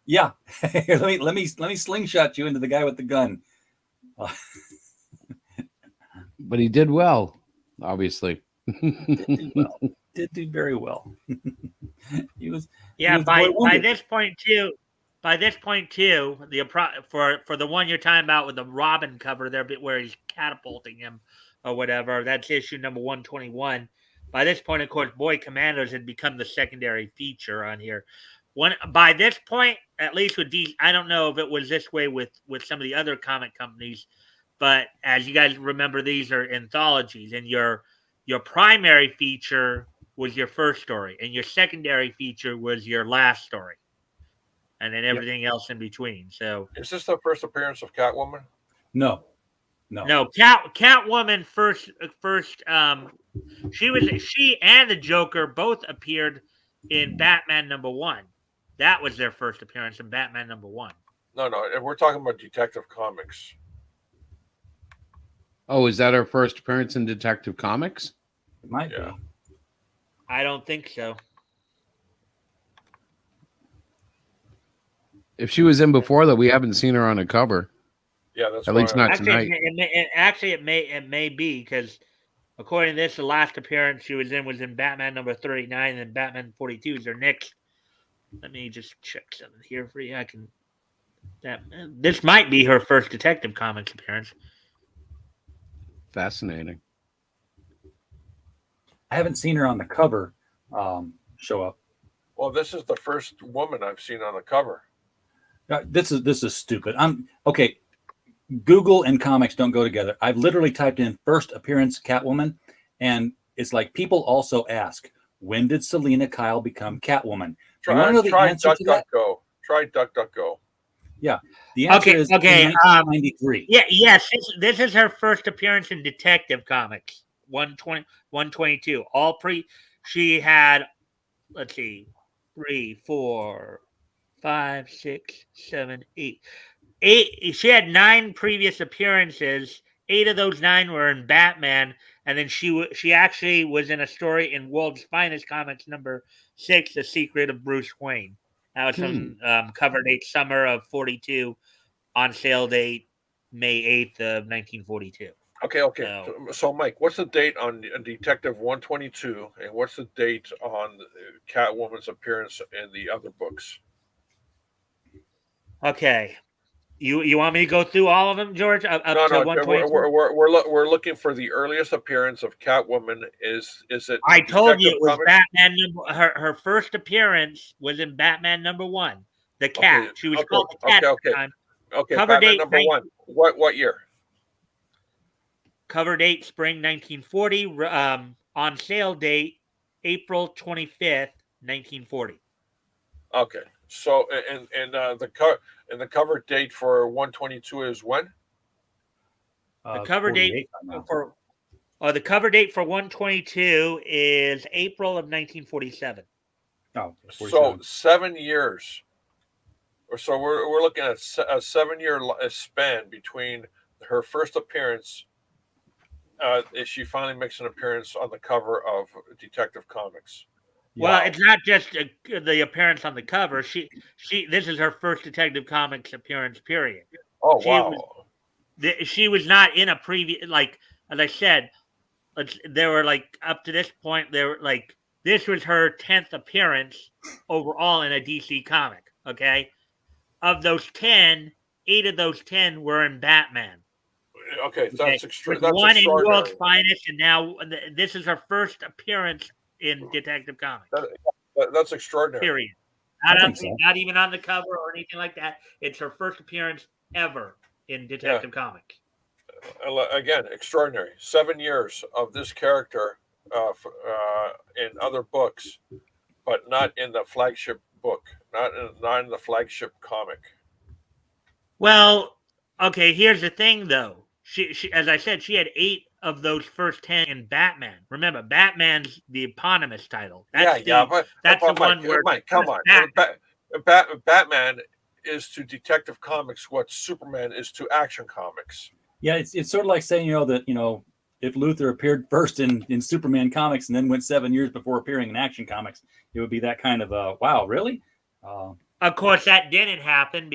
S2: Yeah. let me slingshot you into the guy with the gun.
S3: But he did well, obviously.
S2: Did do very well. He was.
S5: Yeah,
S2: was
S5: by
S2: Boy Wonder.
S5: this point too, for the one you're talking about with the Robin cover there, where he's catapulting him or whatever, that's issue number 121. By this point, of course, Boy Commandos had become the secondary feature on here. By this point, at least with these, I don't know if it was this way with some of the other comic companies, but as you guys remember, these are anthologies, and your primary feature was your first story, and your secondary feature was your last story, and then everything else in between. So,
S4: Is this the first appearance of Catwoman?
S2: No.
S5: Catwoman first. She and the Joker both appeared in Batman #1. That was their first appearance in Batman #1.
S4: No, we're talking about Detective Comics.
S3: Oh, is that her first appearance in Detective Comics?
S2: It might
S4: Yeah.
S2: be.
S5: I don't think so.
S3: If she was in before that, we haven't seen her on a cover.
S4: Yeah, that's
S3: At least
S4: why-
S3: not tonight.
S5: It may be because according to this, the last appearance she was in Batman #39, and Batman 42 is her next. Let me just check something here for you. This might be her first Detective Comics appearance.
S3: Fascinating.
S2: I haven't seen her on the cover show up.
S4: Well, this is the first woman I've seen on the cover.
S2: This is stupid. Okay. Google and comics don't go together. I've literally typed in first appearance Catwoman, and it's like people also ask, when did Selena Kyle become Catwoman? You want to know the
S4: Try
S2: answer to that?
S4: DuckDuckGo. Try DuckDuckGo.
S2: The answer is
S5: Okay,
S2: 1993.
S5: Yes, this is her first appearance in Detective Comics 122. She had, let's see, 3, 4, 5, 6, 7, 8. She had 9 previous appearances. 8 of those 9 were in Batman, and then she actually was in a story in World's Finest Comics #6, The Secret of Bruce Wayne. That was from cover date summer of 42, on sale date May 8th of 1942.
S4: Okay. So, Mike, what's the date on Detective 122, and what's the date on Catwoman's appearance in the other books?
S5: Okay. You want me to go through all of them, George? Up
S4: No,
S5: to
S4: no,
S5: 122?
S4: we're looking for the earliest appearance of Catwoman. Is it?
S5: I told you
S4: Detective
S5: it was
S4: Comics?
S5: Batman. Her first appearance was in Batman #1, the Cat.
S4: Okay,
S5: She was
S4: okay,
S5: called the Cat at
S4: okay.
S5: the time.
S4: Okay,
S5: Cover
S4: Batman
S5: date
S4: #1. What year?
S5: Cover date spring 1940. On sale date April 25th, 1940.
S4: Okay, so the cover date for 122 is when?
S5: The cover date
S2: 48 by now.
S5: for the cover date for 122 is April of 1947.
S2: Oh,
S4: So
S2: 47.
S4: 7 years. So we're looking at a 7 year span between her first appearance. Is she finally makes an appearance on the cover of Detective Comics?
S5: Well,
S4: Wow.
S5: it's not just the appearance on the cover. This is her first Detective Comics appearance. Period.
S4: Oh
S5: She
S4: wow.
S5: She was not in a previous, like, as I said, there were like up to this point there were like this was her 10th appearance overall in a DC comic. Okay, of those 10, 8 of those 10 were in Batman.
S4: Okay, that's
S5: With
S4: that's
S5: one in World's
S4: extraordinary.
S5: Finest, and now this is her first appearance in Detective Comics.
S4: That's extraordinary.
S5: Period.
S2: I think so.
S5: Not even on the cover or anything like that. It's her first appearance ever in Detective Comics.
S4: Again, extraordinary. 7 years of this character in other books, but not in the flagship book, not in the flagship comic.
S5: Well, okay. Here's the thing, though. She, as I said, she had 8 of those first 10 in Batman. Remember, Batman's the eponymous title. That's
S4: but
S5: that's the one
S4: Mike,
S5: where
S4: Mike, come on. Batman is to Detective Comics what Superman is to Action Comics.
S2: Yeah, it's sort of like saying, that, if Luthor appeared first in Superman comics and then went 7 years before appearing in Action Comics, it would be that kind of wow, really?
S5: Of course, that didn't happen.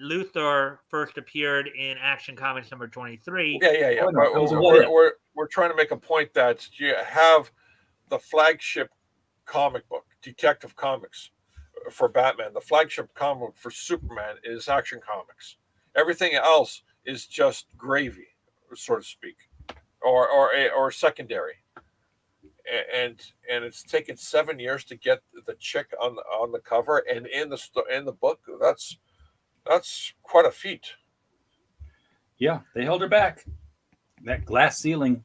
S5: Luthor first appeared in Action Comics number 23.
S4: Yeah.
S2: Oh, no,
S4: But
S2: it was a what if.
S4: we're trying to make a point that you have the flagship comic book, Detective Comics, for Batman. The flagship comic for Superman is Action Comics. Everything else is just gravy, so to speak, or secondary. And it's taken 7 years to get the chick on the cover and in the book. That's quite a feat.
S2: Yeah, they held her back. That glass ceiling.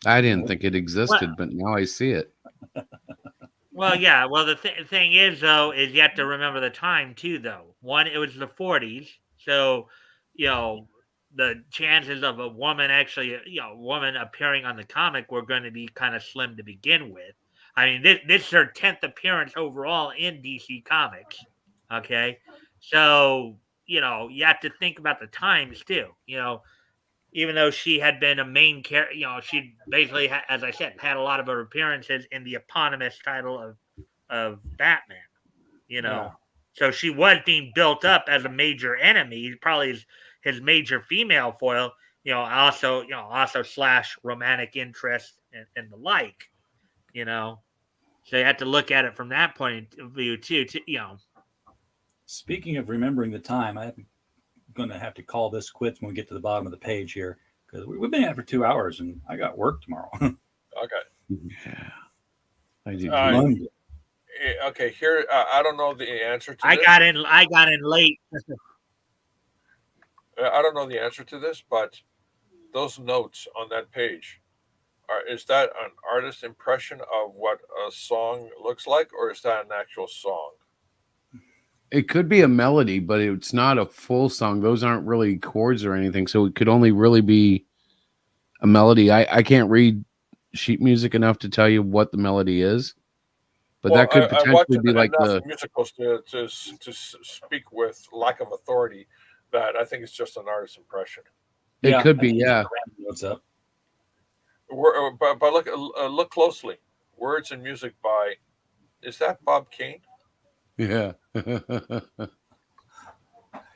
S3: I didn't think it existed, but now I see it.
S5: Well, yeah. Well, the thing is, though, is you have to remember the time, too, though. One, it was the 40s. So, the chances of a woman woman appearing on the comic were going to be kind of slim to begin with. I mean, this is her 10th appearance overall in DC Comics. Okay. So, you have to think about the times, too. Even though she had been a main character, she basically, as I said, had a lot of her appearances in the eponymous title of Batman.
S2: Yeah.
S5: So she was being built up as a major enemy, probably his major female foil. Also slash romantic interest and the like. So you have to look at it from that point of view too.
S2: Speaking of remembering the time, I'm going to have to call this quits when we get to the bottom of the page here, because we've been at for 2 hours and I got work tomorrow.
S4: Okay.
S3: Yeah, I do.
S2: Monday.
S4: Okay. Here, I don't know the answer to this.
S5: I got in late.
S4: I don't know the answer to this, but those notes on that page is that an artist's impression of what a song looks like, or is that an actual song?
S3: It could be a melody, but it's not a full song. Those aren't really chords or anything, so it could only really be a melody. I can't read sheet music enough to tell you what the melody is, but that could potentially be like the
S4: musicals to speak with lack of authority. That I think it's just an artist's impression.
S3: It could be, yeah.
S2: What's up?
S4: But look closely. Words and music by, is that Bob Kane?
S3: Yeah.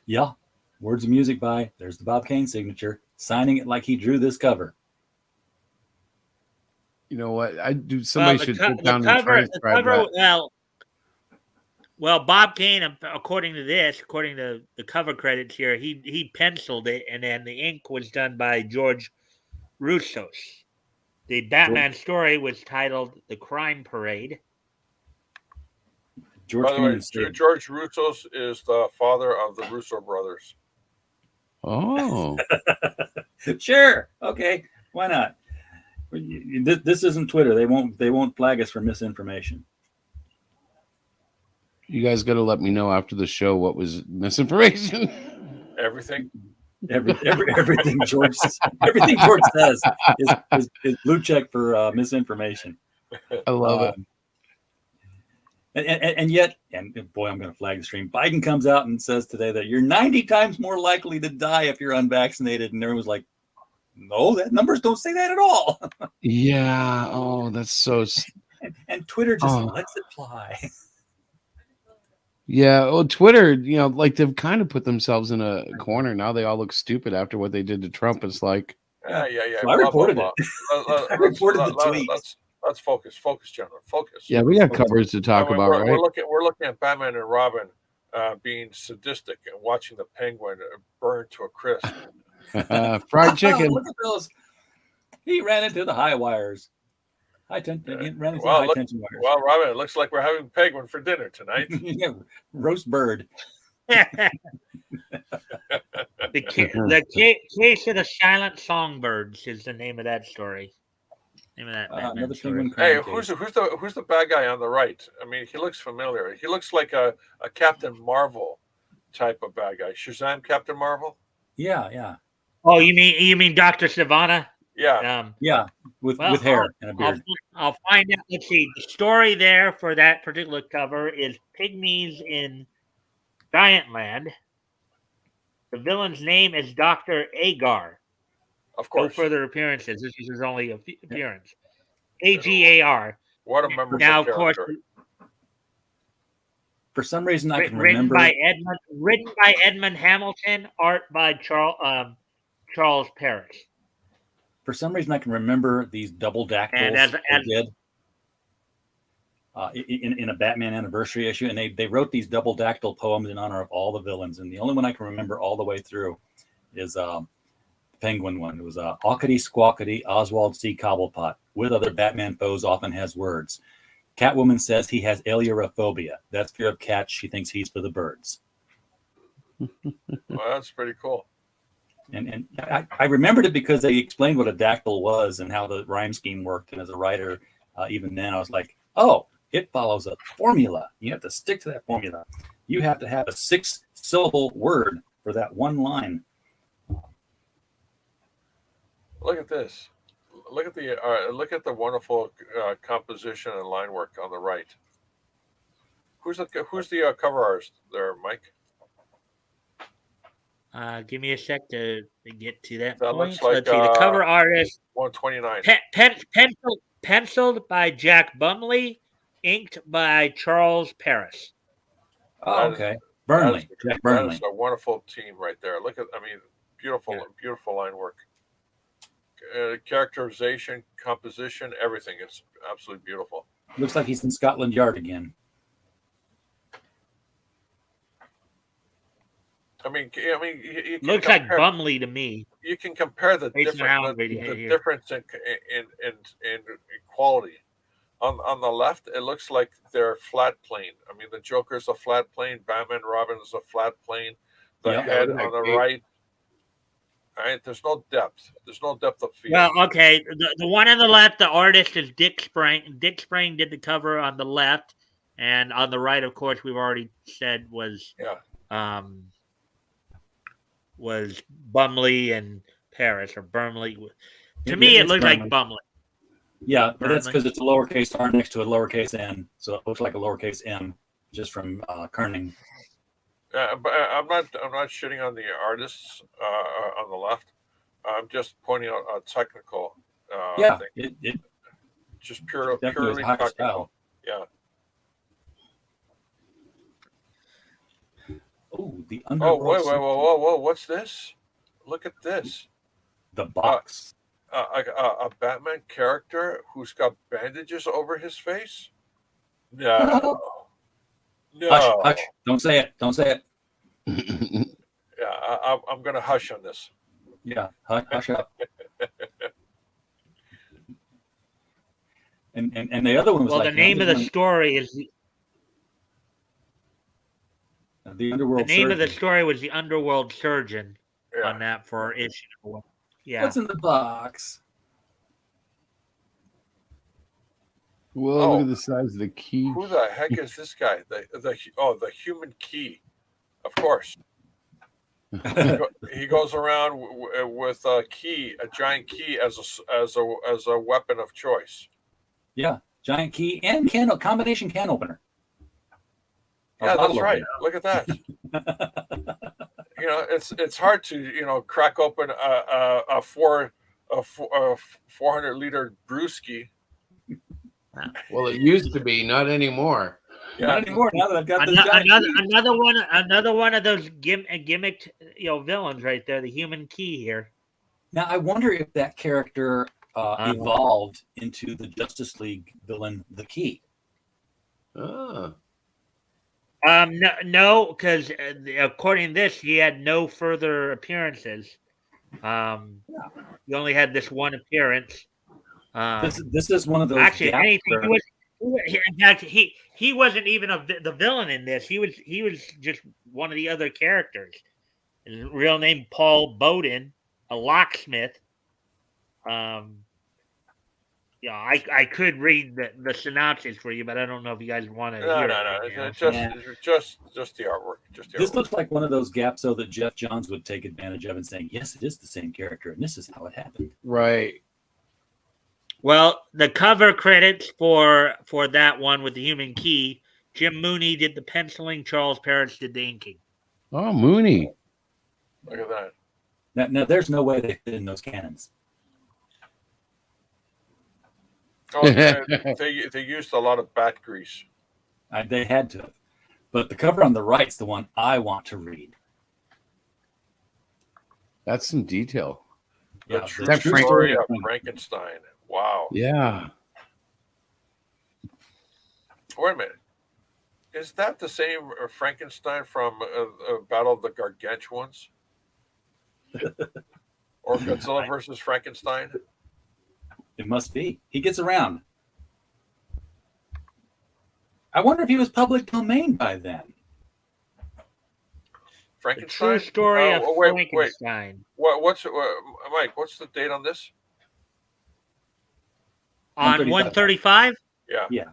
S2: Yeah. Words and music by, there's the Bob Kane signature, signing it like he drew this cover.
S3: You know what? Somebody should sit down and transcribe that.
S5: Well, Well, Bob Kane, according to the cover credits here, he penciled it, and then the ink was done by George Roussos. The Batman story was titled "The Crime Parade."
S2: George
S4: By the way,
S2: Keenan said,
S4: George Russos is the father of the Russo brothers.
S3: Oh,
S2: "Sure, okay, why not? This isn't Twitter. They won't flag us for misinformation."
S3: you guys got to let me know after the show what was misinformation.
S4: Everything.
S2: Everything George says is blue check for misinformation.
S3: I love it.
S2: And yet, boy, I'm going to flag the stream. Biden comes out and says today that you're 90 times more likely to die if you're unvaccinated, and everyone was like, "No, that numbers don't say that at all."
S3: Yeah. Oh, that's so.
S2: And Twitter just lets it fly.
S3: Yeah. Well, Twitter, like they've kind of put themselves in a corner. Now they all look stupid after what they did to Trump. It's like,
S4: Yeah.
S2: So I reported it. I reported the tweet.
S4: Let's focus, gentlemen. Focus.
S3: yeah, we got covers to talk about,
S4: we're
S3: right?
S4: looking at Batman and Robin being sadistic and watching the Penguin burn to a crisp.
S3: Fried chicken.
S2: Look at those. He ran into the high wires. High tension wires.
S4: Well, Robin, it looks like we're having Penguin for dinner tonight.
S2: Yeah, roast bird.
S5: The Case of the Silent Songbirds is the name of that story. Name of that Batman
S2: Another
S5: story.
S2: Penguin
S4: Hey,
S2: crime
S4: who's
S2: case.
S4: the bad guy on the right? I mean, he looks familiar. He looks like a Captain Marvel type of bad guy. Shazam, Captain Marvel.
S2: Yeah.
S5: Oh, you mean Dr. Savannah?
S4: Yeah.
S2: Yeah, with hair and a beard.
S5: I'll find out. Let's see. The story there for that particular cover is Pygmies in Giantland. The villain's name is Dr. Agar.
S4: Of
S5: No
S4: course.
S5: further appearances. This is his only appearance. Agar.
S4: What a memorable
S5: Now, of course,
S4: character.
S2: For some reason, I can
S5: written
S2: remember.
S5: by Edmund Hamilton, art by Charles Paris.
S2: For some reason, I can remember these double dactyls
S5: And as-
S2: they did in a Batman anniversary issue, and they wrote these double dactyl poems in honor of all the villains. And the only one I can remember all the way through is Penguin one. It was Auckity Squawkity Oswald C. Cobblepot. With other Batman foes often has words. Catwoman says he has alierophobia. That's fear of cats. She thinks he's for the birds.
S4: Well, that's pretty cool.
S2: And I remembered it because they explained what a dactyl was and how the rhyme scheme worked. And as a writer, even then, I was like, oh, it follows a formula. You have to stick to that formula. You have to have a 6-syllable word for that one line.
S4: Look at this. Look at the wonderful composition and line work on the right. Who's the cover artist there, Mike?
S5: Give me a sec to get to that,
S4: That
S5: point.
S4: looks like,
S5: Let's see. The cover artist
S4: 129.
S5: penciled by Jack Bumley, inked by Charles Paris.
S2: Oh, okay. Burnley. Jack Burnley.
S4: That is a wonderful team right there. Beautiful line work. Characterization, composition, everything. It's absolutely beautiful.
S2: Looks like he's in Scotland Yard again.
S4: You can
S5: Looks like Bumley to me.
S4: You can compare the
S5: Based on how I'm reading it here.
S4: difference in quality. On the left, it looks like they're flat plane. I mean, the Joker's a flat plane. Batman Robin is a flat plane. The head on the right. All right, there's no depth. There's no depth of field.
S5: Well, okay. The one on the left, the artist is Dick Sprang. Dick Sprang did the cover on the left, and on the right, of course, we've already said was Bumley and Paris or Burnley. To me, it looked like Bumley.
S2: Yeah, but that's because it's a lowercase r next to a lowercase n, so it looks like a lowercase m, just from Kerning.
S4: But I'm not shitting on the artists on the left. I'm just pointing out a technical. Thing.
S2: It
S4: just purely
S2: high
S4: technical.
S2: style.
S4: Yeah.
S2: Oh, the
S4: Oh,
S2: underworld.
S4: whoa! What's this? Look at this.
S2: The box.
S4: A Batman character who's got bandages over his face. No. No.
S2: Hush, hush. Don't say it. Don't say it.
S4: Yeah, I'm going to hush on this.
S2: Yeah, hush up. And the other one was
S5: Well,
S2: like
S5: the name of the story is
S2: the Underworld.
S5: the name of the
S2: Surgeon.
S5: story was the Underworld Surgeon
S4: Yeah.
S5: on that for issue. Yeah.
S2: What's in the box?
S3: Whoa, look at the size of the key.
S4: Who the heck is this guy? The human key. Of course. He goes around with a key, a giant key, as a weapon of choice.
S2: Yeah, giant key and combination can opener. Or
S4: Yeah,
S2: bottle
S4: that's right.
S2: opener.
S4: Look at that. It's hard to crack open a 400-liter brewski.
S3: Well, it used to be, not anymore.
S4: Yeah.
S2: Not anymore. Now that I've got this giant key.
S5: Another one of those gimmicked villains right there, the human key here.
S2: Now I wonder if that character evolved into the Justice League villain, the Key.
S3: Ah.
S5: No, because according to this, he had no further appearances. He only had this one appearance.
S2: This is one of those.
S5: Actually,
S2: gaps
S5: anything
S2: where-
S5: in fact, he wasn't even the villain in this. He was just one of the other characters. His real name Paul Bowden, a locksmith. I could read the synopsis for you, but I don't know if you guys want to hear it.
S4: No. It's just the artwork.
S2: This looks like one of those gaps, though, that Jeff Johns would take advantage of and saying, "Yes, it is the same character, and this is how it happened."
S3: Right.
S5: Well, the cover credits for that one with the human key, Jim Mooney did the penciling, Charles Parrish did the inking.
S3: Oh, Mooney.
S4: Look at that.
S2: Now there's no way they fit in those cannons.
S4: Oh, they used a lot of bat grease.
S2: They had to, but the cover on the right's the one I want to read.
S3: That's some detail.
S4: The
S2: Yeah,
S4: true
S3: that Frank-
S4: story of Frankenstein. Wow.
S3: Yeah.
S4: Wait a minute. Is that the same Frankenstein from Battle of the Gargantuans? Or Godzilla versus Frankenstein?
S2: It must be. He gets around. I wonder if he was public domain by then.
S5: The
S4: Frankenstein?
S5: true story of
S4: Wait.
S5: Frankenstein.
S4: What's Mike? What's the date on this?
S5: On 135?
S4: Yeah.
S2: Yeah.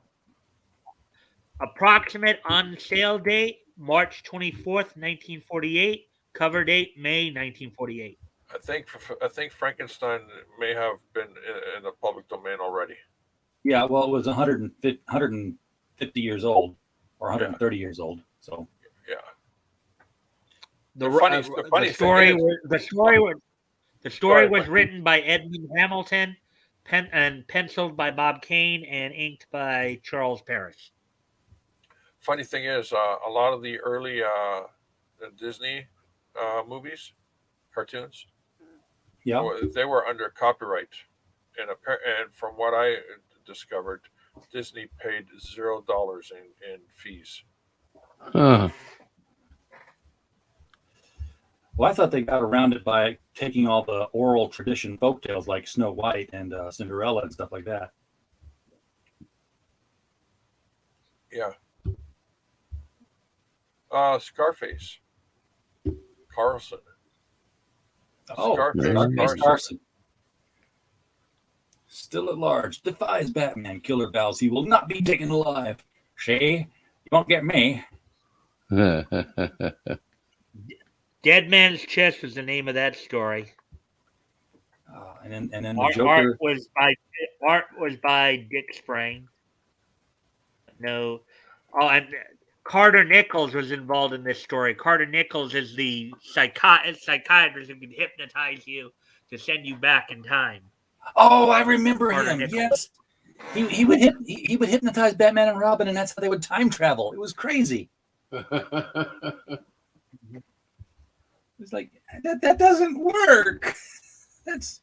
S5: Approximate on sale date, March 24th, 1948. Cover date, May 1948.
S4: I think Frankenstein may have been in the public domain already.
S2: Yeah, well, it was 150 years old or 130 years old. So
S4: Yeah.
S5: The
S4: funny
S5: story
S4: thing is-
S5: the story was
S4: Mike.
S5: written by Edmund Hamilton, and penciled by Bob Kane and inked by Charles Parrish.
S4: Funny thing is, a lot of the early Disney movies, cartoons,
S2: yeah,
S4: they were under copyright, and from what I discovered, Disney paid $0 in fees.
S3: Huh.
S2: well, I thought they got around it by taking all the oral tradition folk tales like Snow White and Cinderella and stuff like that.
S4: Yeah. Scarface. Carlson.
S2: Oh,
S4: Scarface
S2: Scarface Carson. Still at large, defies Batman. Killer vows he will not be taken alive. Shay, you won't get me.
S5: Dead Man's Chest was the name of that story.
S2: And then the
S5: Art
S2: Joker.
S5: was by Dick Sprang. No. Oh, and Carter Nichols was involved in this story. Carter Nichols is the psychiatrist who can hypnotize you to send you back in time.
S2: Oh, I remember
S5: Carter
S2: him.
S5: Nichols.
S2: Yes, he would hypnotize Batman and Robin, and that's how they would time travel. It was crazy. It's like that doesn't work. That's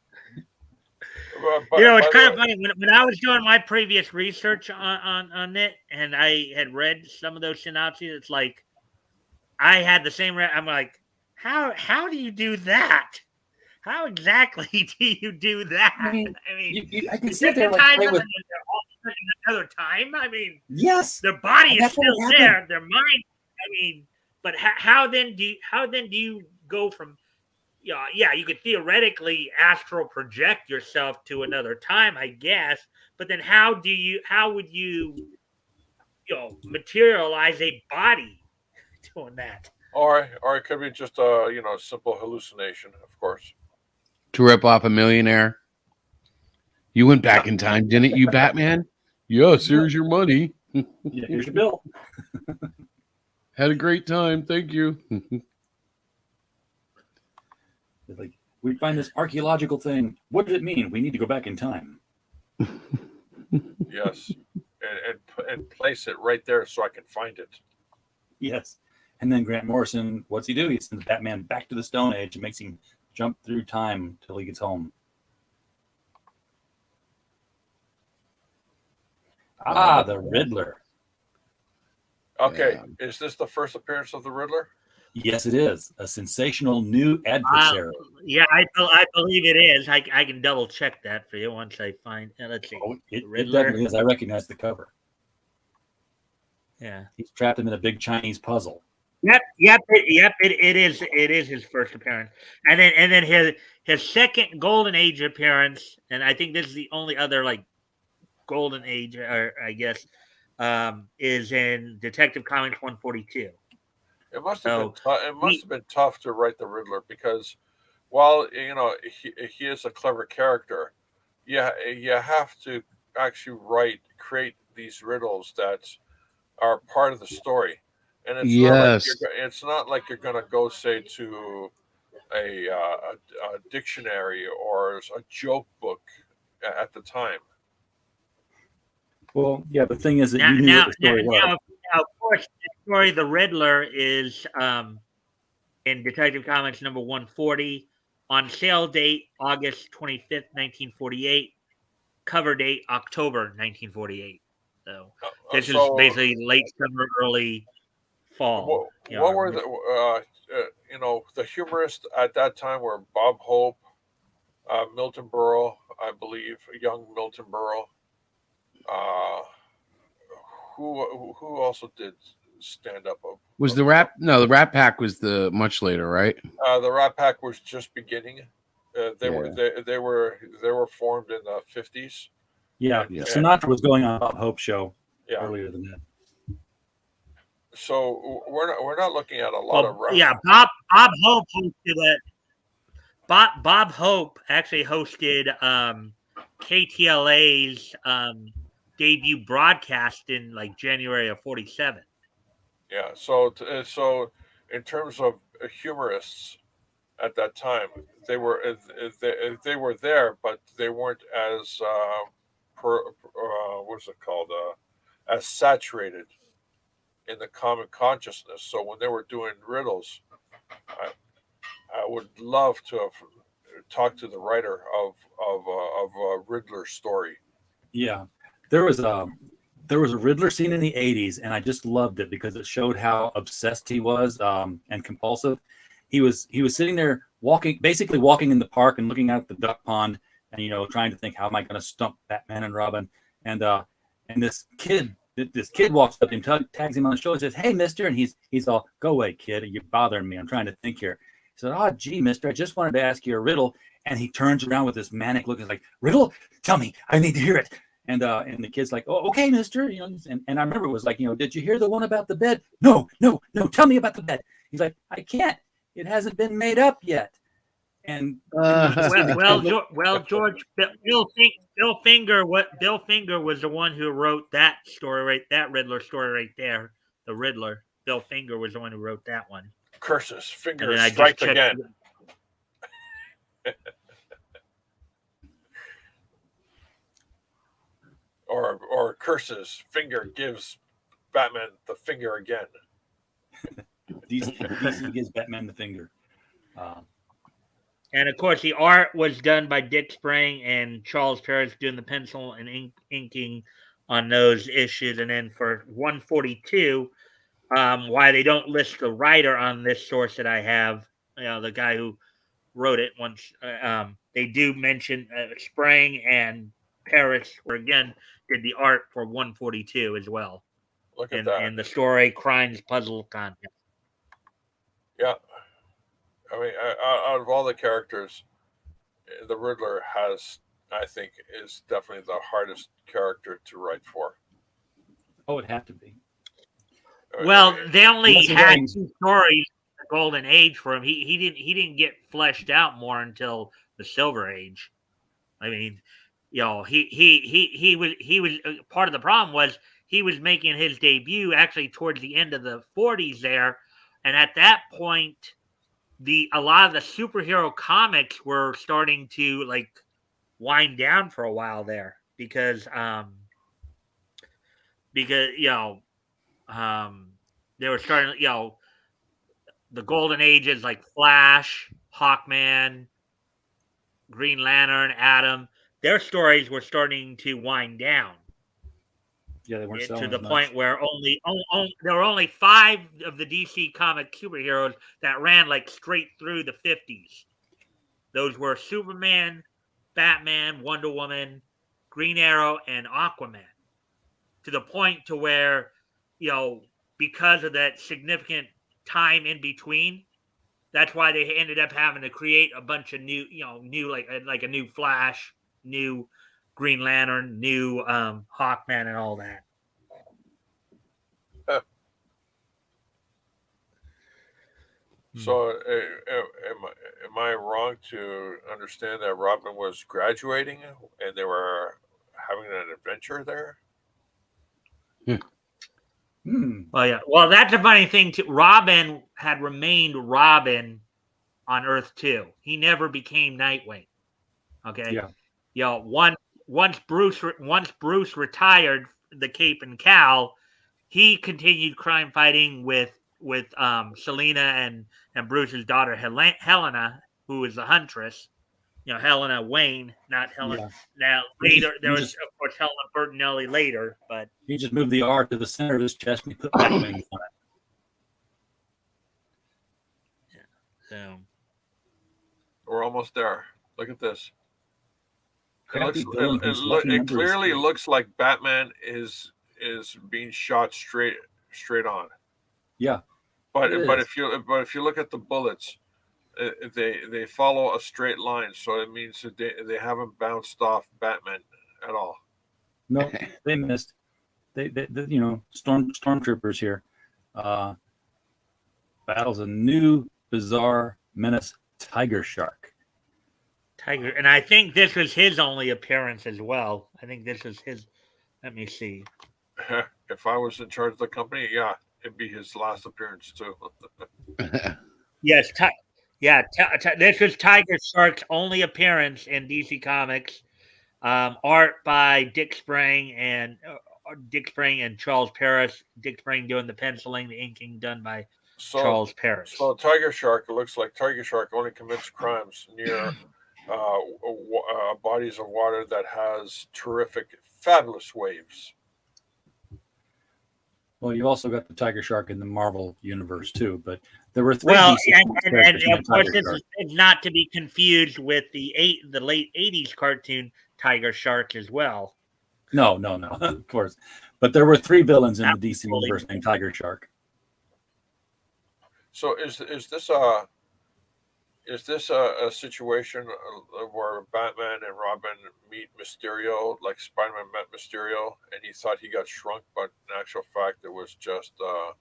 S5: It's
S4: by
S5: kind
S4: the
S5: of funny when I was doing my previous research on it, and I had read some of those synopses. It's like I had the same. I'm like, how do you do that? How exactly do you do that?
S2: I mean,
S5: I mean,
S2: I can
S5: is
S2: sit there
S5: different
S2: like
S5: times
S2: play
S5: and
S2: with.
S5: then they're all different another time. I mean,
S2: Yes,
S5: their body
S2: and
S5: is
S2: that's
S5: still
S2: what happened.
S5: there. Their mind. I mean, but how then do you go from? Yeah, you could theoretically astral project yourself to another time, I guess. But then how would you materialize a body doing that?
S4: or it could be just a simple hallucination, of course.
S3: To rip off a millionaire. You went back in time, didn't you, Batman? Yes, here's your money.
S2: Yeah, here's your bill.
S3: Had a great time. Thank you.
S2: Like, we find this archaeological thing. What does it mean? We need to go back in time.
S4: Yes, and place it right there so I can find it.
S2: Yes. And then Grant Morrison, what's he do? He sends Batman back to the Stone Age and makes him jump through time till he gets home. The Riddler.
S4: Okay,
S3: Yeah.
S4: is this the first appearance of the Riddler?
S2: Yes, it is. A sensational new adversary.
S5: Yeah, I believe it is. I can double check that for you once I find. Let's see.
S2: Oh, it
S5: Riddler.
S2: definitely is. I recognize the cover.
S5: Yeah.
S2: He's trapped him in a big Chinese puzzle.
S5: Yep. It is his first appearance, and then his second Golden Age appearance, and I think this is the only other like Golden Age, or I guess, is in Detective Comics 142.
S4: It must have been tough to write the Riddler because, while he is a clever character, you have to actually create these riddles that are part of the story, and it's not like you're going to go say to a dictionary or a joke book at the time.
S2: Well, yeah, the thing is that you knew what the story was.
S5: Now, of course, the story of the Riddler is in Detective Comics number 140, on sale date August 25th, 1948, cover date October 1948. So this is basically late summer, early fall.
S4: What were the humorists at that time were Bob Hope, Milton Berle, I believe, young Milton Berle. Who also did stand up?
S3: Was the Rat? No, the Rat Pack was the much later, right?
S4: The Rat Pack was just beginning. They were formed in the 50s.
S2: Yeah, Sinatra was going on Bob Hope show earlier than that.
S4: So we're not looking at a lot of references.
S5: Yeah, Bob Hope hosted it. Bob Hope actually hosted KTLA's debut broadcast in like January of 47.
S4: Yeah, so in terms of humorists at that time, they were there, but they weren't as what's it called? As saturated in the common consciousness. So when they were doing riddles, I would love to have talked to the writer of a Riddler story.
S2: Yeah, there was a Riddler scene in the 80s, and I just loved it because it showed how obsessed he was and compulsive. He was sitting there basically walking in the park and looking out at the duck pond, and trying to think, how am I going to stump Batman and Robin? And this kid walks up to him, tags him on the shoulder, says, "Hey, mister," and he's all, "Go away, kid, you're bothering me. I'm trying to think here." He said, "Oh, gee, mister, I just wanted to ask you a riddle." And he turns around with this manic look, and is like, "Riddle? Tell me, I need to hear it." And the kid's like, "Oh, okay, mister." And I remember it was like, "Did you hear the one about the bed?" No, tell me about the bed. He's like, "I can't. It hasn't been made up yet." And
S5: George, Bill Finger was the one who wrote that story, that Riddler story right there. The Riddler, Bill Finger was the one who wrote that one.
S4: Curses, Finger strikes again. or curses, Finger gives Batman the finger again.
S2: DC gives Batman the finger.
S5: And of course, the art was done by Dick Sprang and Charles Paris doing the pencil and inking on those issues. And then for 142, why they don't list the writer on this source that I have, the guy who wrote it once, they do mention Sprang and Paris, where again did the art for 142 as well.
S4: Look at that.
S5: And the story Crimes Puzzle Contest.
S4: Yeah. I mean, out of all the characters, the Riddler I think, is definitely the hardest character to write for.
S2: Oh, it'd have to be.
S5: Well, they only
S2: Unless he
S5: had
S2: hangs.
S5: 2 stories, the Golden Age for him. He didn't get fleshed out more until the Silver Age. I mean, he was part of the problem was he was making his debut actually towards the end of the 40s there, and at that point, a lot of the superhero comics were starting to like wind down for a while there because they were starting, the golden ages like Flash, Hawkman, Green Lantern, Atom, their stories were starting to wind down.
S2: Yeah, they weren't selling
S5: To the
S2: as much.
S5: point where there were only 5 of the DC comic superheroes that ran like straight through the 50s. Those were Superman, Batman, Wonder Woman, Green Arrow, and Aquaman. To the point to where, because of that significant time in between, that's why they ended up having to create a bunch of new like a new Flash, new Green Lantern, new Hawkman, and all that.
S4: So, am I wrong to understand that Robin was graduating and they were having an adventure there?
S5: Well, yeah. Well, that's a funny thing too. Robin had remained Robin on Earth 2. He never became Nightwing. Okay.
S2: Yeah.
S5: Once Bruce retired the Cape and Cowl, he continued crime fighting with Selena and Bruce's daughter Helena, who was the Huntress. Helena Wayne, not Helena.
S2: Yeah.
S5: Now later there was of course Helena Bertinelli later, but
S2: He just moved the R to the center of his chest and he put Batwing on it.
S5: so
S4: We're almost there. Look at this.
S2: Crafty villain who's lucky
S4: It
S2: number is
S4: clearly
S2: three.
S4: looks like Batman is being shot straight on.
S2: Yeah.
S4: But
S2: It
S4: but
S2: is.
S4: if you look at the bullets, they follow a straight line, so it means that they haven't bounced off Batman at all.
S2: No, they missed. They stormtroopers here. Battles a new bizarre menace, Tiger Shark.
S5: Tiger, and I think this was his only appearance as well. I think this is his. Let me see.
S4: If I was in charge of the company, yeah, it'd be his last appearance too.
S5: Yes, this was Tiger Shark's only appearance in DC Comics. Art by Dick Sprang and Charles Paris. Dick Sprang doing the penciling, the inking done by Charles Paris.
S4: So Tiger Shark, it looks like Tiger Shark only commits crimes near bodies of water that has terrific, fabulous waves.
S2: Well, you also got the Tiger Shark in the Marvel universe too, but there were 3
S5: Well,
S2: DC
S5: and
S2: characters in
S5: of
S2: the
S5: course,
S2: Tiger
S5: this
S2: Shark.
S5: is not to be confused with the late '80s cartoon Tiger Shark as well.
S2: No, of course. But there were 3 villains in the DC
S5: Absolutely.
S2: universe named Tiger Shark.
S4: So is this a situation where Batman and Robin meet Mysterio, like Spider-Man met Mysterio, and he thought he got shrunk, but in actual fact it was just an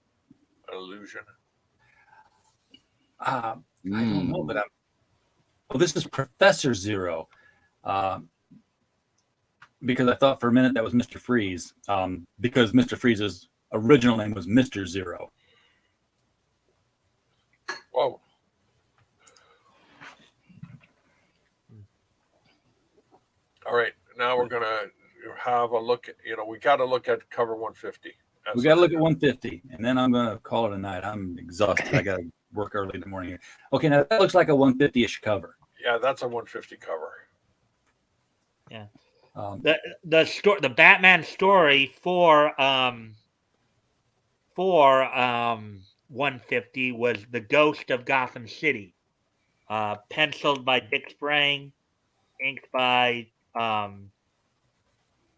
S4: illusion?
S2: I don't know, but this is Professor Zero. Because I thought for a minute that was Mr. Freeze, because Mr. Freeze's original name was Mr. Zero.
S4: Whoa. All right, now we're gonna have a look. We got to look at cover 150.
S2: We got to look at 150, and then I'm going to call it a night. I'm exhausted. I got to work early in the morning. Okay, now that looks like a 150-ish cover.
S4: Yeah, that's a 150 cover.
S5: The Batman story for 150 was The Ghost of Gotham City, penciled by Dick Sprang, inked by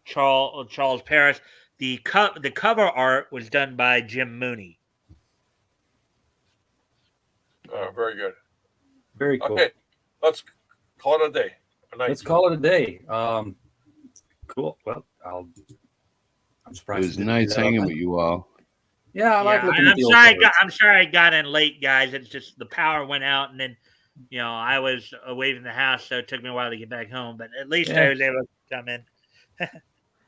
S5: Charles Paris. The cover art was done by Jim Mooney.
S4: Very good.
S2: Very cool.
S4: Okay, let's call it a day. A night.
S2: Let's call it a day. Cool. Well, I'm
S3: It
S2: surprised.
S3: was nice hanging with you all.
S2: Yeah, I like looking
S5: and
S2: at the old
S5: I'm sorry I got in late, guys. It's just the power went out, and then I was away from the house, so it took me a while to get back home. But at least I was able to come in.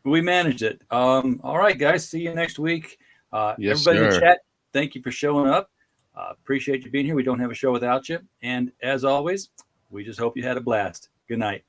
S2: We managed it. All right, guys. See you next week.
S3: Yes,
S2: everybody in
S3: sir.
S2: the chat, thank you for showing up. Appreciate you being here. We don't have a show without you. And as always, we just hope you had a blast. Good night.